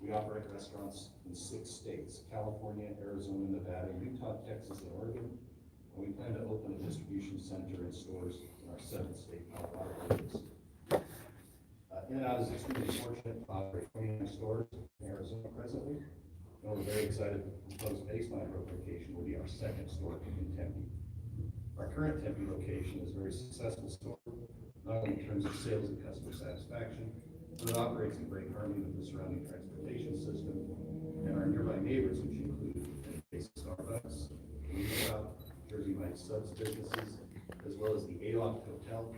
We operate restaurants in 6 states: California, Arizona, Nevada, Utah, Texas, and Oregon. And we plan to open a distribution center and stores in our 7th state, Colorado areas. In-N-Out is extremely fortunate to operate 29 stores in Arizona presently. And we're very excited that the proposed baseline road location will be our 2nd store in Tempe. Our current Tempe location is a very successful store, not only in terms of sales and customer satisfaction, but it operates in great harmony with the surrounding transportation system and our nearby neighbors, which include Starbucks, Shop, Jersey Mike Subs businesses, as well as the Aloft Hotel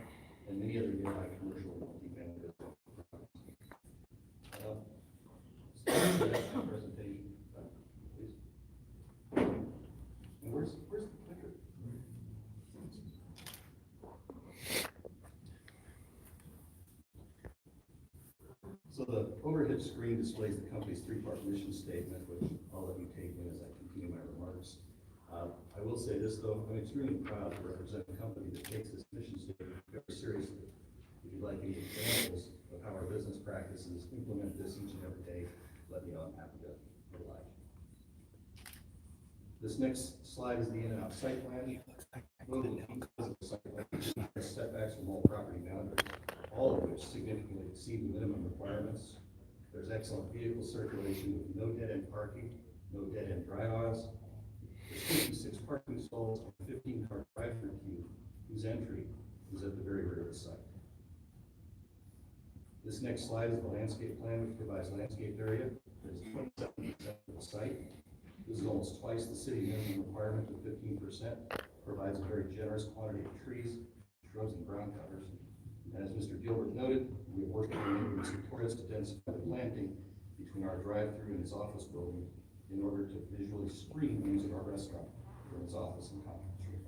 and many other nearby commercial and multifamily businesses. That's my presentation. Please. And where's So the overhead screen displays the company's three-part mission statement, which I'll let you take in as I continue my remarks. I will say this though, I'm extremely proud to represent a company that takes this mission statement very seriously. If you'd like any examples of how our business practices implement this each and every day, let me know, I'm happy to oblige. This next slide is the in and out site plan. Notable features of the site plan are setbacks from all property boundaries, all of which significantly exceed the minimum requirements. There's excellent vehicle circulation with no dead-end parking, no dead-end drive aisles. There's 56 parking stalls and 15-car drive-through queue, whose entry is at the very rear of the site. This next slide is the landscape plan, which provides landscape area that is 27% of the site. This is almost twice the city minimum requirement of 15%, provides a very generous quantity of trees, shrubs, and ground covers. And as Mr. Gilbert noted, we have worked with the neighbor Mr. Torres to densify the planting between our drive-through and his office building in order to visually screen views of our restaurant from his office and conference room.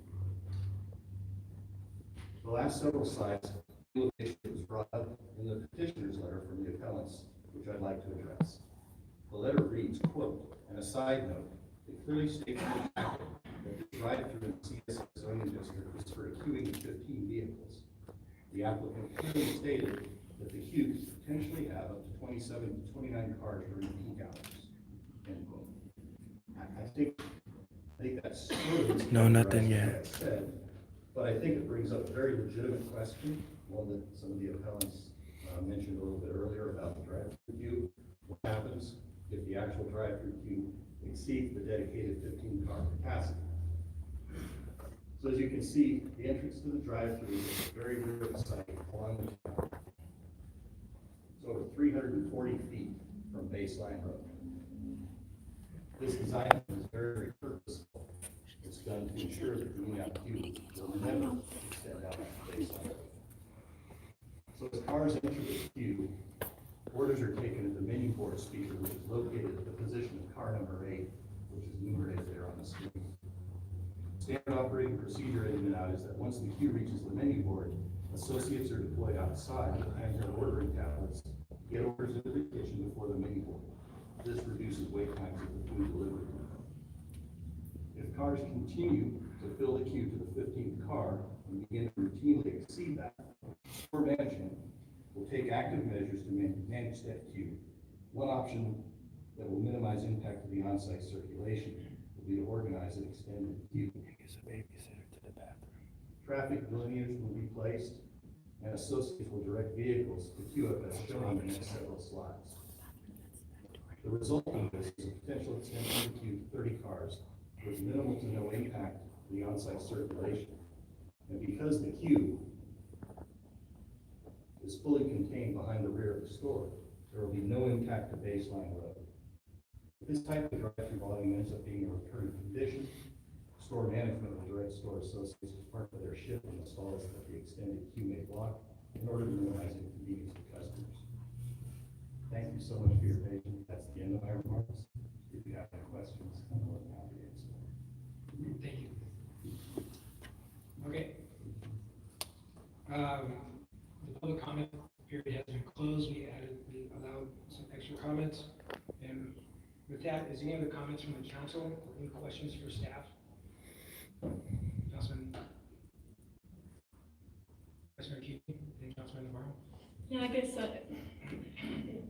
The last several slides, the issue that was brought up in the petitioner's letter from the appellants, which I'd like to address. The letter reads, quote, and a side note, it clearly states in the packet that the drive-through in the CS zoning district is for a queuing of 15 vehicles. The applicant clearly stated that the queue could potentially have up to 27 to 29 cars during peak hours. End quote. I think that's sort of No, nothing what I yet. said, but I think it brings up a very legitimate question, one that some of the appellants mentioned a little bit earlier about the drive-through queue. What happens if the actual drive-through queue exceeds the dedicated 15-car capacity? So as you can see, the entrance to the drive-through is at the very rear of the site along the town. It's over 340 feet from baseline road. This design is very, very purposeful. It's done to ensure that the in-out queue will never extend out to baseline road. So as cars enter the queue, orders are taken at the menu board speaker, which is located at the position of car number 8, which is enumerated there on the screen. Standard operating procedure in and out is that once the queue reaches the menu board, associates are deployed outside with handheld ordering tablets to get orders into the kitchen before the menu board. This reduces wait times of the food delivery. If cars continue to fill the queue to the 15th car and begin to routinely exceed that, store management will take active measures to manage that queue. One option that will minimize impact to the on-site circulation will be to organize an extended queue. Traffic delineators will be placed, and associates will direct vehicles to queue up as shown on the next several slides. The result of this is a potential extension of the queue to 30 cars with minimal to no impact to the on-site circulation. And because the queue is fully contained behind the rear of the store, there will be no impact to baseline road. If this type of drive-through volume ends up being a recurring condition, store management will direct store associates as part of their shift in the stalls that the extended queue may block in order to minimize inconvenience to customers. Thank you so much for your patience. That's the end of my remarks. If you have any questions, I'm more than happy to answer. Thank you. Okay. The public comment period has been closed. We allowed some extra comments. And with that, is any other comments from the council? Any questions for staff? Councilman Keating, and Councilman Navarro? Yeah, I guess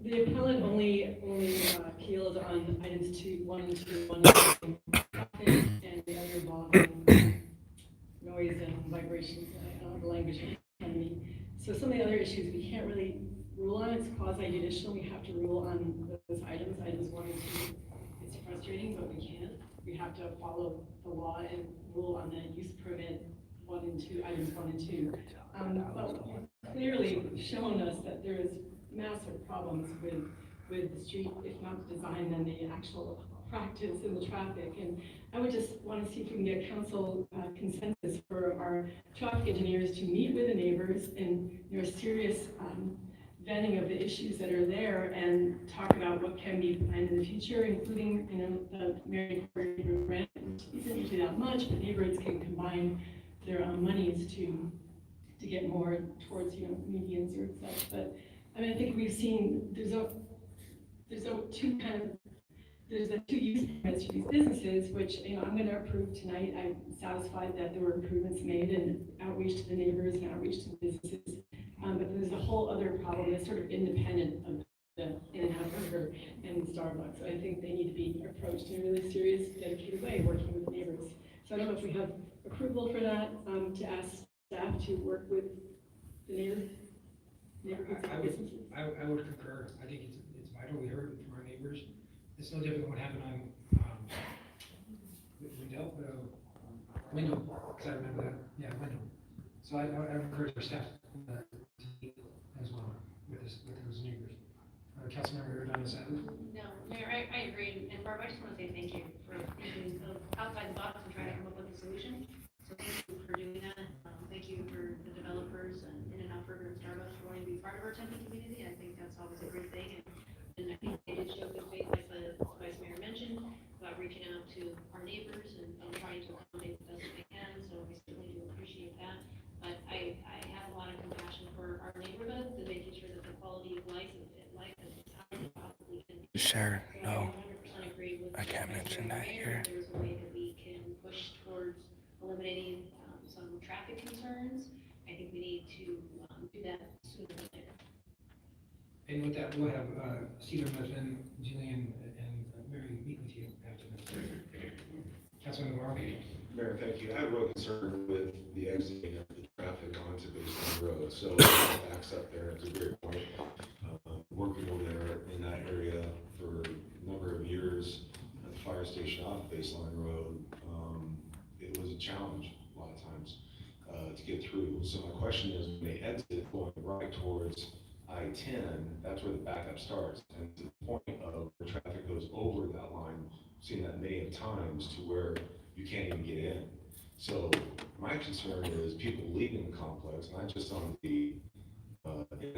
the appellant only appealed on items 1 and 2, one involving traffic and the other involving noise and vibrations. I don't have the language in front of me. So some of the other issues we can't really rule on. It's quasi-judicial. We have to rule on those items 1 and 2. It's frustrating, but we can't. We have to follow the law and rule on the use permit 1 and 2, items 1 and 2. But you've clearly shown us that there is massive problems with the street, if not the design, then the actual practice and the traffic. And I would just want to see if we can get council consensus for our traffic engineers to meet with the neighbors and serious vetting of the issues that are there and talk about what can be planned in the future, including the married rent, which isn't usually that much, but neighborhoods can combine their monies to get more towards medians or such. But I mean, I think we've seen, there's the two use permits for these businesses, which, I'm gonna approve tonight. I'm satisfied that there were improvements made and outreach to the neighbors and outreach to the businesses. But there's a whole other problem that's sort of independent of the In-N-Out Burger and Starbucks. So I think they need to be approached in a really serious, dedicated way, working with the neighbors. So I don't know if we have approval for that, to ask staff to work with the neighborhoods and businesses. I would concur. I think it's vital. We heard it from our neighbors. It's no different than what happened on, Wyndham, because I remember that. Yeah, Wyndham. So I encourage our staff to meet as well with those neighbors. Councilmember Hernandez. No, Mayor, I agree, and Barb, I just want to say thank you for thinking outside the box and trying to come up with a solution. So thank you for doing that. Thank you for the developers and In-N-Out Burger and Starbucks for wanting to be part of our Tempe community. I think that's always a great thing, and I think they did show good faith, like the Vice Mayor mentioned, about reaching out to our neighbors and trying to accommodate the best they can. So we certainly do appreciate that. But I have a lot of compassion for our neighborhoods and making sure that the quality of life and life is possibly can be. Sure, So no. I 100% agree with I can't mention that here. There's a way that we can push towards eliminating some traffic concerns. I think we need to do that sooner than later. And with that, we'll have Cedar Muslin, Jillian, and Mary meet with you after this. Councilman Navarro. Mayor, thank you. I have a real concern with the exiting of the traffic onto Baseline Road. So it backs up there. It's a great point. Working over there in that area for a number of years at the fire station off Baseline Road, it was a challenge a lot of times to get through. So my question is, when they exit going right towards I-10, that's where the backup starts. And to the point of where traffic goes over that line, I've seen that many times to where you can't even get in. So my concern is people leaving the complex, not just on the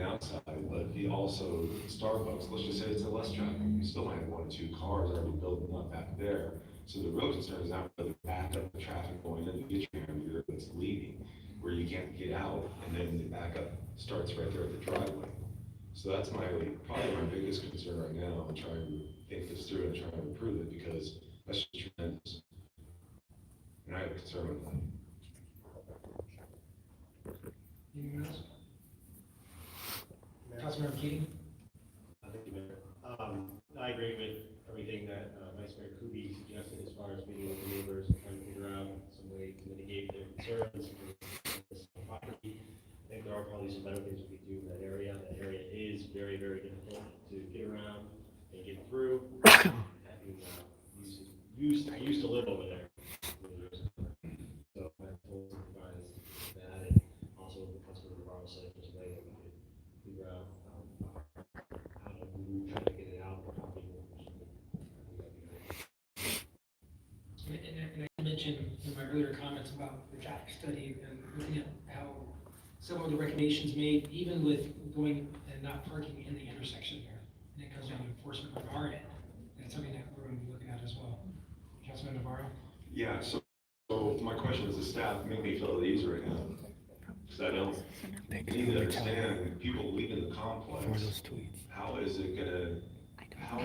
outside, but also Starbucks. Let's just say it's a less traffic. You still might have 1 or 2 cars already building up back there. So the real concern is not whether back up the traffic going in the Atrium that's leaving, where you can't get out, and then the backup starts right there at the driveway. So that's probably my biggest concern right now. I'm trying to think this through and trying to improve it because that's just tremendous. And I have a concern with that. Anyone else? Councilmember Keating. Thank you, Mayor. I agree with everything that Vice Mayor Kuby suggested as far as meeting with the neighbors and trying to figure out some way to mitigate their concerns for this property. I think there are probably some better things we could do in that area. That area is very, very difficult to get around and get through. I used to live over there. So I told supervise that, and also the Councilman Navarro said there's a way that we could figure out how to move, try to get it out, how people. And I mentioned in my earlier comments about the traffic study and looking at how some of the recommendations made, even with going and not parking in the intersection there. And it comes down to enforcement on our end. That's something that we're going to be looking at as well. Councilman Navarro? Yeah, so my question is the staff make me feel at ease right now. Because I don't need to understand people leaving the complex. How is it gonna, how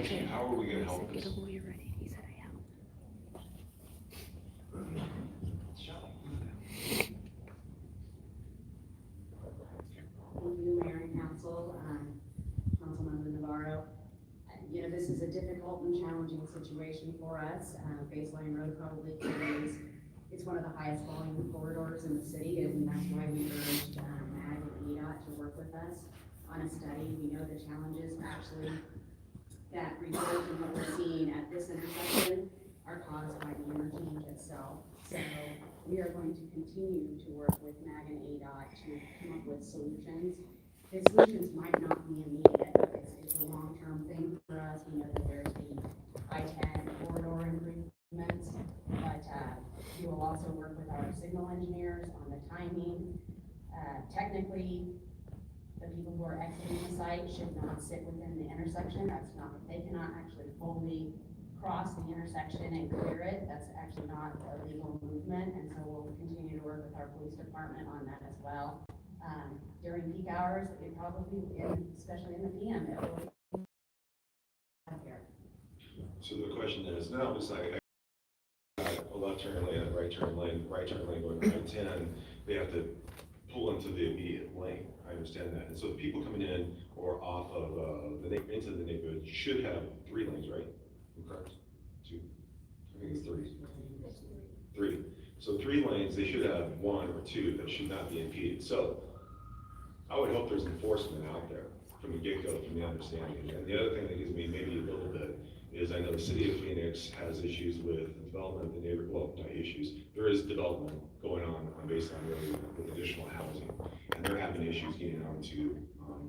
are we gonna help this? Thank you, Mayor and Council, Councilmember Navarro. This is a difficult and challenging situation for us. Baseline Road probably carries, it's one of the highest volume corridors in the city, and that's why we urged MAG and EDOT to work with us on a study. We know the challenges actually that result in what we're seeing at this intersection are caused by the interchange itself. So we are going to continue to work with MAG and ADOT to come up with solutions. The solutions might not be immediate, but it's a long-term thing for us. We know that there's the I-10 corridor improvements, but we will also work with our signal engineers on the timing. Technically, the people who are exiting the site should not sit within the intersection. They cannot actually fully cross the intersection and clear it. That's actually not a legal movement, and so we'll continue to work with our police department on that as well. During peak hours, it probably, especially in the PM, it will be out here. So the question is, now it's like, a left turn lane, a right turn lane going to I-10, they have to pull into the immediate lane. I understand that. And so the people coming in or off of into the neighborhood should have 3 lanes, right? Correct? 2? I think it's 3. 3. So 3 lanes, they should have 1 or 2 that should not be impeded. So I would hope there's enforcement out there from the get-go, from the understanding. And the other thing that gives me maybe a little bit is I know the city of Phoenix has issues with development of the neighborhood, well, not issues, there is development going on Baseline Road with additional housing. And they're having issues getting onto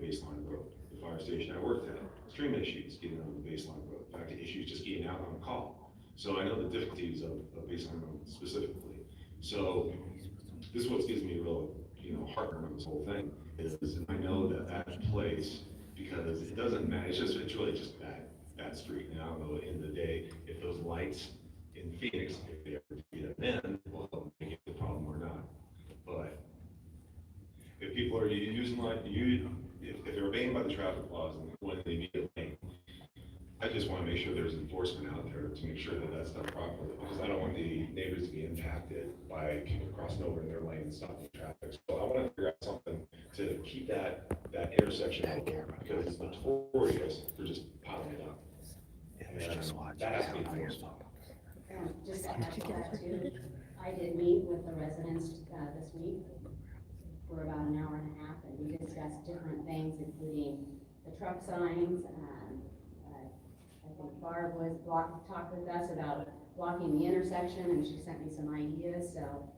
Baseline Road. The fire station I worked at, extreme issues getting on the Baseline Road. In fact, the issues just getting out on a call. So I know the difficulties of Baseline Road specifically. So this is what gives me a real, heartburn on this whole thing is I know that place, because it doesn't matter, it's really just that street. And I don't know, at the end of the day, if those lights in Phoenix, if they ever do that, then will help make it the problem or not. But if people are using if they're obeying by the traffic laws and when they need a lane, I just want to make sure there's enforcement out there to make sure that that's done properly, because I don't want the neighbors to be impacted by people crossing over in their lane and stopping traffic. So I want to figure out something to keep that intersection open, because it's notorious for just piling it up. And that has to be enforced. And just to add to that too, I did meet with the residents this week for about an hour and a half, and we discussed different things, including the truck signs. I think Barb talked with us about blocking the intersection, and she sent me some ideas. So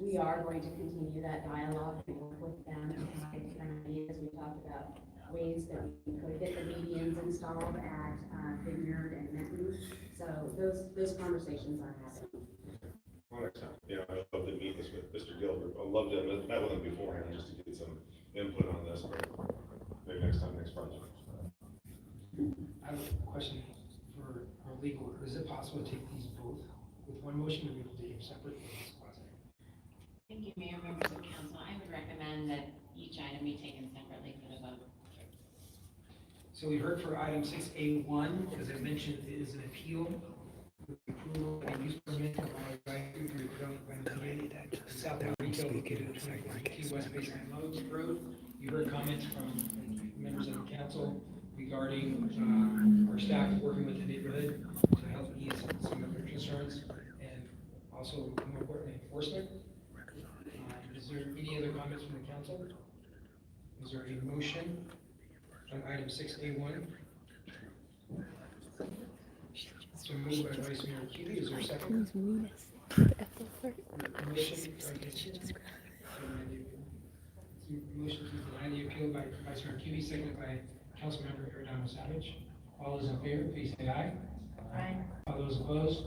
we are going to continue that dialogue and work with them to come up with different ideas. We talked about ways that we could get the medians installed at Vineyard and Minton. So those conversations are happening. Well, next time, I'd love to meet this with Mr. Gilbert. I'd love to have met with him beforehand just to get some input on this, but maybe next time, next project. I have a question for our legal. Is it possible to take these both with one motion, or we will take them separate? Thank you, Mayor, members of council. I would recommend that each item be taken separately for the vote. So we heard for item 6A1, as I mentioned, it is an appeal. Approval of a use permit for drive-through for development by the Southwood Retail located at 2452 West Baseline Road. You heard comments from members of the council regarding our staff working with the neighborhood to help ease some of their concerns, and also, more importantly, enforcement. Is there any other comments from the council? Is there a motion on item 6A1? So moved by Vice Mayor Keeley. Is there a second? Motion to deny the appeal by Vice Mayor Keeley, seconded by Councilmember Giordano Savage. All those in favor, please say aye. Aye. All those opposed?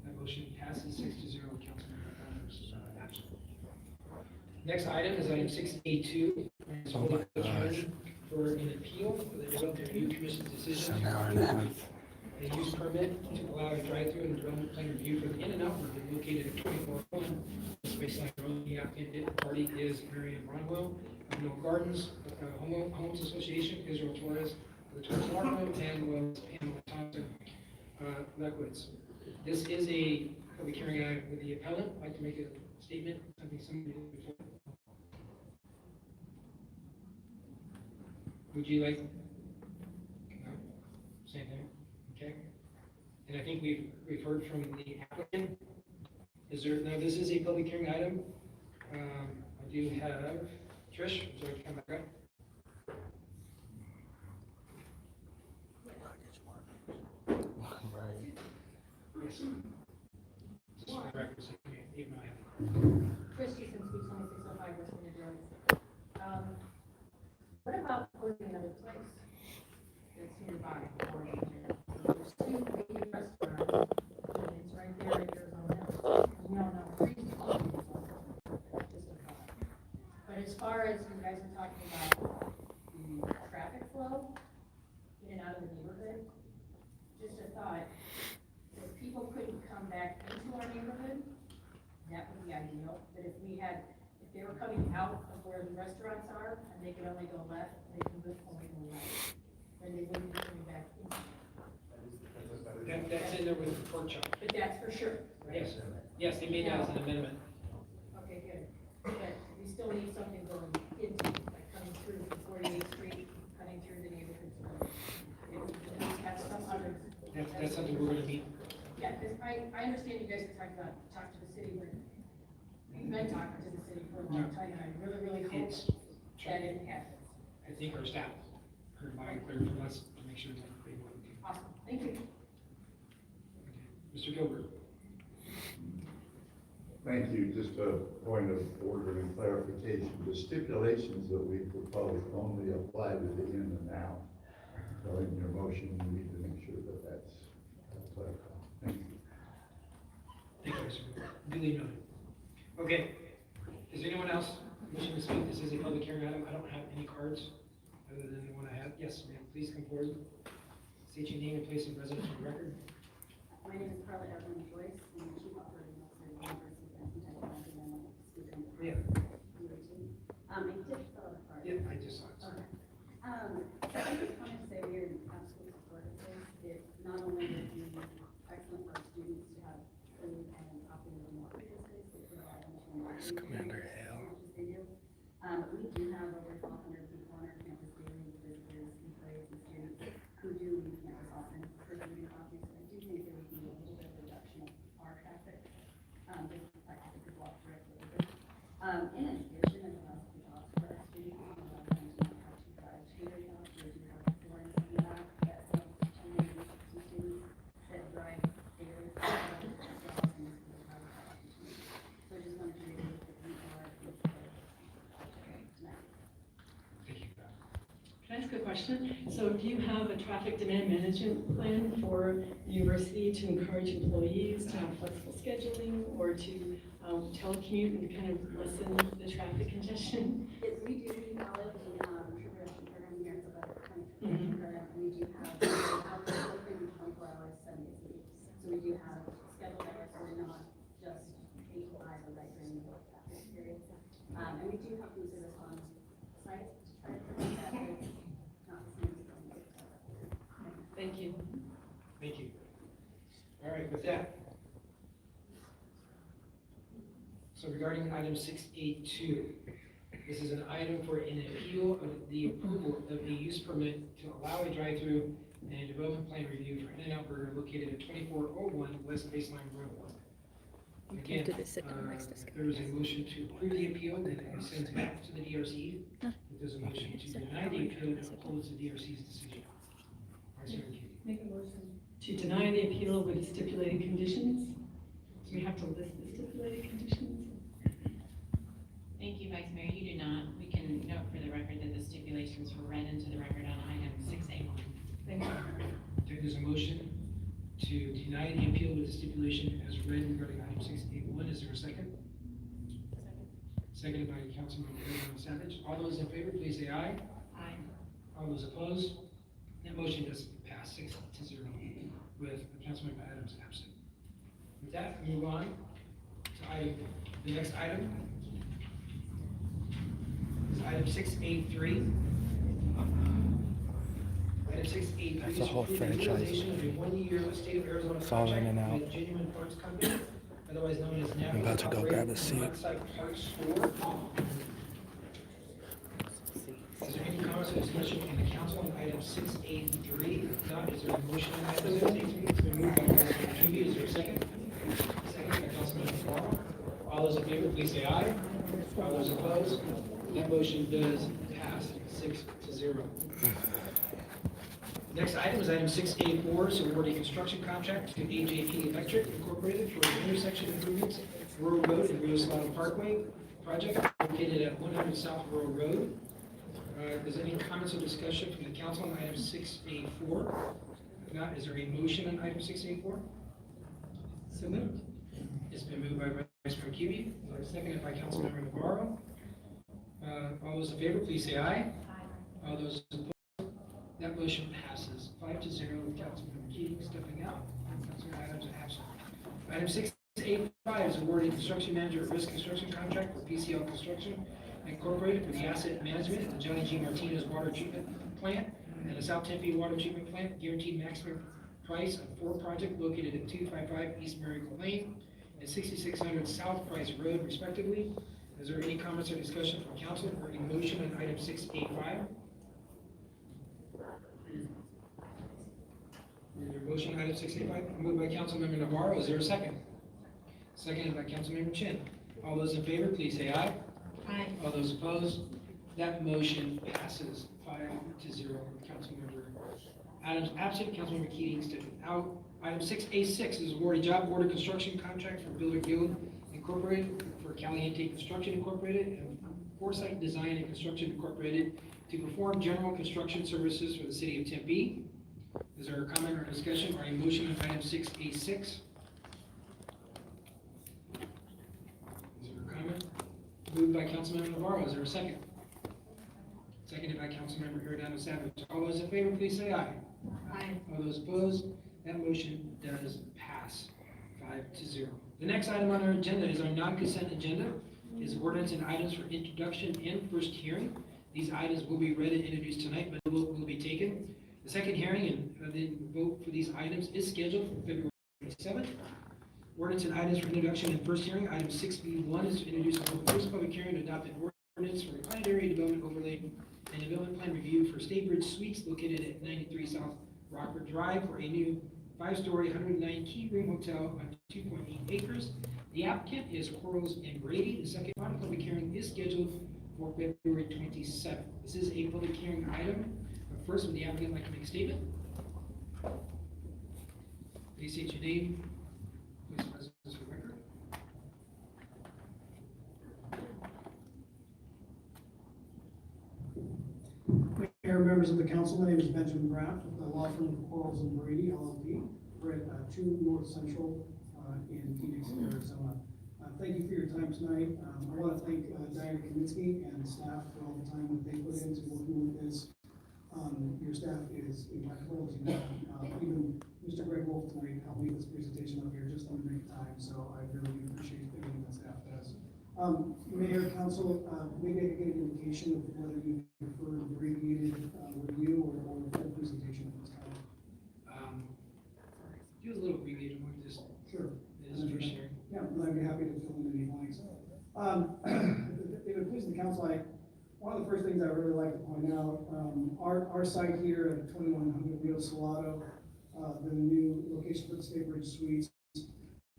That motion passes 6-0. Councilmember Connor's absent. Next item is item 6A2. It's public hearing for an appeal for the Development Review Commission's decision to approve a use permit to allow a drive-through and development plan review for the In-N-Out Burger located at 2401 Baseline Road. The applicant party is Marion Bronwell of No Gardens, Homes Association, Israel Torres, the Torres Law Firm, and Pamela Thompson, Leckwitz. This is a public hearing. I would the appellant like to make a statement, something somebody did before. Would you like? No? Same thing? Okay. And I think we've heard from the applicant. Is there, now this is a public hearing item. I do have Trish, would you like to come back up? Right. Yes. Just for the record, so you can have Christie, since we 2605 West Winter Road. What about closing another place that's nearby? There's 2 vacant restaurants, and it's right there at Arizona Hills. We all know freezing is just a thought. But as far as you guys are talking about the traffic flow in and out of the neighborhood, just a thought, if people couldn't come back into our neighborhood, that would be ideal. But if they were coming out of where they can be pulling away, and they wouldn't be coming back in. That's in there with the pork chop. But that's for sure, right? Yes, they made that as an amendment. Okay, good. But we still need something going into, like coming through from 48th Street, cutting through the neighborhoods. If we have some other. That's something we're gonna meet. Yeah, because I understand you guys are talking about, talk to the city, but we've been talking to the city for a long time, and I really, really hope that it happens. I think our staff heard my clear from us to make sure that they want to. Awesome, thank you. Mr. Gilbert. Thank you. Just a point of order and clarification. The stipulations that we propose only apply to the in and out. So in your motion, you need to make sure that that's clarified. Thank you. Thank you, Mr. Gilbert. Duly noted. Okay. Is there anyone else wishing to speak? This is a public hearing item. I don't have any cards other than the one I have. Yes, ma'am. Please come forward. State your name and place of residence for the record. My name is Carla Evelyn Joyce, I'm the Chief Operating Officer of the University of Tempe, and I'm a student. Yeah. I did fill out a card. Yeah, I just saw it. Okay. So I just wanted to say we are absolutely supportive of this. It not only would be excellent for our students to have food and coffee in the morning, they provide them to Commander Hale. they do. We do have over 1,200 people on our campus daily, visitors, employees, and students who do leave campus often for food and coffee. So I do think there would be a little bit of reduction of our traffic, just the fact that they could walk directly over. In addition, it allows for jobs for our students, it allows them to not have to drive to their jobs. We do have Florence in that helps to many students that drive daily to their jobs and schools have that opportunity. So I just wanted to reiterate that we are in support of tonight. Thank you. Can I ask a question? So do you have a traffic demand management plan for the university to encourage employees to have flexible scheduling or to telecommute and kind of lessen the traffic congestion? Yes, we do develop the progression program here, it's about a 20 program, and we do have hours open 24 hours, 7 days a week. So we do have scheduled hours, so we're not just 8 to 5 or right during the traffic period. And we do have user response sites to try to prevent that, but it's not the same as Thank you. Thank you. All right, with that. So regarding item 682, this is an item for an appeal of the approval of a use permit to allow a drive-through and development plan review for In-N-Out Burger located at 2401 West Baseline Road. Again, there is a motion to approve the appeal, then it is sent back to the DRC. If there's a motion to deny the appeal, it upholds the DRC's decision. Vice Mayor Katie. Make a motion to deny the appeal with stipulated conditions. Do we have to list the stipulated conditions? Thank you, Vice Mayor. You do not. We can note for the record that the stipulations were read into the record on item 6A1. Thank you. Okay, there's a motion to deny the appeal with the stipulation as read regarding item 681. Is there a second? Seconded by Councilman Savage. All those in favor, please say aye. Aye. All those opposed? That motion does pass 6-0 with Councilman Adams absent. With that, we move on to the next item. Is item 683. Item 683 That's is a whole approved franchise. utilization of a 1-year State of Arizona It's all in contract and out. with Genuine Parts Company, otherwise known as NAPA. I'm about to go grab a seat. On-site parts store. Is there any comments or discussion from the council on item 683? If not, is there a motion on item 683? It's been moved by Councilman Kimby. Is there a second? Second by Councilman Navarro. All those in favor, please say aye. All those opposed? That motion does pass 6-0. Next item is item 684, so award a construction contract to AJP Electric Incorporated for the intersection improvements, Rural Road and Rio Salado Parkway project located at 100 South Rural Road. Is there any comments or discussion from the council on item 684? If not, is there a motion on item 684? So moved. It's been moved by Vice Mayor Kimby, seconded by Councilmember Navarro. All those in favor, please say aye. All those opposed? That motion passes 5-0 with Councilmember Keating stepping out and Councilmember Adams absent. Item 685 is awarding construction manager at risk construction contract for PCL Construction Incorporated for the asset management of the Johnny G. Martinez Water Treatment Plant and the South Tempe Water Treatment Plant, guaranteed maximum price of 4 project located at 255 East Miracle Lane and 6600 South Price Road respectively. Is there any comments or discussion from council or any motion on item 685? Your motion on item 685, moved by Councilmember Navarro. Is there a second? Seconded by Councilmember Chin. All those in favor, please say aye. Aye. All those opposed, that motion passes 5-0. Councilmember Adams absent, Councilmember Keating stood out. Item 6A6 is award a job order construction contract for Builder Guild Incorporated for Caliente Construction Incorporated and Foresight Design and Construction Incorporated to perform general construction services for the city of Tempe. Is there a comment or discussion or a motion on item 6A6? Is there a comment? Moved by Councilmember Navarro. Is there a second? Seconded by Councilmember Giordano Savage. All those in favor, please say aye. Aye. All those opposed, that motion does pass 5-0. The next item on our agenda is our non-consent agenda, is ordinance and items for introduction and first hearing. These items will be read and introduced tonight, but will be taken. The second hearing and then vote for these items is scheduled for February 27th. Ordinance and items for introduction and first hearing. Item 6B1 is to introduce and hold the first public hearing to adopt an ordinance for a planned area development overlay and development plan review for Statebridge Suites located at 93 South Rockford Drive for a new 5-story, 109 key room hotel on 2.8 acres. The applicant is Quarles and Brady. The second public hearing is scheduled for February 27th. This is a public hearing item. But first, would the applicant like to make a statement? Please state your name. Please present this for the record. Mayor, members of the council, my name is Benjamin Graff with the law firm of Quarles and Brady, LLP. We're at 2 North Central in Phoenix, Arizona. Thank you for your time tonight. I want to thank Diana Kaminsky and staff for all the time that they put into working with this. Your staff is impeccable. Even Mr. Greg Wolf tonight helped me with this presentation up here just on the nick time, so I really do appreciate everything that staff does. Mayor, council, maybe I could get an indication of whether you prefer an abbreviated review or a full presentation at this time. Do a little abbreviated one, just sure. This is for sharing. Yeah, I'd be happy to fill in any blanks. If it pleases the council, one of the first things I really like to point out, our site here at 2100 Rio Salado, the new location for the Statebridge Suites.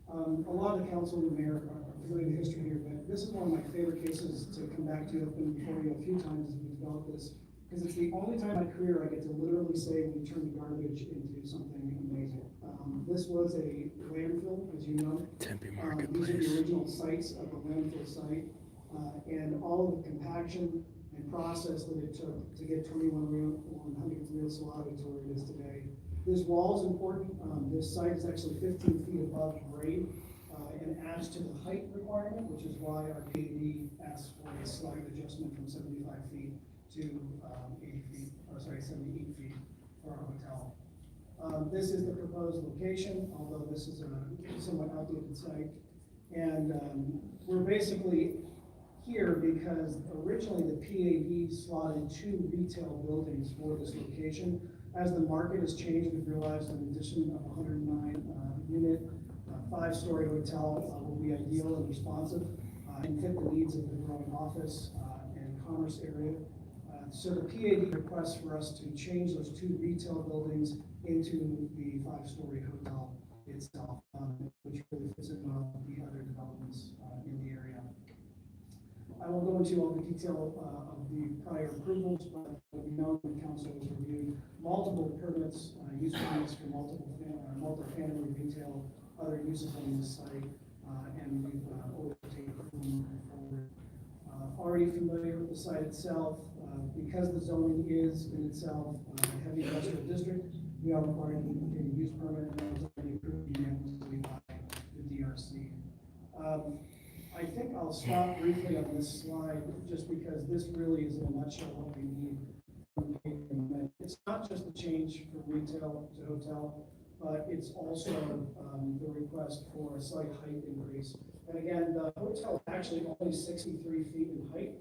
A lot of the council and the mayor are familiar with the history here, but this is one of my favorite cases to come back to. I've been before you a few times as we developed this, because it's the only time in my career I get to literally say we turned garbage into something amazing. This was a landfill, as you know. Tempe These Marketplace. are the original sites of the landfill site, and all of the compaction and process that it took to get 2100 Rio Salado to where it is today. This wall is important. This site is actually 15 feet above grade and adds to the height requirement, which is why our PAD asks for a slight adjustment from 75 feet to 78 feet for our hotel. This is the proposed location, although this is a somewhat outdated site. And we're basically here because originally the PAD slotted 2 retail buildings for this location. As the market has changed, we've realized an addition of 109 unit, 5-story hotel will be ideal and responsive and fit the needs of the growing office and commerce area. So the PAD requests for us to change those 2 retail buildings into the 5-story hotel itself, which really fits in well with the other developments in the area. I won't go into all the detail of the prior approvals, but we know the council has reviewed multiple permits, use permits for multi-family retail, other uses on this site, and we've overtaken approval moving forward. Already familiar with the site itself, because the zoning is in itself a heavy industrial district, we are required to get a use permit, and that was already approved unanimously by the DRC. I think I'll stop briefly on this slide just because this really is in a nutshell what we need. It's not just the change from retail to hotel, but it's also the request for a slight height increase. And again, the hotel is actually only 63 feet in height.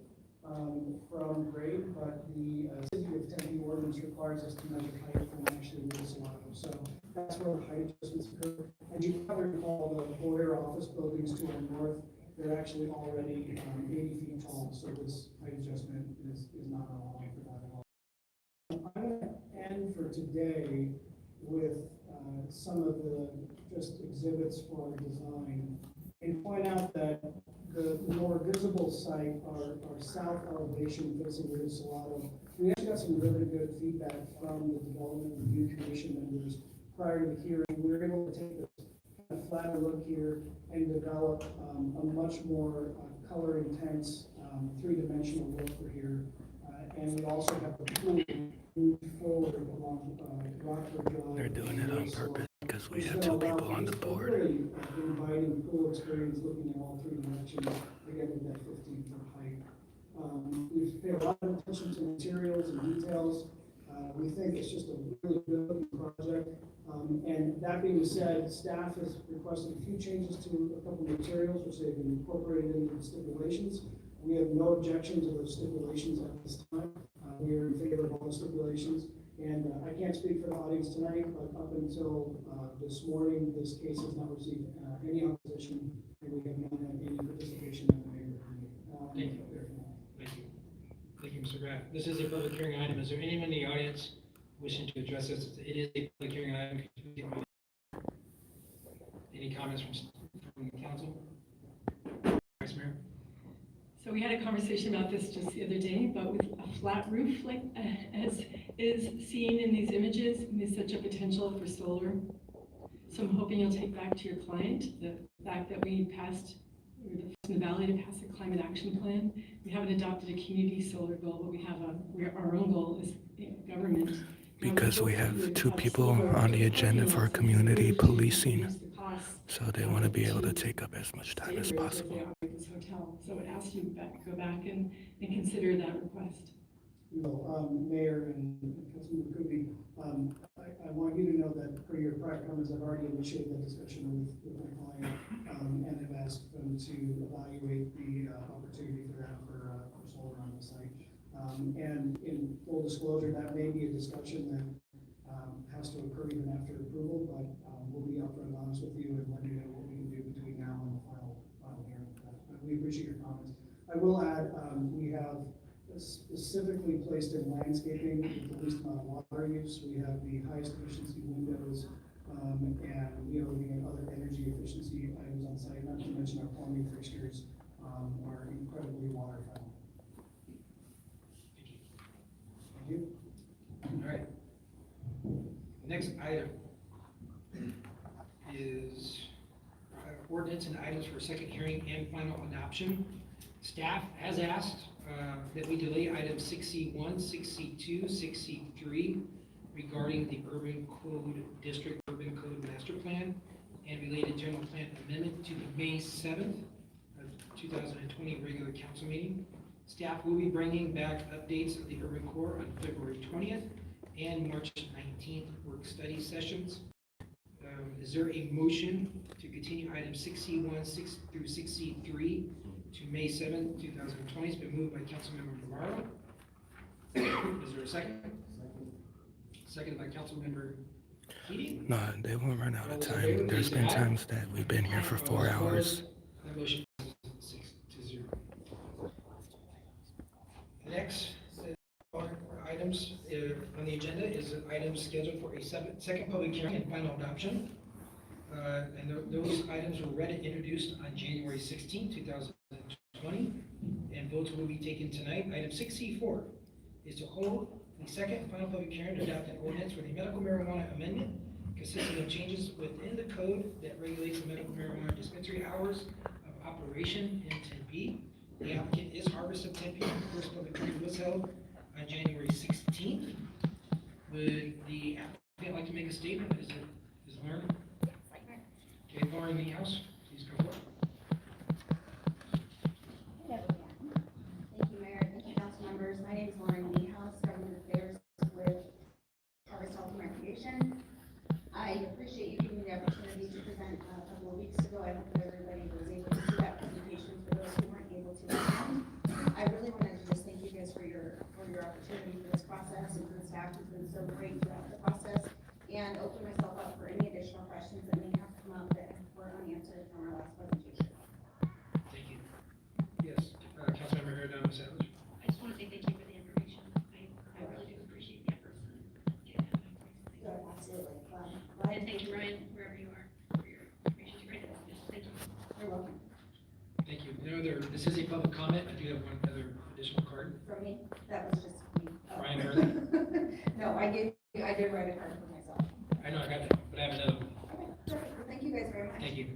from grade, but the city of Tempe ordinance requires us to measure height from actually the salado. So that's where the height adjustments occur. And you probably recall the Boyer office buildings to our north, they're actually already 80 feet tall, so this height adjustment is not allowing for that at all. I'm going to end for today with some of the just exhibits for design and point out that the more visible site, our south elevation facing Rio Salado, we actually got some really good feedback from the Development Review Commission members prior to the hearing. We were able to take this kind of flatter look here and develop a much more color intense, three-dimensional look for here. And we also have the pool moved forward along Rockford Drive. They're doing it on purpose because we have It's two gonna allow people on the for board. Really inviting pool experience, looking in all three directions, again with that 15-foot height. We've paid a lot of attention to materials and details. We think it's just a really good looking project. And that being said, staff has requested a few changes to a couple of materials, which they've incorporated into the stipulations. We have no objection to those stipulations at this time. We are in favor of all the stipulations. And I can't speak for the audience tonight, but up until this morning, this case has not received any opposition, and we have not had any participation in the neighborhood. Thank you. Thank you. Thank you, Mr. Graff. This is a public hearing item. Is there anyone in the audience wishing to address this? It is a public hearing item. Any comments from the council? Vice Mayor? So we had a conversation about this just the other day, but with a flat roof, like as is seen in these images, there's such a potential for solar. So I'm hoping you'll take back to your client the fact that we passed, we were the first in the valley to pass a climate action plan. We haven't adopted a community solar goal, but we have our own goal as government. Because we have two people on the agenda for community policing, so they want to be able to take up as much time as possible. This hotel, so I would ask you to go back and consider that request. Mayor and Councilmember Kuby, I want you to know that per your prior comments, I've already initiated that discussion with my client and have asked them to evaluate the opportunity for that for solar on the site. And in full disclosure, that may be a discussion that has to occur even after approval, but we'll be upfront and honest with you and let you know what we can do between now and the final hearing. We appreciate your comments. I will add, we have specifically placed in landscaping with the least amount of water use. We have the highest efficiency windows, and we are looking at other energy efficiency items on site, not to mention our plumbing fixtures are incredibly water friendly. Thank you. All right. Next item is ordinance and items for second hearing and final adoption. Staff has asked that we delay items 6C1, 6C2, 6C3 regarding the Urban Code District Urban Code Master Plan and related general plan amendment to the May 7th of 2020 regular council meeting. Staff will be bringing back updates of the Urban Core on February 20th and March 19th work study sessions. Is there a motion to continue items 6C1, 6 through 6C3 to May 7th, 2020? It's been moved by Councilmember Navarro. Is there a second? Second by Councilmember Keating. No, they won't run out of time. There's been times that we've been here for 4 hours. That motion passes 6-0. Next items on the agenda is items scheduled for a second public hearing and final adoption. And those items were read and introduced on January 16, 2020, and votes will be taken tonight. Item 6C4 is to hold the second and final public hearing to adopt an ordinance for the medical marijuana amendment consisting of changes within the code that regulates the medical marijuana dispensary hours of operation in Tempe. The applicant is Harvest of Tempe. The first public hearing was held on January 16th. Would the applicant like to make a statement? Is Lauren? Okay, Lauren in the house, please go forward. Thank you, Mayor. Thank you, council members. My name is Lauren Niehaus, Government Affairs with Harvest Health and Recreation. I appreciate you giving me the opportunity to present a couple of weeks ago. I hope that everybody was able to see that presentation for those who weren't able to attend. I really wanted to just so great throughout the process, and open myself up for any additional questions that may have come up that were unanswered from our last presentation. Thank you. Yes, Councilmember Aaron Savage. I just want to say thank you for the information. I really do appreciate the efforts and getting that information. Yeah, absolutely. And thank you, Ryan, wherever you are, for your information. Great. Thank you. You're welcome. Thank you. This is a public comment. I do have one other additional card. From me, that was just me. Ryan Hurley. No, I did write a card for myself. I know, I got that, but I have another one. Okay, perfect. Well, thank you guys very much. Thank you.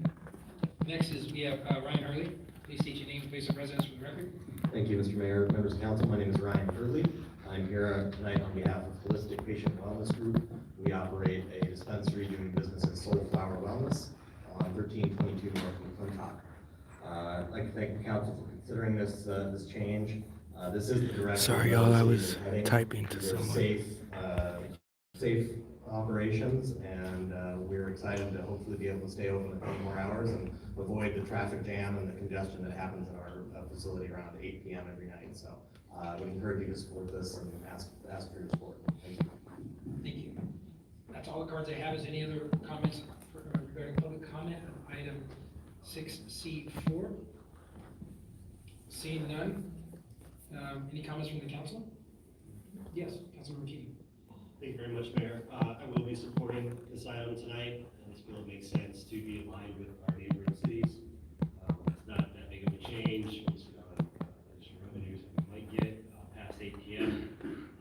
Next is, we have Ryan Hurley. Please state your name and place of residence for the record. Thank you, Mr. Mayor, members of council. My name is Ryan Hurley. I'm here tonight on behalf of Holistic Patient Wellness Group. We operate a dispensary doing business as Soulflower Wellness on 1322 North McClintock. I'd like to thank the council for considering this change. This is the direction. Sorry, y'all, I was typing to someone. Safe operations, and we're excited to hopefully be able to stay open a couple more hours and avoid the traffic jam and the congestion that happens in our facility around 8 p.m. every night. So I would encourage you to support this and ask for your support. Thank you. Thank you. That's all the cards I have. Is any other comments regarding public comment on item 6C4? Seeing none. Any comments from the council? Yes, Councilmember Keating. Thank you very much, Mayor. I will be supporting this item tonight. I just feel it makes sense to be aligned with our neighboring cities. It's not that big of a change. Obviously, additional revenues that we might get past 8 p.m.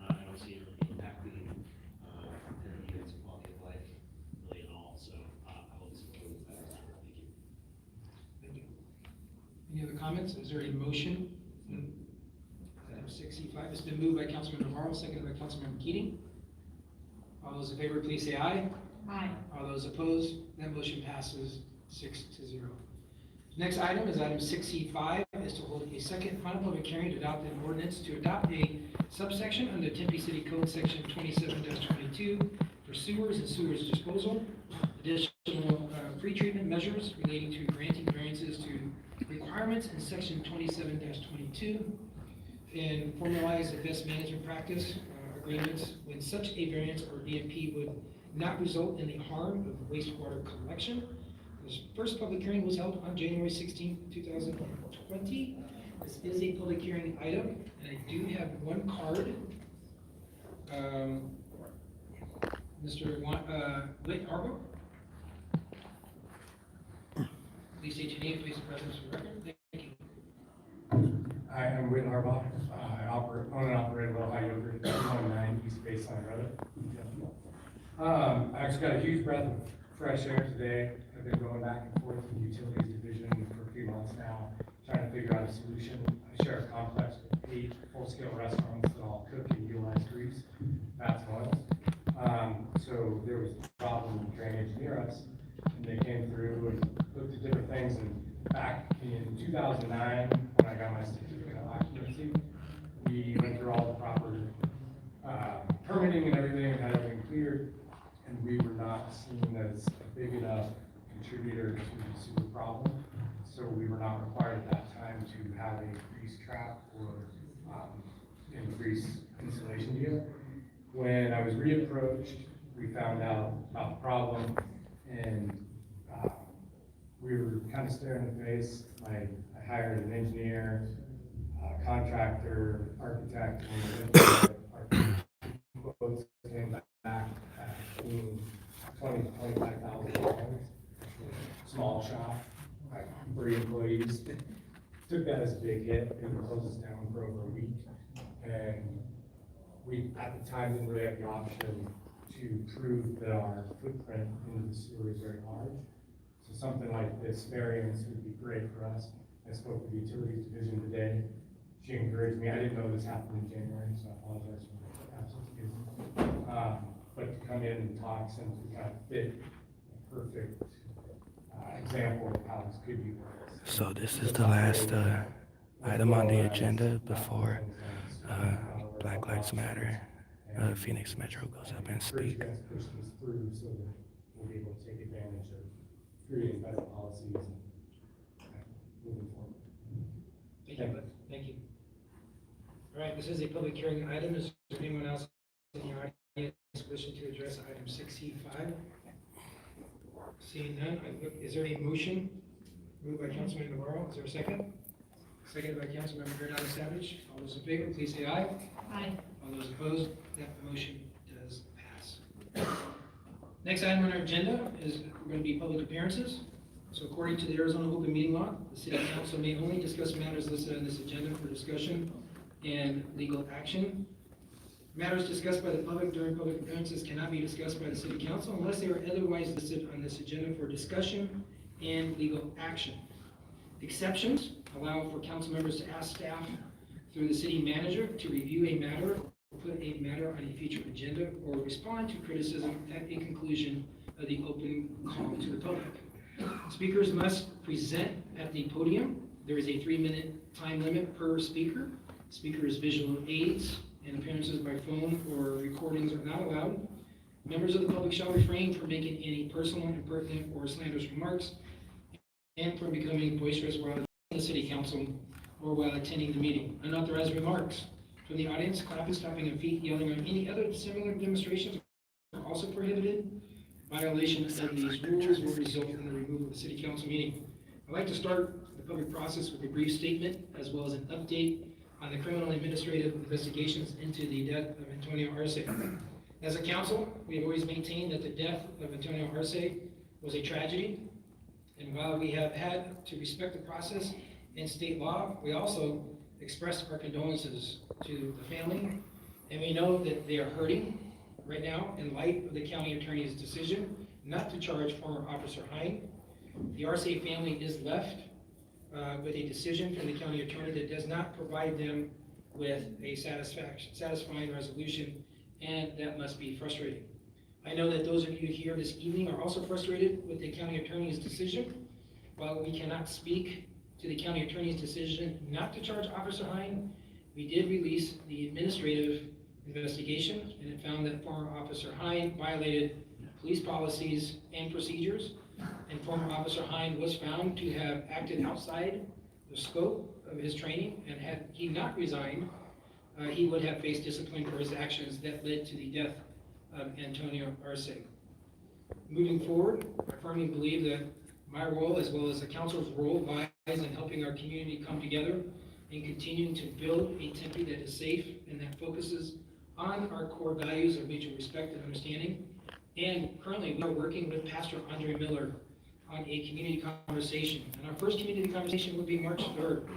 I don't see it really impacting tenant units and quality of life really at all. So I will be supporting this item. Thank you. Thank you. Any other comments? Is there a motion? Item 6C5. It's been moved by Councilman Navarro, seconded by Councilmember Keating. All those in favor, please say aye. Aye. All those opposed, that motion passes 6-0. Next item is item 6C5, is to hold a second final public hearing to adopt an ordinance to adopt a subsection under Tempe City Code Section 27-22 for sewers and sewers disposal, additional pre-treatment measures relating to granting variances to requirements in Section 27-22, and formalize the best management practice agreements when such a variance or BMP would not result in the harm of wastewater collection. This first public hearing was held on January 16, 2020. This is a public hearing item, and I do have one card. Mr. Whit Harbaugh. Please state your name, please, the presence for the record. Thank you. Hi, I'm Whit Harbaugh. I own and operate a Ohio Yogurt, 219 East Baseline Road. I actually got a huge breath of fresh air today. I've been going back and forth with the utilities division for a few months now, trying to figure out a solution. I share a complex with 8 full-scale restaurants that all cook and utilize grease, fats, and oils. So there was a problem with drainage near us, and they came through and looked at different things. And back in 2009, when I got my certificate of occupancy, we went through all the proper permitting and everything and had everything cleared, and we were not seen as a big enough contributor to the sewer problem. So we were not required at that time to have a grease trap or grease installation deal. When I was reapproached, we found out about the problem, and we were kind of staring in the face. I hired an engineer, contractor, architect, and our quotes came back at between $20,000 to $25,000. Small shop, like 3 employees. Took that as a big hit. It would close us down for over a week, and we at the time didn't really have the option to prove that our footprint into the sewer is very large. So something like this variance would be great for us. I spoke with the utilities division today. She encouraged me. I didn't know this happened in January, so I apologize for the absence of you. But to come in and talk, since we kind of fit a perfect example of how this could be worked. So this is the last item on the agenda before Black Lives Matter, Phoenix Metro goes up and speak. Push this through so that we'll be able to take advantage of creating better policies and moving forward. Thank you. Thank you. All right, this is a public hearing item. Is there anyone else in the audience wishing to address item 6C5? Seeing none, is there a motion? Moved by Councilman Navarro, is there a second? Seconded by Councilmember Bernardo Savage. All those in favor, please say aye. Aye. All those opposed, that motion does pass. Next item on our agenda is going to be public appearances. So according to the Arizona Open Meeting Law, the City Council may only discuss matters listed on this agenda for discussion and legal action. Matters discussed by the public during public appearances cannot be discussed by the City Council unless they are otherwise listed on this agenda for discussion and legal action. Exceptions allow for council members to ask staff through the city manager to review a matter, or put a matter on a future agenda, or respond to criticism at a conclusion of the open call to the public. Speakers must present at the podium. There is a 3-minute time limit per speaker. Speakers' visual aids and appearances by phone or recordings are not allowed. Members of the public shall refrain from making any personal, impertinent, or slanderous remarks and from becoming boisterous while attending the city council or while attending the meeting. Unauthorized remarks from the audience, clapping, stomping of feet, yelling, or any other similar demonstrations are also prohibited. Violation of these rules will result in the removal of the city council meeting. I'd like to start the public process with a brief statement as well as an update on the criminal administrative investigations into the death of Antonio Arce. As a council, we have always maintained that the death of Antonio Arce was a tragedy. And while we have had to respect the process in state law, we also express our condolences to the family. And we know that they are hurting right now in light of the county attorney's decision not to charge former Officer Hine. The Arce family is left with a decision from the county attorney that does not provide them with a satisfying resolution, and that must be frustrating. I know that those of you here this evening are also frustrated with the county attorney's decision. While we cannot speak to the county attorney's decision not to charge Officer Hine, we did release the administrative investigation, and it found that former Officer Hine violated police policies and procedures, and former Officer Hine was found to have acted outside the scope of his training, and had he not resigned, he would have faced discipline for his actions that led to the death of Antonio Arce. Moving forward, I firmly believe that my role, as well as the council's role, lies in helping our community come together and continuing to build a Tempe that is safe and that focuses on our core values of mutual respect and understanding. And currently, we are working with Pastor Andre Miller on a community conversation. And our first community conversation will be March 3rd.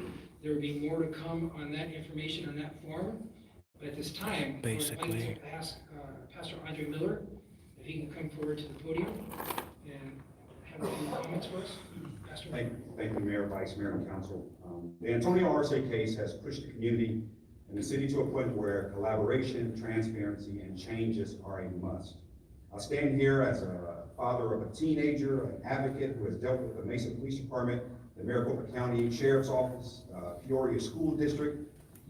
There will be more to come on that information, on that forum. But at this time, I would like to ask Pastor Andre Miller if he can come forward to the podium and have a few comments for us. Pastor. Thank you, Mayor, Vice Mayor, and Council. The Antonio Arce case has pushed the community and the city to a point where collaboration, transparency, and changes are a must. I stand here as a father of a teenager, an advocate who has dealt with the Mesa Police Department, the Maricopa County Sheriff's Office, Peoria School District,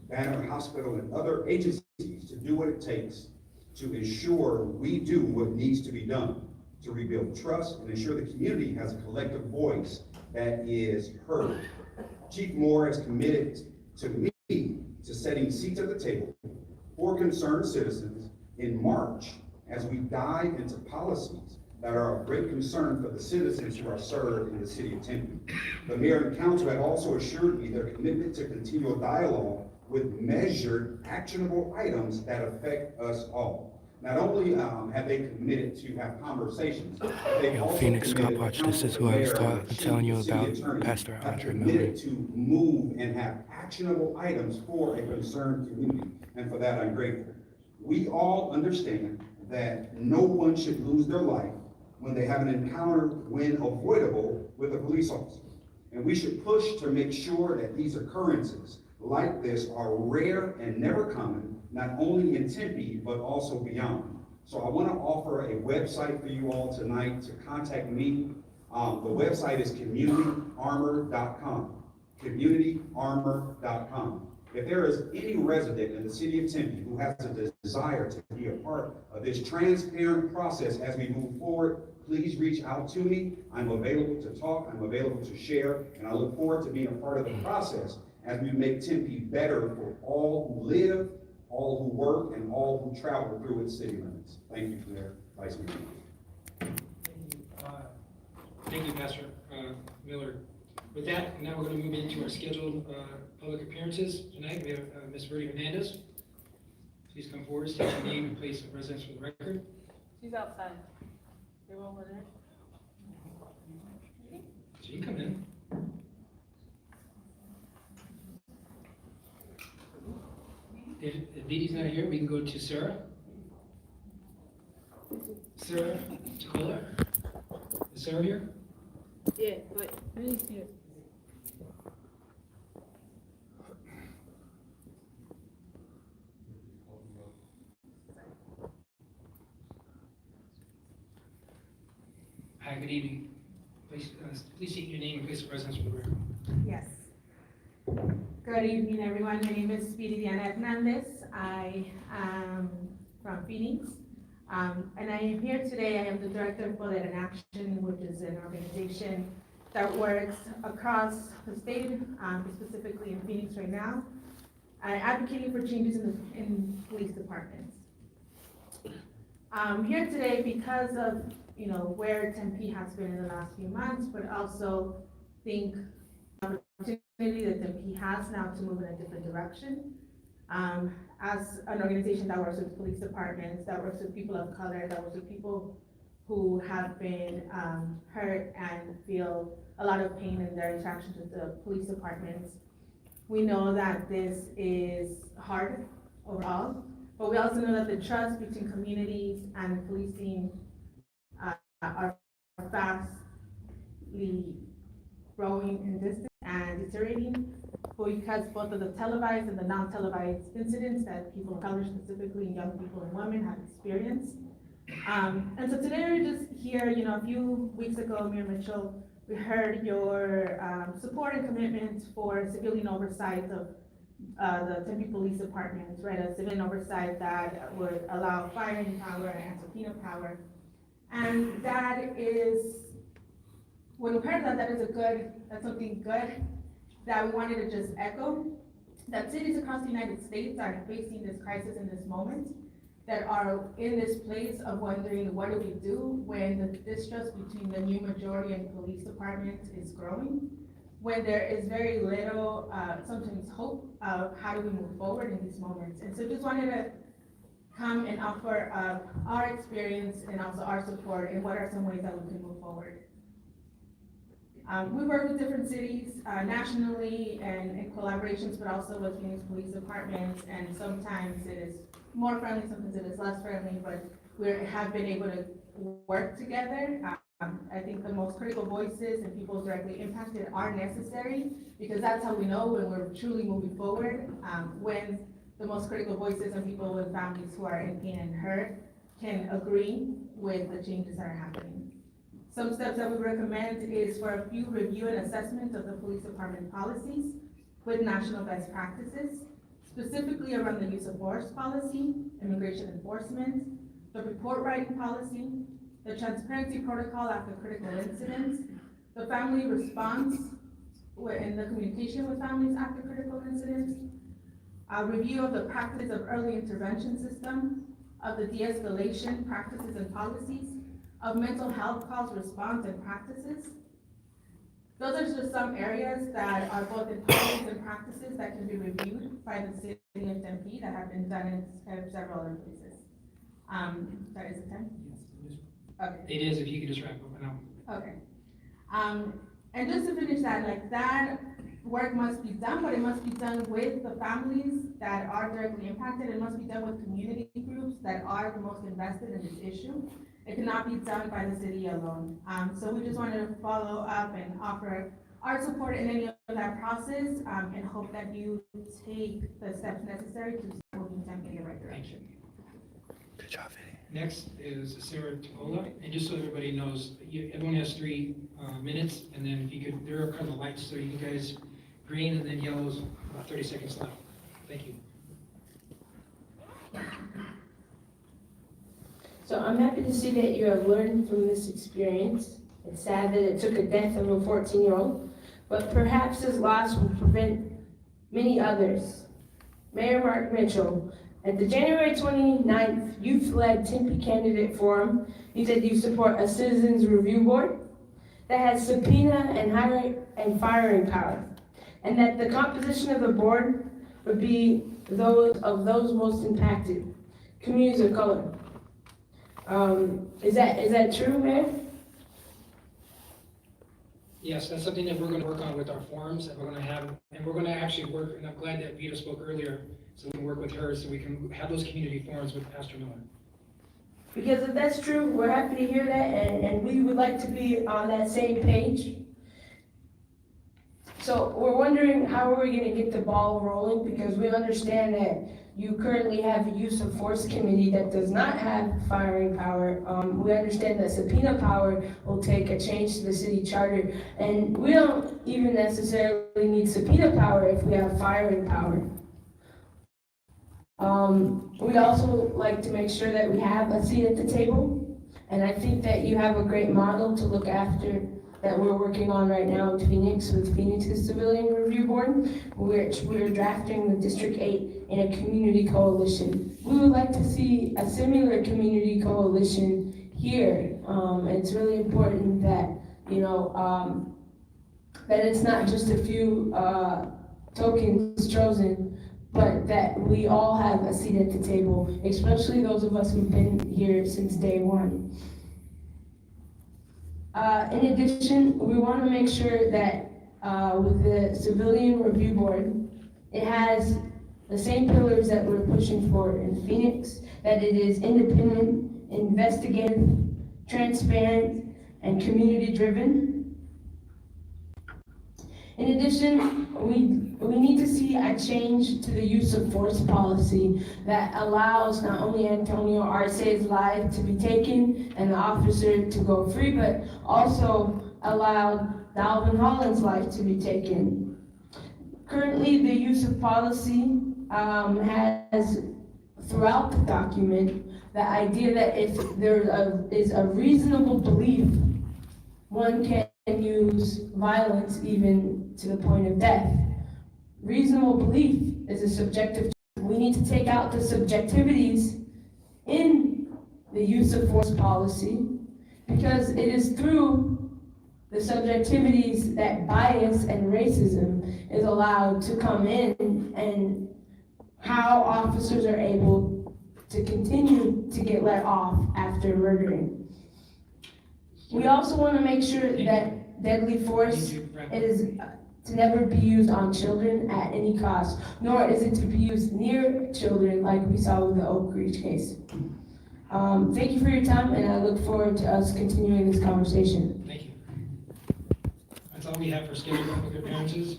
Banner Hospital, and other agencies to do what it takes to ensure we do what needs to be done to rebuild trust and ensure the community has a collective voice that is heard. Chief Moore has committed to me to setting seats at the table for concerned citizens in March as we dive into policies that are of great concern for the citizens who are served in the city of Tempe. The mayor and council have also assured me their commitment to continual dialogue with measured, actionable items that affect us all. Not only have they committed to have conversations, they've also Phoenix committed, Stopwatch, this is who I was telling you about, Pastor Andre Miller. To move and have actionable items for a concerned community, and for that I'm grateful. We all understand that no one should lose their life when they have an encounter, when avoidable, with a police officer. And we should push to make sure that these occurrences like this are rare and never common, not only in Tempe, but also beyond. So I want to offer a website for you all tonight to contact me. The website is communityarmor.com. communityarmor.com. If there is any resident in the city of Tempe who has a desire to be a part of this transparent process as we move forward, please reach out to me. I'm available to talk, I'm available to share, and I look forward to being a part of the process as we make Tempe better for all who live, all who work and all who travel through its city limits. Thank you, Mayor, Vice Mayor. Thank you, Pastor Miller. With that, now we're going to move into our scheduled public appearances. Tonight, we have Ms. Verdi Hernandez. Please come forward, state your name and place of residence for the record. She's outside. They won't let her. So you can come in. If Dee Dee's not here, we can go to Sarah. Sarah Tacola. Is Sarah here? Yeah, but Rudy's here. Hi, good evening. Please state your name and place of residence for the record. Yes. Good evening, everyone. My name is Speedy Diana Hernandez. I am from Phoenix. And I am here today. I am the Director of Bullet in Action, which is an organization that works across the state, specifically in Phoenix right now, advocating for changes in police departments. I'm here today because of where Tempe has been in the last few months, but also think the opportunity that Tempe has now to move in a different direction. As an organization that works with police departments, that works with people of color, that works with people who have been hurt and feel a lot of pain in their interactions with the police departments, we know that this is hard overall, but we also know that the trust between communities and policing are fastly growing in distance and deteriorating, because both of the televised and the non-televised incidents that people of color, specifically young people and women, have experienced. And so today we're just here, a few weeks ago, Mayor Mitchell, we heard your support and commitment for civilian oversight of the Tempe Police Department, right? A civilian oversight that would allow firing power and subpoena power. And that is, when we heard that, that's something good that we wanted to just echo, that cities across the United States are facing this crisis in this moment, that are in this place of wondering, what do we do when the distrust between the new majority and police department is growing, when there is very little, sometimes hope of how do we move forward in these moments. And so just wanted to come and offer our experience and also our support and what are some ways that we can move forward. We work with different cities nationally and in collaborations, but also with Phoenix Police Departments, and sometimes it is more friendly, sometimes it is less friendly, but we have been able to work together. I think the most critical voices and people directly impacted are necessary, because that's how we know when we're truly moving forward, when the most critical voices and people with families who are in pain and hurt can agree with the changes that are happening. Some steps that we recommend is for a few review and assessment of the police department policies with national best practices, specifically around the use of force policy, immigration enforcement, the report writing policy, the transparency protocol after critical incidents, the family response and the communication with families after critical incidents, a review of the practice of early intervention system, of the de-escalation practices and policies, of mental health calls, response, and practices. Those are just some areas that are both in policies and practices that can be reviewed by the city of Tempe that have been done in several other places. That is the time? Yes, Okay. it is, if you could just wrap up now. Okay. And just to finish that, like, that work must be done, but it must be done with the families that are directly impacted. It must be done with community groups that are the most invested in this issue. It cannot be done by the city alone. So we just wanted to follow up and offer our support in any of that process, and hope that you take the steps necessary to start moving Tempe in the right direction. Good job, Vinny. Next is Sarah Tacola, and just so everybody knows, everyone has 3 minutes, and then if you could, there are kind of lights, so you guys, green and then yellow's about 30 seconds left. Thank you. So I'm happy to see that you have learned from this experience. It's sad that it took the death of a 14-year-old, but perhaps this loss will prevent many others. Mayor Mark Mitchell, At the January 29th youth-led Tempe candidate forum, you said you support a citizens review board that has subpoena and hiring and firing power, and that the composition of the board would be those most impacted, communities of color. Is that true, Mayor? Yes, that's something that we're gonna work on with our forums, and we're gonna actually work, and I'm glad that Vita spoke earlier, so we can work with her, so we can have those community forums with Pastor Miller. Because if that's true, we're happy to hear that, and we would like to be on that same page. So we're wondering how are we gonna get the ball rolling, because we understand that you currently have a use of force committee that does not have firing power. We understand that subpoena power will take a change to the city charter, and we don't even necessarily need subpoena power if we have firing power. We'd also like to make sure that we have a seat at the table, and I think that you have a great model to look after that we're working on right now in Phoenix with Phoenix's Civilian Review Board, which we're drafting with District 8 in a community coalition. We would like to see a similar community coalition here. It's really important that, that it's not just a few tokens chosen, but that we all have a seat at the table, especially those of us who've been here since day one. In addition, we want to make sure that with the Civilian Review Board, it has the same pillars that we're pushing for in Phoenix, that it is independent, investigative, transparent, and community-driven. In addition, we need to see a change to the use of force policy that allows not only Antonio Arce's life to be taken and the officer to go free, but also allowed Dalvin Holland's life to be taken. Currently, the use of policy has, throughout the document, the idea that if there is a reasonable belief, one can use violence even to the point of death. Reasonable belief is a subjective. We need to take out the subjectivities in the use of force policy, because it is through the subjectivities that bias and racism is allowed to come in, and how officers are able to continue to get let off after murdering. We also want to make sure that deadly force is to never be used on children at any cost, nor is it to be used near children like we saw with the Oak Ridge case. Thank you for your time, and I look forward to us continuing this conversation. Thank you. That's all we have for scheduled public appearances.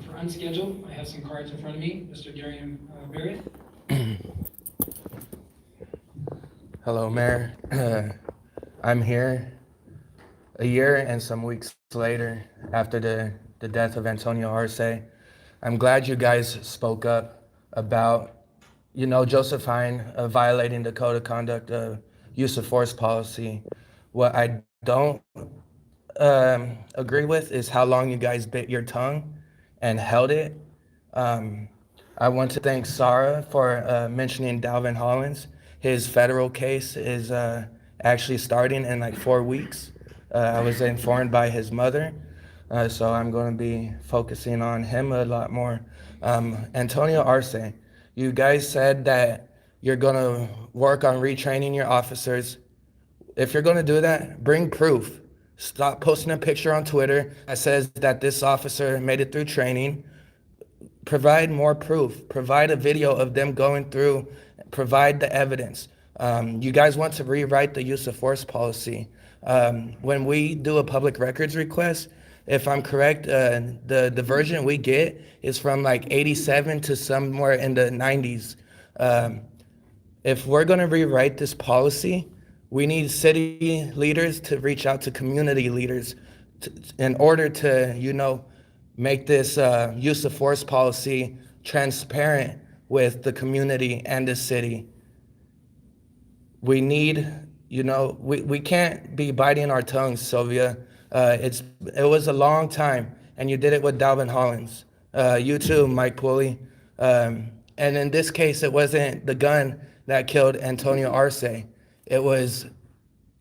For unscheduled, I have some cards in front of me. Mr. Darian Barrett. Hello, Mayor. I'm here a year and some weeks later after the death of Antonio Arce. I'm glad you guys spoke up about, Josephine violating the code of conduct use of force policy. What I don't agree with is how long you guys bit your tongue and held it. I want to thank Sarah for mentioning Dalvin Hollins. His federal case is actually starting in like 4 weeks. I was informed by his mother, so I'm going to be focusing on him a lot more. Antonio Arce, you guys said that you're going to work on retraining your officers. If you're going to do that, bring proof. Stop posting a picture on Twitter that says that this officer made it through training. Provide more proof. Provide a video of them going through. Provide the evidence. You guys want to rewrite the use of force policy. When we do a public records request, if I'm correct, the version we get is from like 87 to somewhere in the 90s. If we're going to rewrite this policy, we need city leaders to reach out to community leaders in order to, make this use of force policy transparent with the community and the city. We need, we can't be biting our tongues, Sylvia. It was a long time, and you did it with Dalvin Hollins. You too, Mike Pulley. And in this case, it wasn't the gun that killed Antonio Arce. It was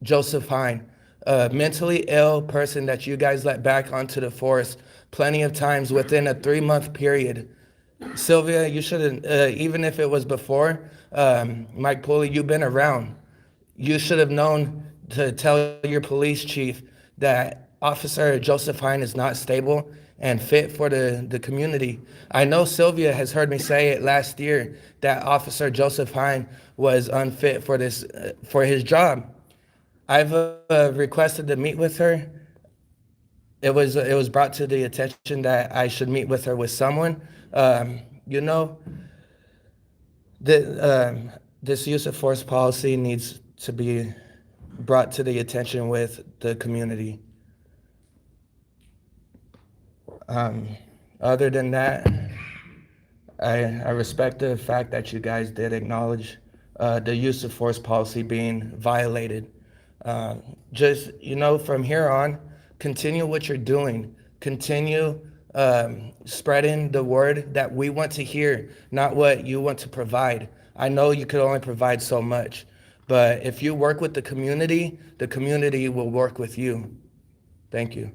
Joseph Hine, a mentally ill person that you guys let back onto the force plenty of times within a 3-month period. Sylvia, you shouldn't, even if it was before, Mike Pulley, you've been around. You should have known to tell your police chief that Officer Joseph Hine is not stable and fit for the community. I know Sylvia has heard me say it last year that Officer Joseph Hine was unfit for for his job. I've requested to meet with her. It was brought to the attention that I should meet with her with someone. You know, this use of force policy needs to be brought to the attention with the community. Other than that, I respect the fact that you guys did acknowledge the use of force policy being violated. Just, from here on, continue what you're doing. Continue spreading the word that we want to hear, not what you want to provide. I know you could only provide so much, but if you work with the community will work with you. Thank you.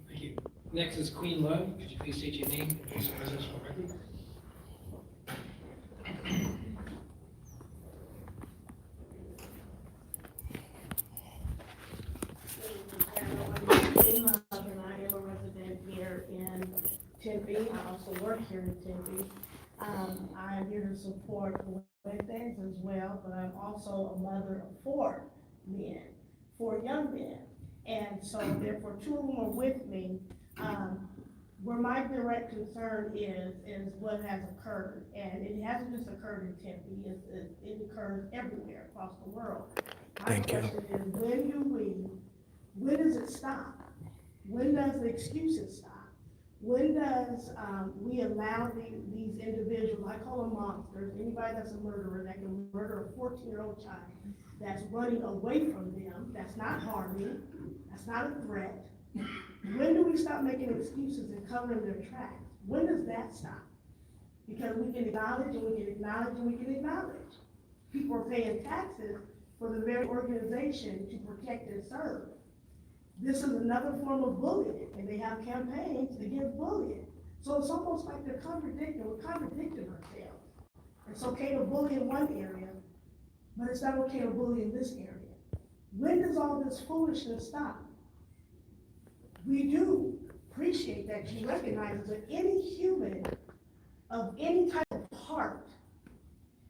Thank you. Next is Queen Love. Could you please state your name and place your residence on record? And I am a resident here in Tempe. I also work here in Tempe. I am here to support Fuentes as well, but I'm also a mother of 4 men, 4 young men. And so therefore 2 of them are with me. Where my direct concern is what has occurred. And it hasn't just occurred in Tempe, it occurs everywhere across the world. Thank you. My question is, when does it stop? When does the excuses stop? When does we allow these individuals, I call them monsters, anybody that's a murderer that can murder a 14-year-old child, that's running away from them, that's not harming, that's not a threat. When do we stop making excuses and covering their tracks? When does that stop? Because we can acknowledge and we can acknowledge and we can acknowledge. People are paying taxes for the very organization to protect and serve. This is another form of bullying, and they have campaigns against bullying. So it's almost like we're contradicting ourselves. It's okay to bully in one area, but it's not okay to bully in this area. When does all this foolishness stop? We do appreciate that you recognize that any human of any type of heart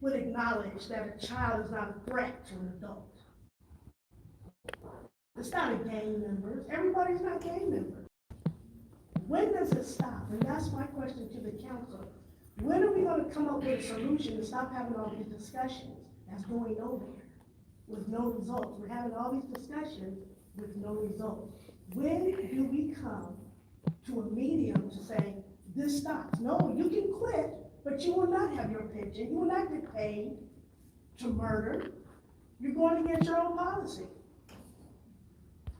would acknowledge that a child is not a threat to an adult. It's not a gang member. Everybody's not gang members. When does it stop? And that's my question to the council. When are we going to come up with a solution to stop having all these discussions that's going nowhere with no results? We're having all these discussions with no results. When do we come to a medium to say, this stops? No, you can quit, but you will not have your pension. You will not get paid to murder. You're going against your own policy.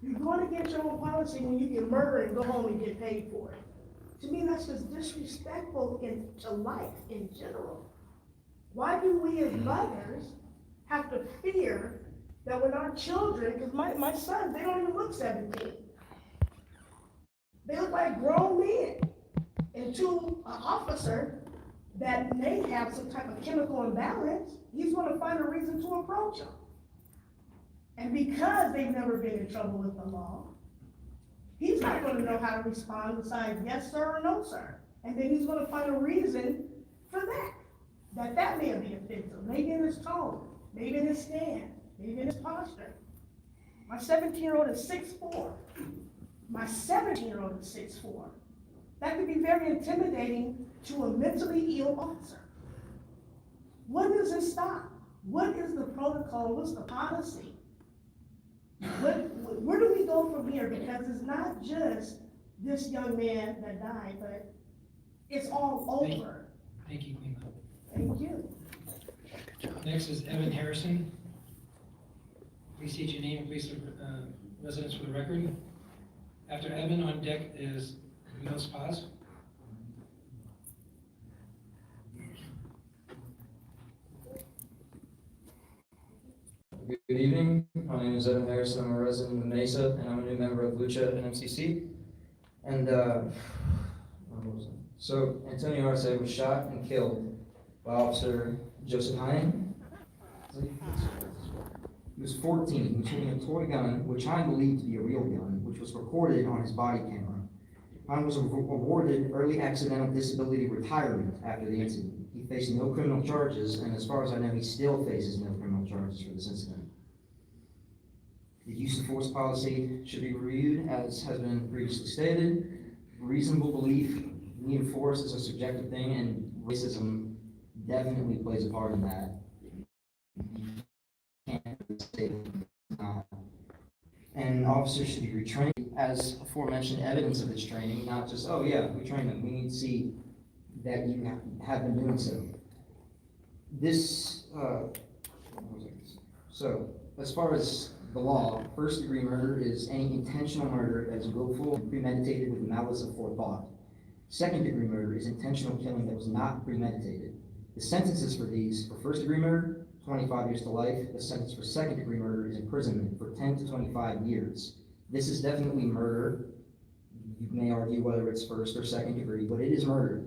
You're going against your own policy when you can murder and go home and get paid for it. To me, that's just disrespectful to life in general. Why do we as mothers have to fear that when our children, because my sons, they don't even look 17. They look like grown men. And to an officer that may have some type of chemical imbalance, he's going to find a reason to approach them. And because they've never been in trouble with the law, he's not going to know how to respond besides yes, sir, or no, sir. And then he's going to find a reason for that may be offensive. Maybe in his tone, maybe in his stand, maybe in his posture. My 17-year-old is 6'4". My 17-year-old is 6'4". That could be very intimidating to a mentally ill officer. When does it stop? What is the protocol? What's the policy? Where do we go from here? Because it's not just this young man that died, but it's all over. Thank you, Queen Love. Thank you. Next is Evan Harrison. Please state your name and place of residence for the record. After Evan, on deck is Milos Paz. Good evening. My name is Evan Harrison. I'm a resident of Mesa, and I'm a new member of Lucha and MCC. And what was it? So Antonio Arce was shot and killed by Officer Joseph Hine. He was 14. He was holding a toy gun, which Hine believed to be a real gun, which was recorded on his body camera. Hine was awarded early accidental disability retirement after the incident. He faced no criminal charges, and as far as I know, he still faces no criminal charges for this incident. The use of force policy should be reviewed, as has been previously stated. Reasonable belief, need of force is a subjective thing, and racism definitely plays a part in that. And officers should be retrained as aforementioned evidence of this training, not just, oh yeah, we trained them. We need to see that you have been doing so. This, so as far as the law, first-degree murder is any intentional murder that is willful and premeditated with malice of forethought. Second-degree murder is intentional killing that was not premeditated. The sentences for these, for first-degree murder, 25 years to life. The sentence for second-degree murder is imprisonment for 10 to 25 years. This is definitely murder. You may argue whether it's first or second degree, but it is murder.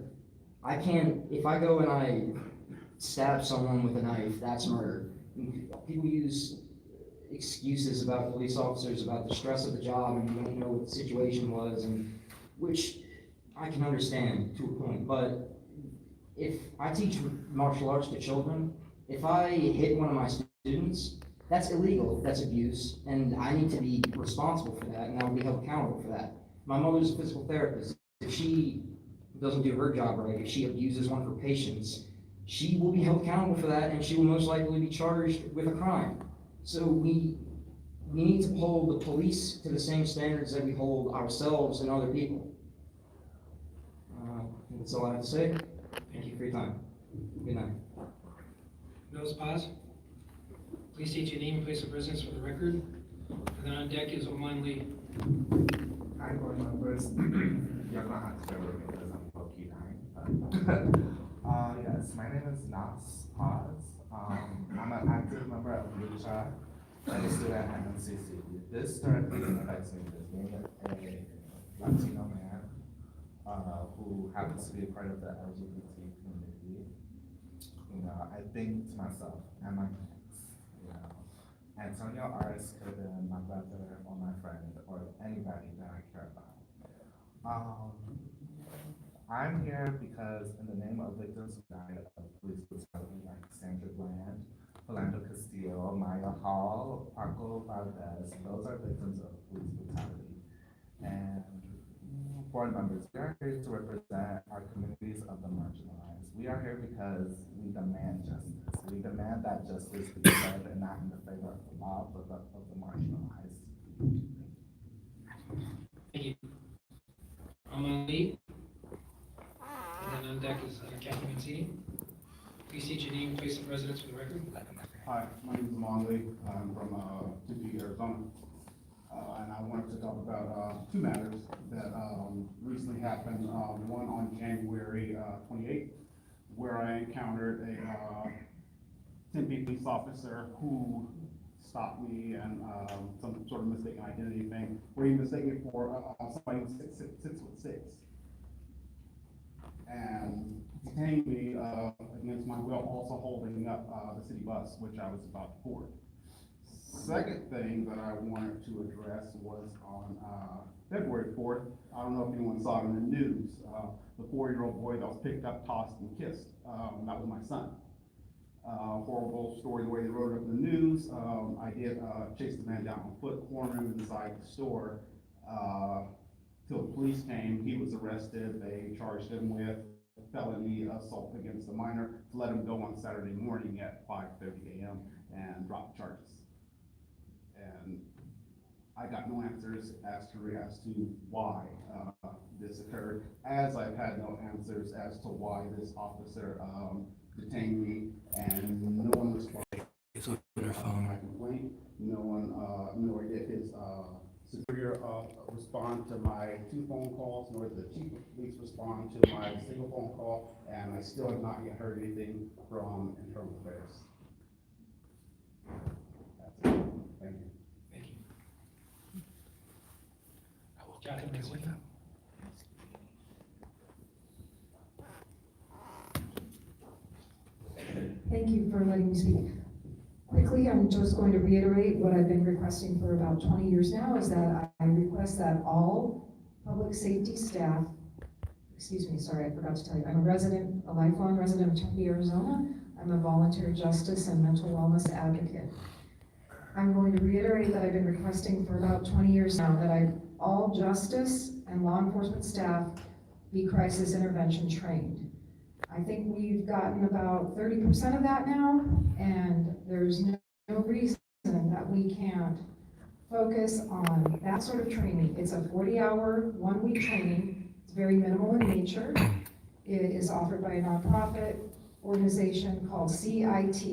I can't, if I go and I stab someone with a knife, that's murder. People use excuses about police officers, about the stress of the job, and you don't know what the situation was, and which I can understand to a point, but if I teach martial arts to children, if I hit one of my students, that's illegal, that's abuse, and I need to be responsible for that, and I will be held accountable for that. My mother's a physical therapist. If she doesn't do her job right, if she abuses one of her patients, she will be held accountable for that, and she will most likely be charged with a crime. So we need to hold the police to the same standards that we hold ourselves and other people. That's all I have to say. Thank you for your time. Good night. Notice pause. Please state your name and place of residence for the record. And then on deck is Oman Lee. Hi, board members. You're gonna have to bear with me because I'm low-key dying. Yes, my name is Nas Paz. I'm an active member of Lucha and a student at MCC. This directly affects me because being a Latino man who happens to be a part of the LGBT community, I think to myself, am I next? Antonio Arce could have been my brother or my friend or anybody that I care about. I'm here because in the name of victims who died of police brutality like Sandra Bland, Philando Castillo, Maya Hall, Paco Valdez, those are victims of police brutality. And board members, we are here to represent our communities of the marginalized. We are here because we demand justice. We demand that justice be served and not in the favor of the law, but of the marginalized. Thank you. Oman Lee. And then on deck is Kathy Mancini. Please state your name and place of residence for the record. Hi, my name is Amon Lee. I'm from Tempe, Arizona. And I wanted to talk about two matters that recently happened. One on January 28th, where I encountered a Tempe police officer who stopped me and some sort of mistaken identity thing, where he mistaken me for somebody who's 6'6". And detained me against my will, also holding up the city bus, which I was about to board. Second thing that I wanted to address was on February 4th. I don't know if anyone saw it in the news. The 4-year-old boy that was picked up, tossed, and kissed. That was my son. Horrible story the way they wrote it up in the news. I did chase the man down on foot, corner him inside the store. Till the police came, he was arrested. They charged him with felony assault against a minor to let him go on Saturday morning at 5:30 a.m. and drop charges. And I got no answers as to why this occurred, as I've had no answers as to why this officer detained me, and no one responded to my complaint. No one, nor did his superior respond to my 2 phone calls, nor did the chief of police respond to my single phone call, and I still have not yet heard anything from Internal Affairs. That's Thank you. Thank you. Captain Risley. Thank you for letting me speak. Quickly, I'm just going to reiterate what I've been requesting for about 20 years now, is that I request that all public safety staff, excuse me, sorry, I forgot to tell you, I'm a lifelong resident of Tempe, Arizona. I'm a volunteer justice and mental wellness advocate. I'm going to reiterate that I've been requesting for about 20 years now that all justice and law enforcement staff be crisis intervention trained. I think we've gotten about 30% of that now, and there's no reason that we can't focus on that sort of training. It's a 40-hour, one-week training. It's very minimal in nature. It is offered by a nonprofit organization called CIT.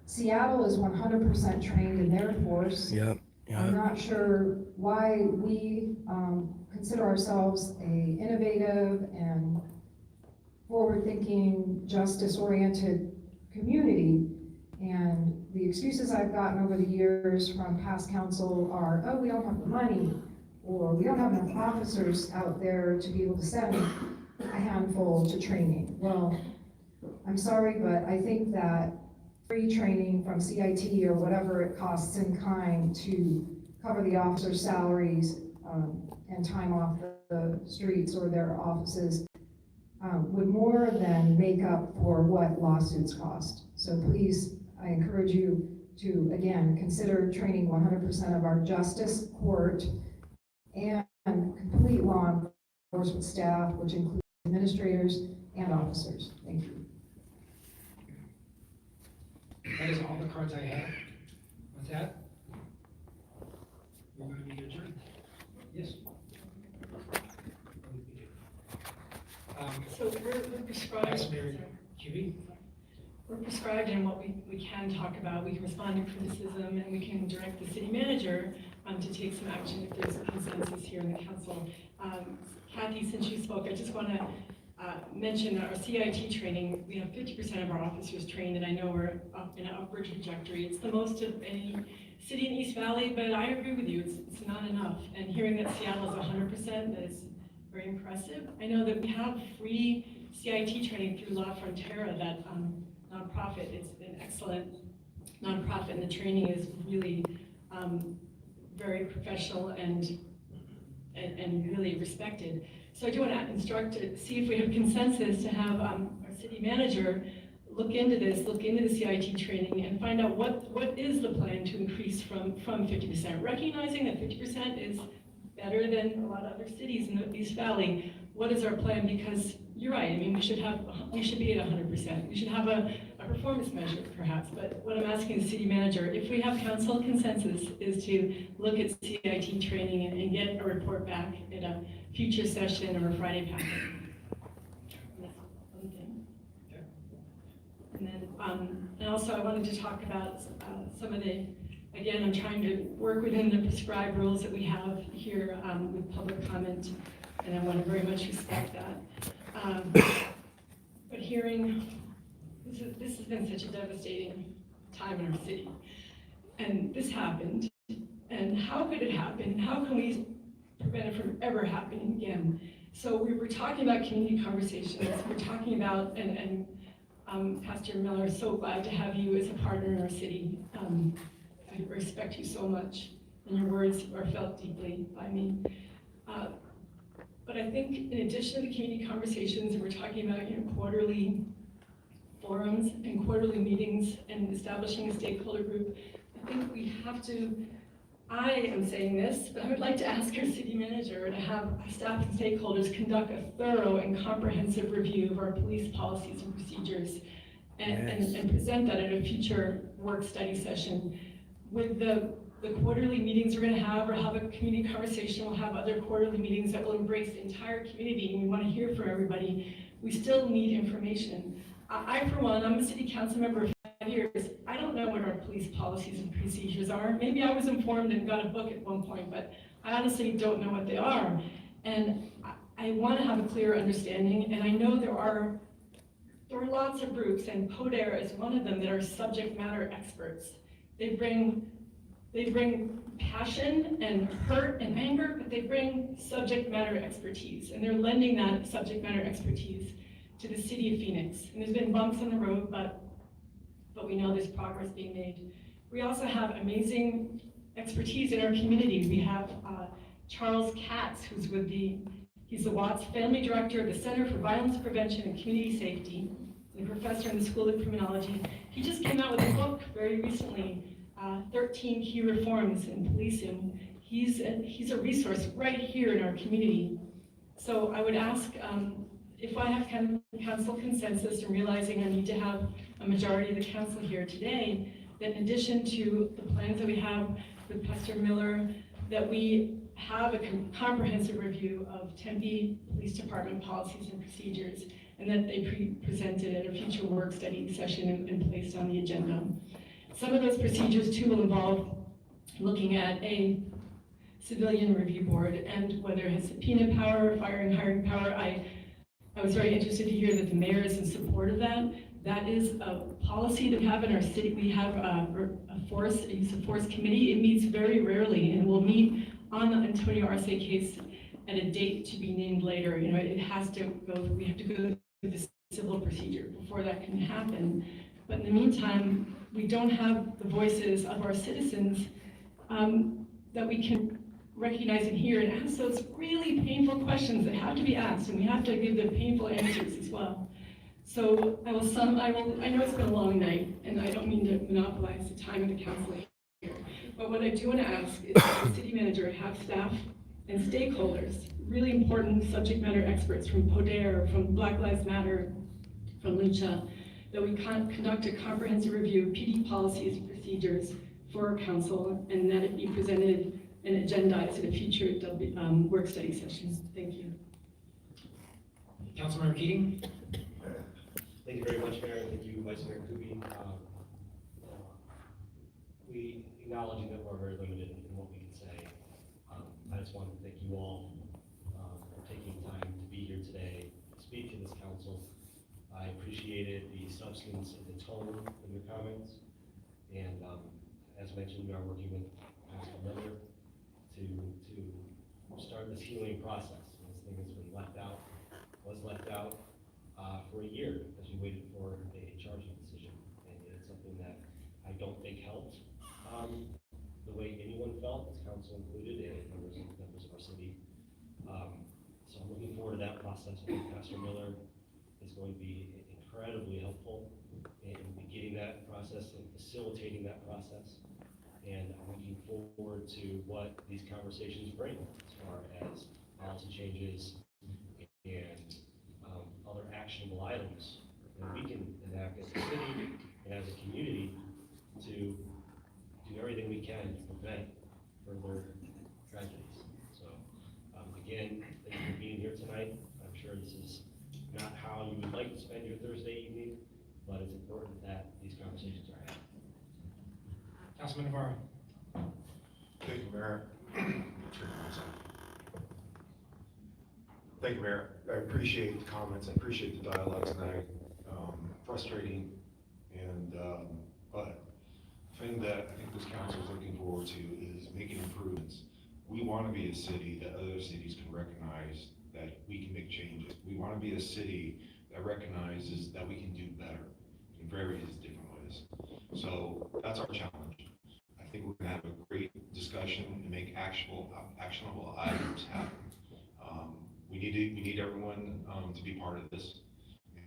Seattle is 100% trained in their force. Yep. I'm not sure why we consider ourselves a innovative and forward-thinking, justice-oriented community. And the excuses I've gotten over the years from past council are, oh, we don't have the money, or we don't have enough officers out there to be able to send a handful to training. Well, I'm sorry, but I think that free training from CIT or whatever it costs in kind to cover the officers' salaries and time off the streets or their offices would more than make up for what lawsuits cost. So please, I encourage you to, again, consider training 100% of our justice court and complete law enforcement staff, which includes administrators and officers. Thank you. That is all the cards I have. With that, we're going to be adjourned. Yes? So we're prescribed. Vice Mayor Cubey. We're prescribed in what we can talk about. We can respond to criticism, and we can direct the city manager to take some action if there's a consensus here in the council. Kathy, since you spoke, I just want to mention our CIT training. We have 50% of our officers trained, and I know we're up in an upward trajectory. It's the most of any city in East Valley, but I agree with you, it's not enough. And hearing that Seattle is 100%, that is very impressive. I know that we have free CIT training through La Frontera, that nonprofit. It's an excellent nonprofit, and the training is really very professional and really respected. So I do want to instruct to see if we have consensus to have our city manager look into this, look into the CIT training, and find out what is the plan to increase from 50%, recognizing that 50% is better than a lot of other cities in the East Valley. What is our plan? Because you're right, I mean, we should be at 100%. We should have a performance measure, perhaps, but what I'm asking the city manager, if we have council consensus, is to look at CIT training and get a report back at a future session or a Friday packet. That's one thing. And then, and also I wanted to talk about some of the, again, I'm trying to work within the prescribed rules that we have here with public comment, and I want to very much respect that. But hearing, this has been such a devastating time in our city, and this happened, and how could it happen? How can we prevent it from ever happening again? So we're talking about community conversations, we're talking about, and Pastor Miller, so glad to have you as a partner in our city. I respect you so much, and your words are felt deeply by me. But I think in addition to the community conversations, we're talking about quarterly forums and quarterly meetings and establishing a stakeholder group. I think we have to, I am saying this, but I would like to ask our city manager to have staff and stakeholders conduct a thorough and comprehensive review of our police policies and procedures and present that at a future work study session. With the quarterly meetings we're going to have, or have a community conversation, we'll have other quarterly meetings that will embrace the entire community, and we want to hear from everybody. We still need information. I, for one, I'm a city council member for 5 years. I don't know what our police policies and procedures are. Maybe I was informed and got a book at one point, but I honestly don't know what they are. And I want to have a clear understanding, and I know there are lots of groups, and PODER is one of them, that are subject matter experts. They bring They bring passion and hurt and anger, but they bring subject matter expertise, and they're lending that subject matter expertise to the city of Phoenix. And there's been bumps on the road, but we know there's progress being made. We also have amazing expertise in our community. We have Charles Katz, he's the Watts Family Director of the Center for Violence Prevention and Community Safety, and a professor in the School of Criminology. He just came out with a book very recently, 13 Key Reforms in Policing. He's a resource right here in our community. So I would ask, if I have council consensus and realizing I need to have a majority of the council here today, that in addition to the plans that we have with Pastor Miller, that we have a comprehensive review of Tempe Police Department policies and procedures, and that they be presented at a future work study session and placed on the agenda. Some of those procedures too will involve looking at a civilian review board and whether it has subpoena power, firing, hiring power. I was very interested to hear that the mayor is in support of that. That is a policy that we have in our city. We have a use of force committee. It meets very rarely, and will meet on the Antonio Arce case at a date to be named later. You know, it has to go, we have to go through the civil procedure before that can happen. But in the meantime, we don't have the voices of our citizens that we can recognize and hear and ask those really painful questions that have to be asked, and we have to give the painful answers as well. So I know it's been a long night, and I don't mean to monopolize the time of the council here, but what I do want to ask is that the city manager have staff and stakeholders, really important subject matter experts from PODER, from Black Lives Matter, from Lucha, that we conduct a comprehensive review of PD policies and procedures for our council, and that it be presented and agendized at a future work study session. Thank you. Councilmember Keating? Thank you very much, Mayor, and thank you, Vice Mayor Kuby. We acknowledging that we're very limited in what we can say. I just want to thank you all for taking time to be here today, speak to this council. I appreciated the substance and the tone of your comments. And as mentioned, we are working with Pastor Miller to start this healing process. This thing has been was left out for a year as we waited for a charging decision. And it's something that I don't think helped the way anyone felt, as council included, and members of our city. So I'm looking forward to that process. I think Pastor Miller is going to be incredibly helpful in beginning that process and facilitating that process. And I'm looking forward to what these conversations bring as far as policy changes and other actionable items that we can enact as a city and as a community to do everything we can to prevent further tragedies. So again, thank you for being here tonight. I'm sure this is not how you would like to spend your Thursday evening, but it's important that these conversations are had. Councilman Navarro? Thank you, Mayor. Thank you, Mayor. I appreciate the comments. I appreciate the dialogue tonight. Frustrating, and but the thing that I think this council is looking forward to is making improvements. We want to be a city that other cities can recognize that we can make changes. We want to be a city that recognizes that we can do better in various different ways. So that's our challenge. I think we're going to have a great discussion and make actionable items happen. We need everyone to be part of this,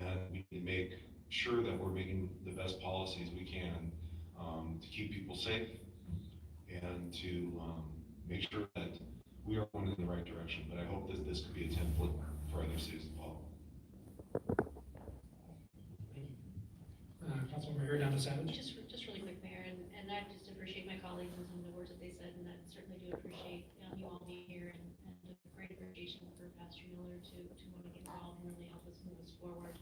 and we need to make sure that we're making the best policies we can to keep people safe and to make sure that we are going in the right direction. But I hope that this could be a template for other cities to follow. Councilmember Aaron Savage? Just really quick, Mayor, and I just appreciate my colleagues and some of the words that they said, and I certainly do appreciate you all being here, and a great appreciation for Pastor Miller to want to get involved and really help us move us forward.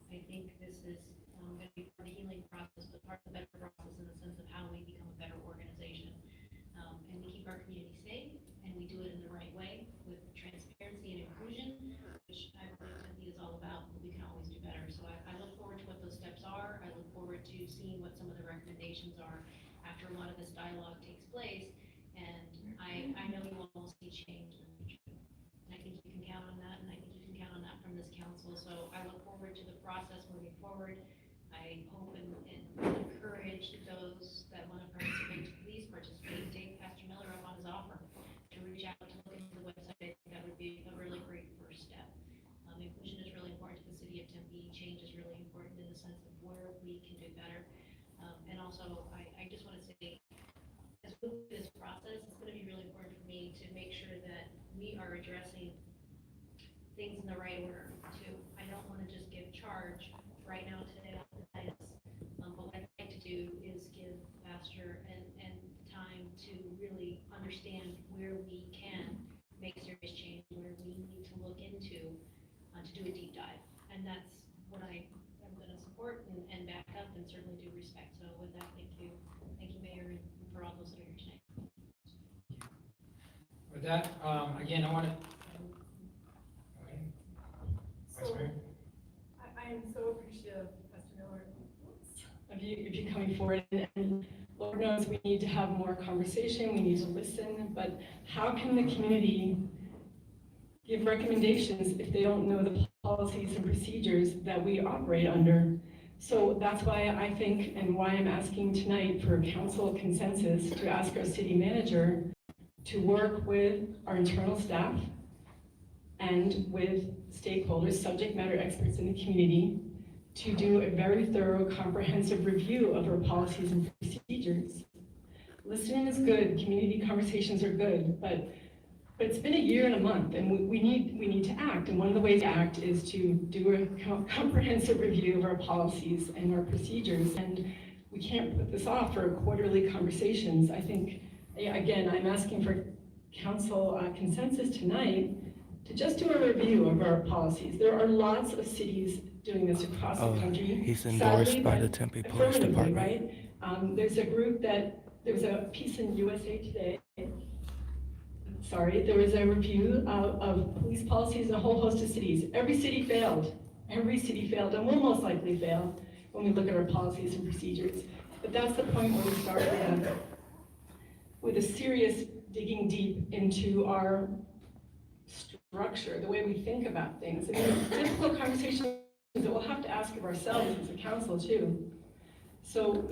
I think this is going to be part of the healing process, but part of the better process in the sense of how we become a better organization. And we keep our community safe, and we do it in the right way with transparency and inclusion, which I believe Tempe is all about, but we can always do better. So I look forward to what those steps are. I look forward to seeing what some of the recommendations are after after a lot of this dialogue takes place. And I know you all will see change in the future. And I think you can count on that, and I think you can count on that from this council. So I look forward to the process moving forward. I hope and encourage those that want to participate to please participate. Take Pastor Miller up on his offer to reach out to look into the website. I think that would be a really great first step. Inclusion is really important to the city of Tempe. Change is really important in the sense of where we can do better. And also, I just want to say, as we move through this process, it's going to be really important for me to make sure that we are addressing things in the right order too. I don't want to just give charge right now today on the dais. But what I'd like to do is give Pastor and time to really understand where we can make serious change, where we need to look into to do a deep dive. And that's what I am going to support and back up and certainly do respect. So with that, thank you. Thank you, Mayor, and for all those that are here tonight. With that, again, I want to. So, I am so appreciative, Pastor Miller, of you coming forward. And Lord knows we need to have more conversation, we need to listen, but how can the community give recommendations if they don't know the policies and procedures that we operate under? So that's why I think, and why I'm asking tonight for council consensus to ask our city manager to work with our internal staff and with stakeholders, subject matter experts in the community, to do a very thorough, comprehensive review of our policies and procedures. Listening is good, community conversations are good, but it's been a year and a month, and we need to act. And one of the ways to act is to do a comprehensive review of our policies and our procedures. And we can't put this off for quarterly conversations. I think, again, I'm asking for council consensus tonight to just do a review of our policies. There are lots of cities doing this across the country. He's endorsed Sadly, by but the Tempe Police affirmatively, Department. right? There's a group there was a piece in USA Today. There was a review of police policies in a whole host of cities. Every city failed. Every city failed, and will most likely fail when we look at our policies and procedures. But that's the point where we start with a serious digging deep into our structure, the way we think about things. I mean, difficult conversations that we'll have to ask of ourselves as a council too. So,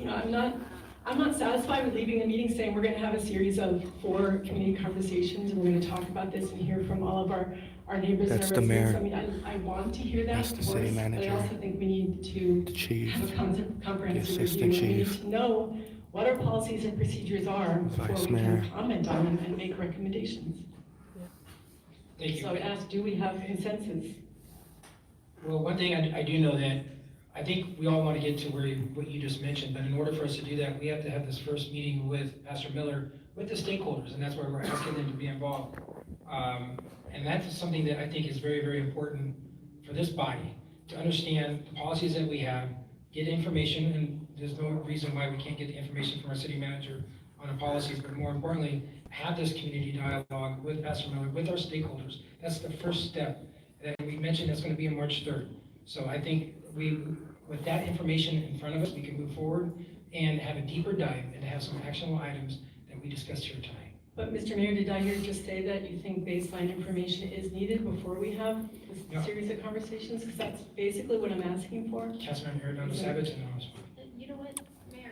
I'm not satisfied with leaving the meeting saying we're going to have a series of 4 community conversations, and we're going to talk about this and hear from all of our neighbors That's and the our mayor. residents. I mean, I want to hear that, That's of the course, city but I manager, also think we need to the chief, have a comprehensive the review. assistant And we need chief, to know what our policies and procedures are before vice we mayor. can comment on them and make recommendations. Thank you. So I would ask, do we have consensus? Well, one thing I do know that I think we all want to get to what you just mentioned, but in order for us to do that, we have to have this first meeting with Pastor Miller, with the stakeholders, and that's why we're asking them to be involved. And that's something that I think is very, very important for this body, to understand the policies that we have, get information, and there's no reason why we can't get the information from our city manager on the policies, but more importantly, have this community dialogue with Pastor Miller, with our stakeholders. That's the first step. And we mentioned that's going to be on March 3rd. So I think with that information in front of us, we can move forward and have a deeper dive and have some actionable items that we discussed here tonight. But Mr. Mayor, did I hear you just say that you think baseline information is needed before we have this series of conversations? Because that's basically what I'm asking for. Councilman Aaron Savage, and I'll respond. You know what, Mayor,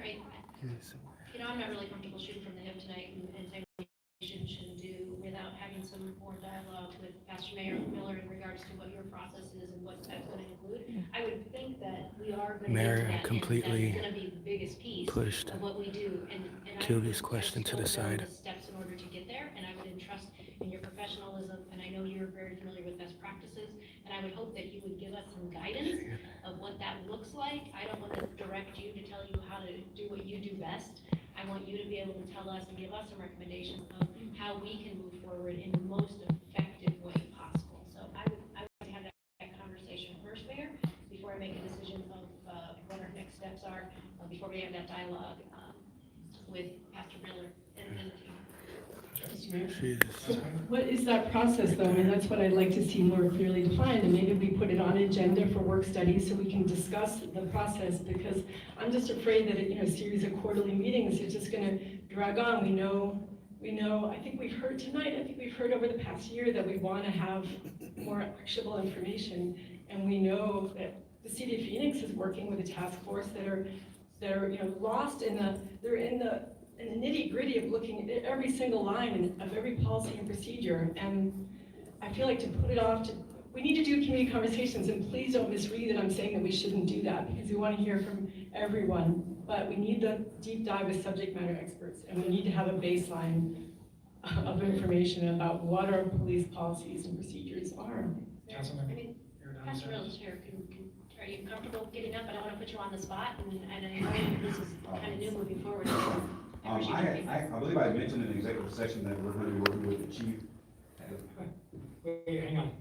I'm not really comfortable shooting from the hip tonight and saying what we shouldn't do without having some more dialogue with Pastor Mayor Miller in regards to what your process is and what that's going to include. I would think that we are going to Mayor get to that, completely and that's going to be the biggest piece pushed of what we do. And Kilby's question to the side. The steps in order to get there, and I would entrust in your professionalism, and I know you're very familiar with best practices, and I would hope that you would give us some guidance of what that looks like. I don't want to direct you to tell you how to do what you do best. I want you to be able to tell us and give us some recommendations of how we can move forward in the most effective way possible. So I would like to have that conversation first, Mayor, before I make a decision of what our next steps are, before we have that dialogue with Pastor Miller and the team. Mr. Mayor. Jesus. What is that process, though? I mean, that's what I'd like to see more clearly defined, and maybe we put it on agenda for work studies so we can discuss the process, because I'm just afraid that, a series of quarterly meetings is just gonna drag on. We know, I think we've heard tonight, I think we've heard over the past year that we wanna have more actionable information, and we know that the city of Phoenix is working with a task force that are lost in the nitty gritty of looking at every single line of every policy and procedure. And I feel like to put it off we need to do community conversations, and please don't misread that I'm saying that we shouldn't do that, because we want to hear from everyone. But we need the deep dive with subject matter experts, and we need to have a baseline of information about what our police policies and procedures are. Councilman. I mean, Pastor Mills here, are you comfortable getting up? I don't want to put you on the spot, and I know this is kind of new moving forward. I believe I mentioned in the executive session that we're going to be working with the chief. Wait, hang on.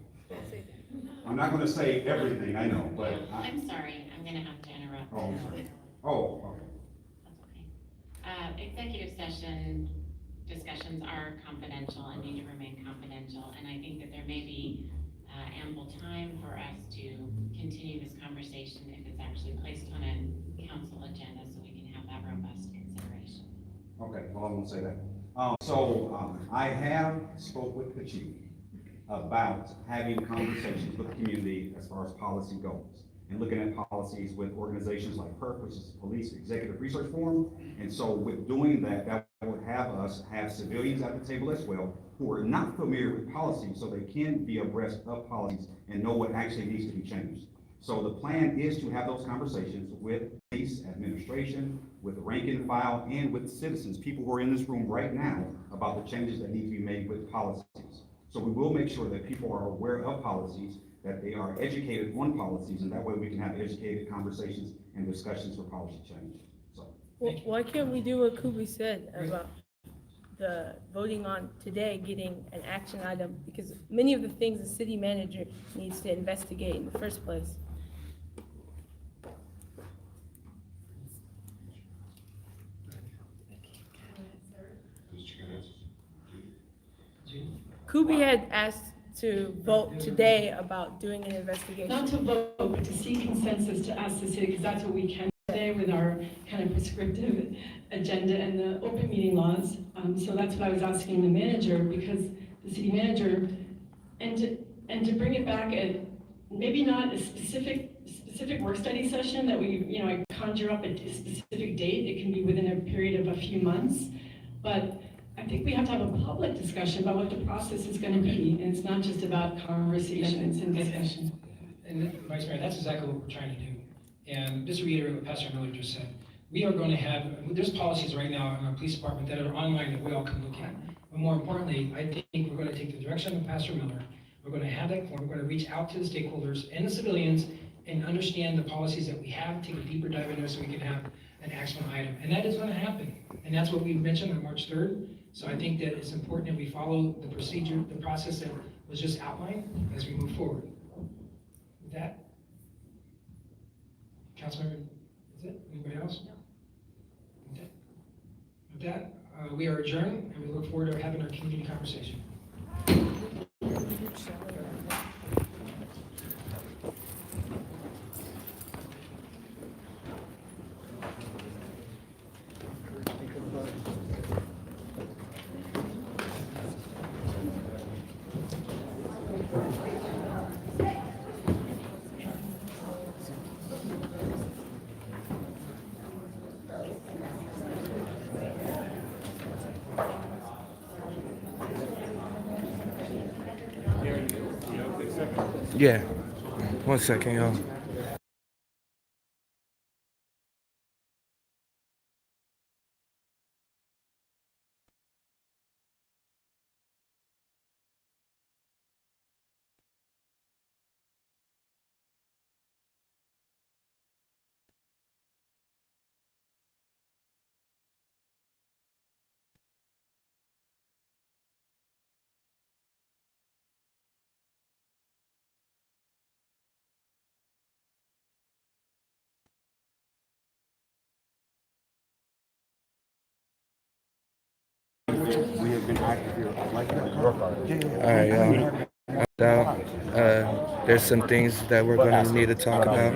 I'm not going to say everything, I know, but. I'm sorry, I'm gonna have to interrupt. Oh, I'm sorry. Oh, okay. That's okay. Executive session discussions are confidential and need to remain confidential, and I think that there may be ample time for us to continue this conversation if it's actually placed on a council agenda, so we can have that robust consideration. Okay, well, I won't say that. I have spoke with the chief about having conversations with the community as far as policy goes, and looking at policies with organizations like PERC, which is Police Executive Research Forum. And so with doing that, that would have us have civilians at the table as well, who are not familiar with policies, so they can be abreast of policies and know what actually needs to be changed. So the plan is to have those conversations with police administration, with the rank and file, and with citizens, people who are in this room right now, about the changes that need to be made with policies. So we will make sure that people are aware of policies, that they are educated on policies, and that way we can have educated conversations and discussions for policy change. So. Why can't we do what Kubi said about the voting on today getting an action item? Because many of the things the city manager needs to investigate in the first place. Kubi had asked to vote today about doing an investigation. Not to vote, but to seek consensus to ask the city, because that's what we can today with our kind of prescriptive agenda and the open meeting laws. So that's what I was asking the manager, because the city manager, and to bring it back at maybe not a specific work study session that we, I conjure up a specific date. It can be within a period of a few months, but I think we have to have a public discussion about what the process is going to be, and it's not just about conversations and discussion. And Vice Mayor, that's exactly what we're trying to do. And just to reiterate what Pastor Miller just said, we are going to have, there's policies right now in our police department that are online that we all can look at. But more importantly, I think we're going to take the direction of Pastor Miller. We're going to have that forum. We're going to reach out to the stakeholders and the civilians and understand the policies that we have, take a deeper dive in there so we can have an action item. And that is going to happen. And that's what we mentioned on March 3rd. So I think that it's important that we follow the procedure, the process that was just outlined as we move forward. With that, Councilmember, is it? Anybody else? No. Okay. With that, we are adjourned, and we look forward to having our community conversation. Yeah. 1 second, y'all. All right, y'all. There's some things that we're going to need to talk about.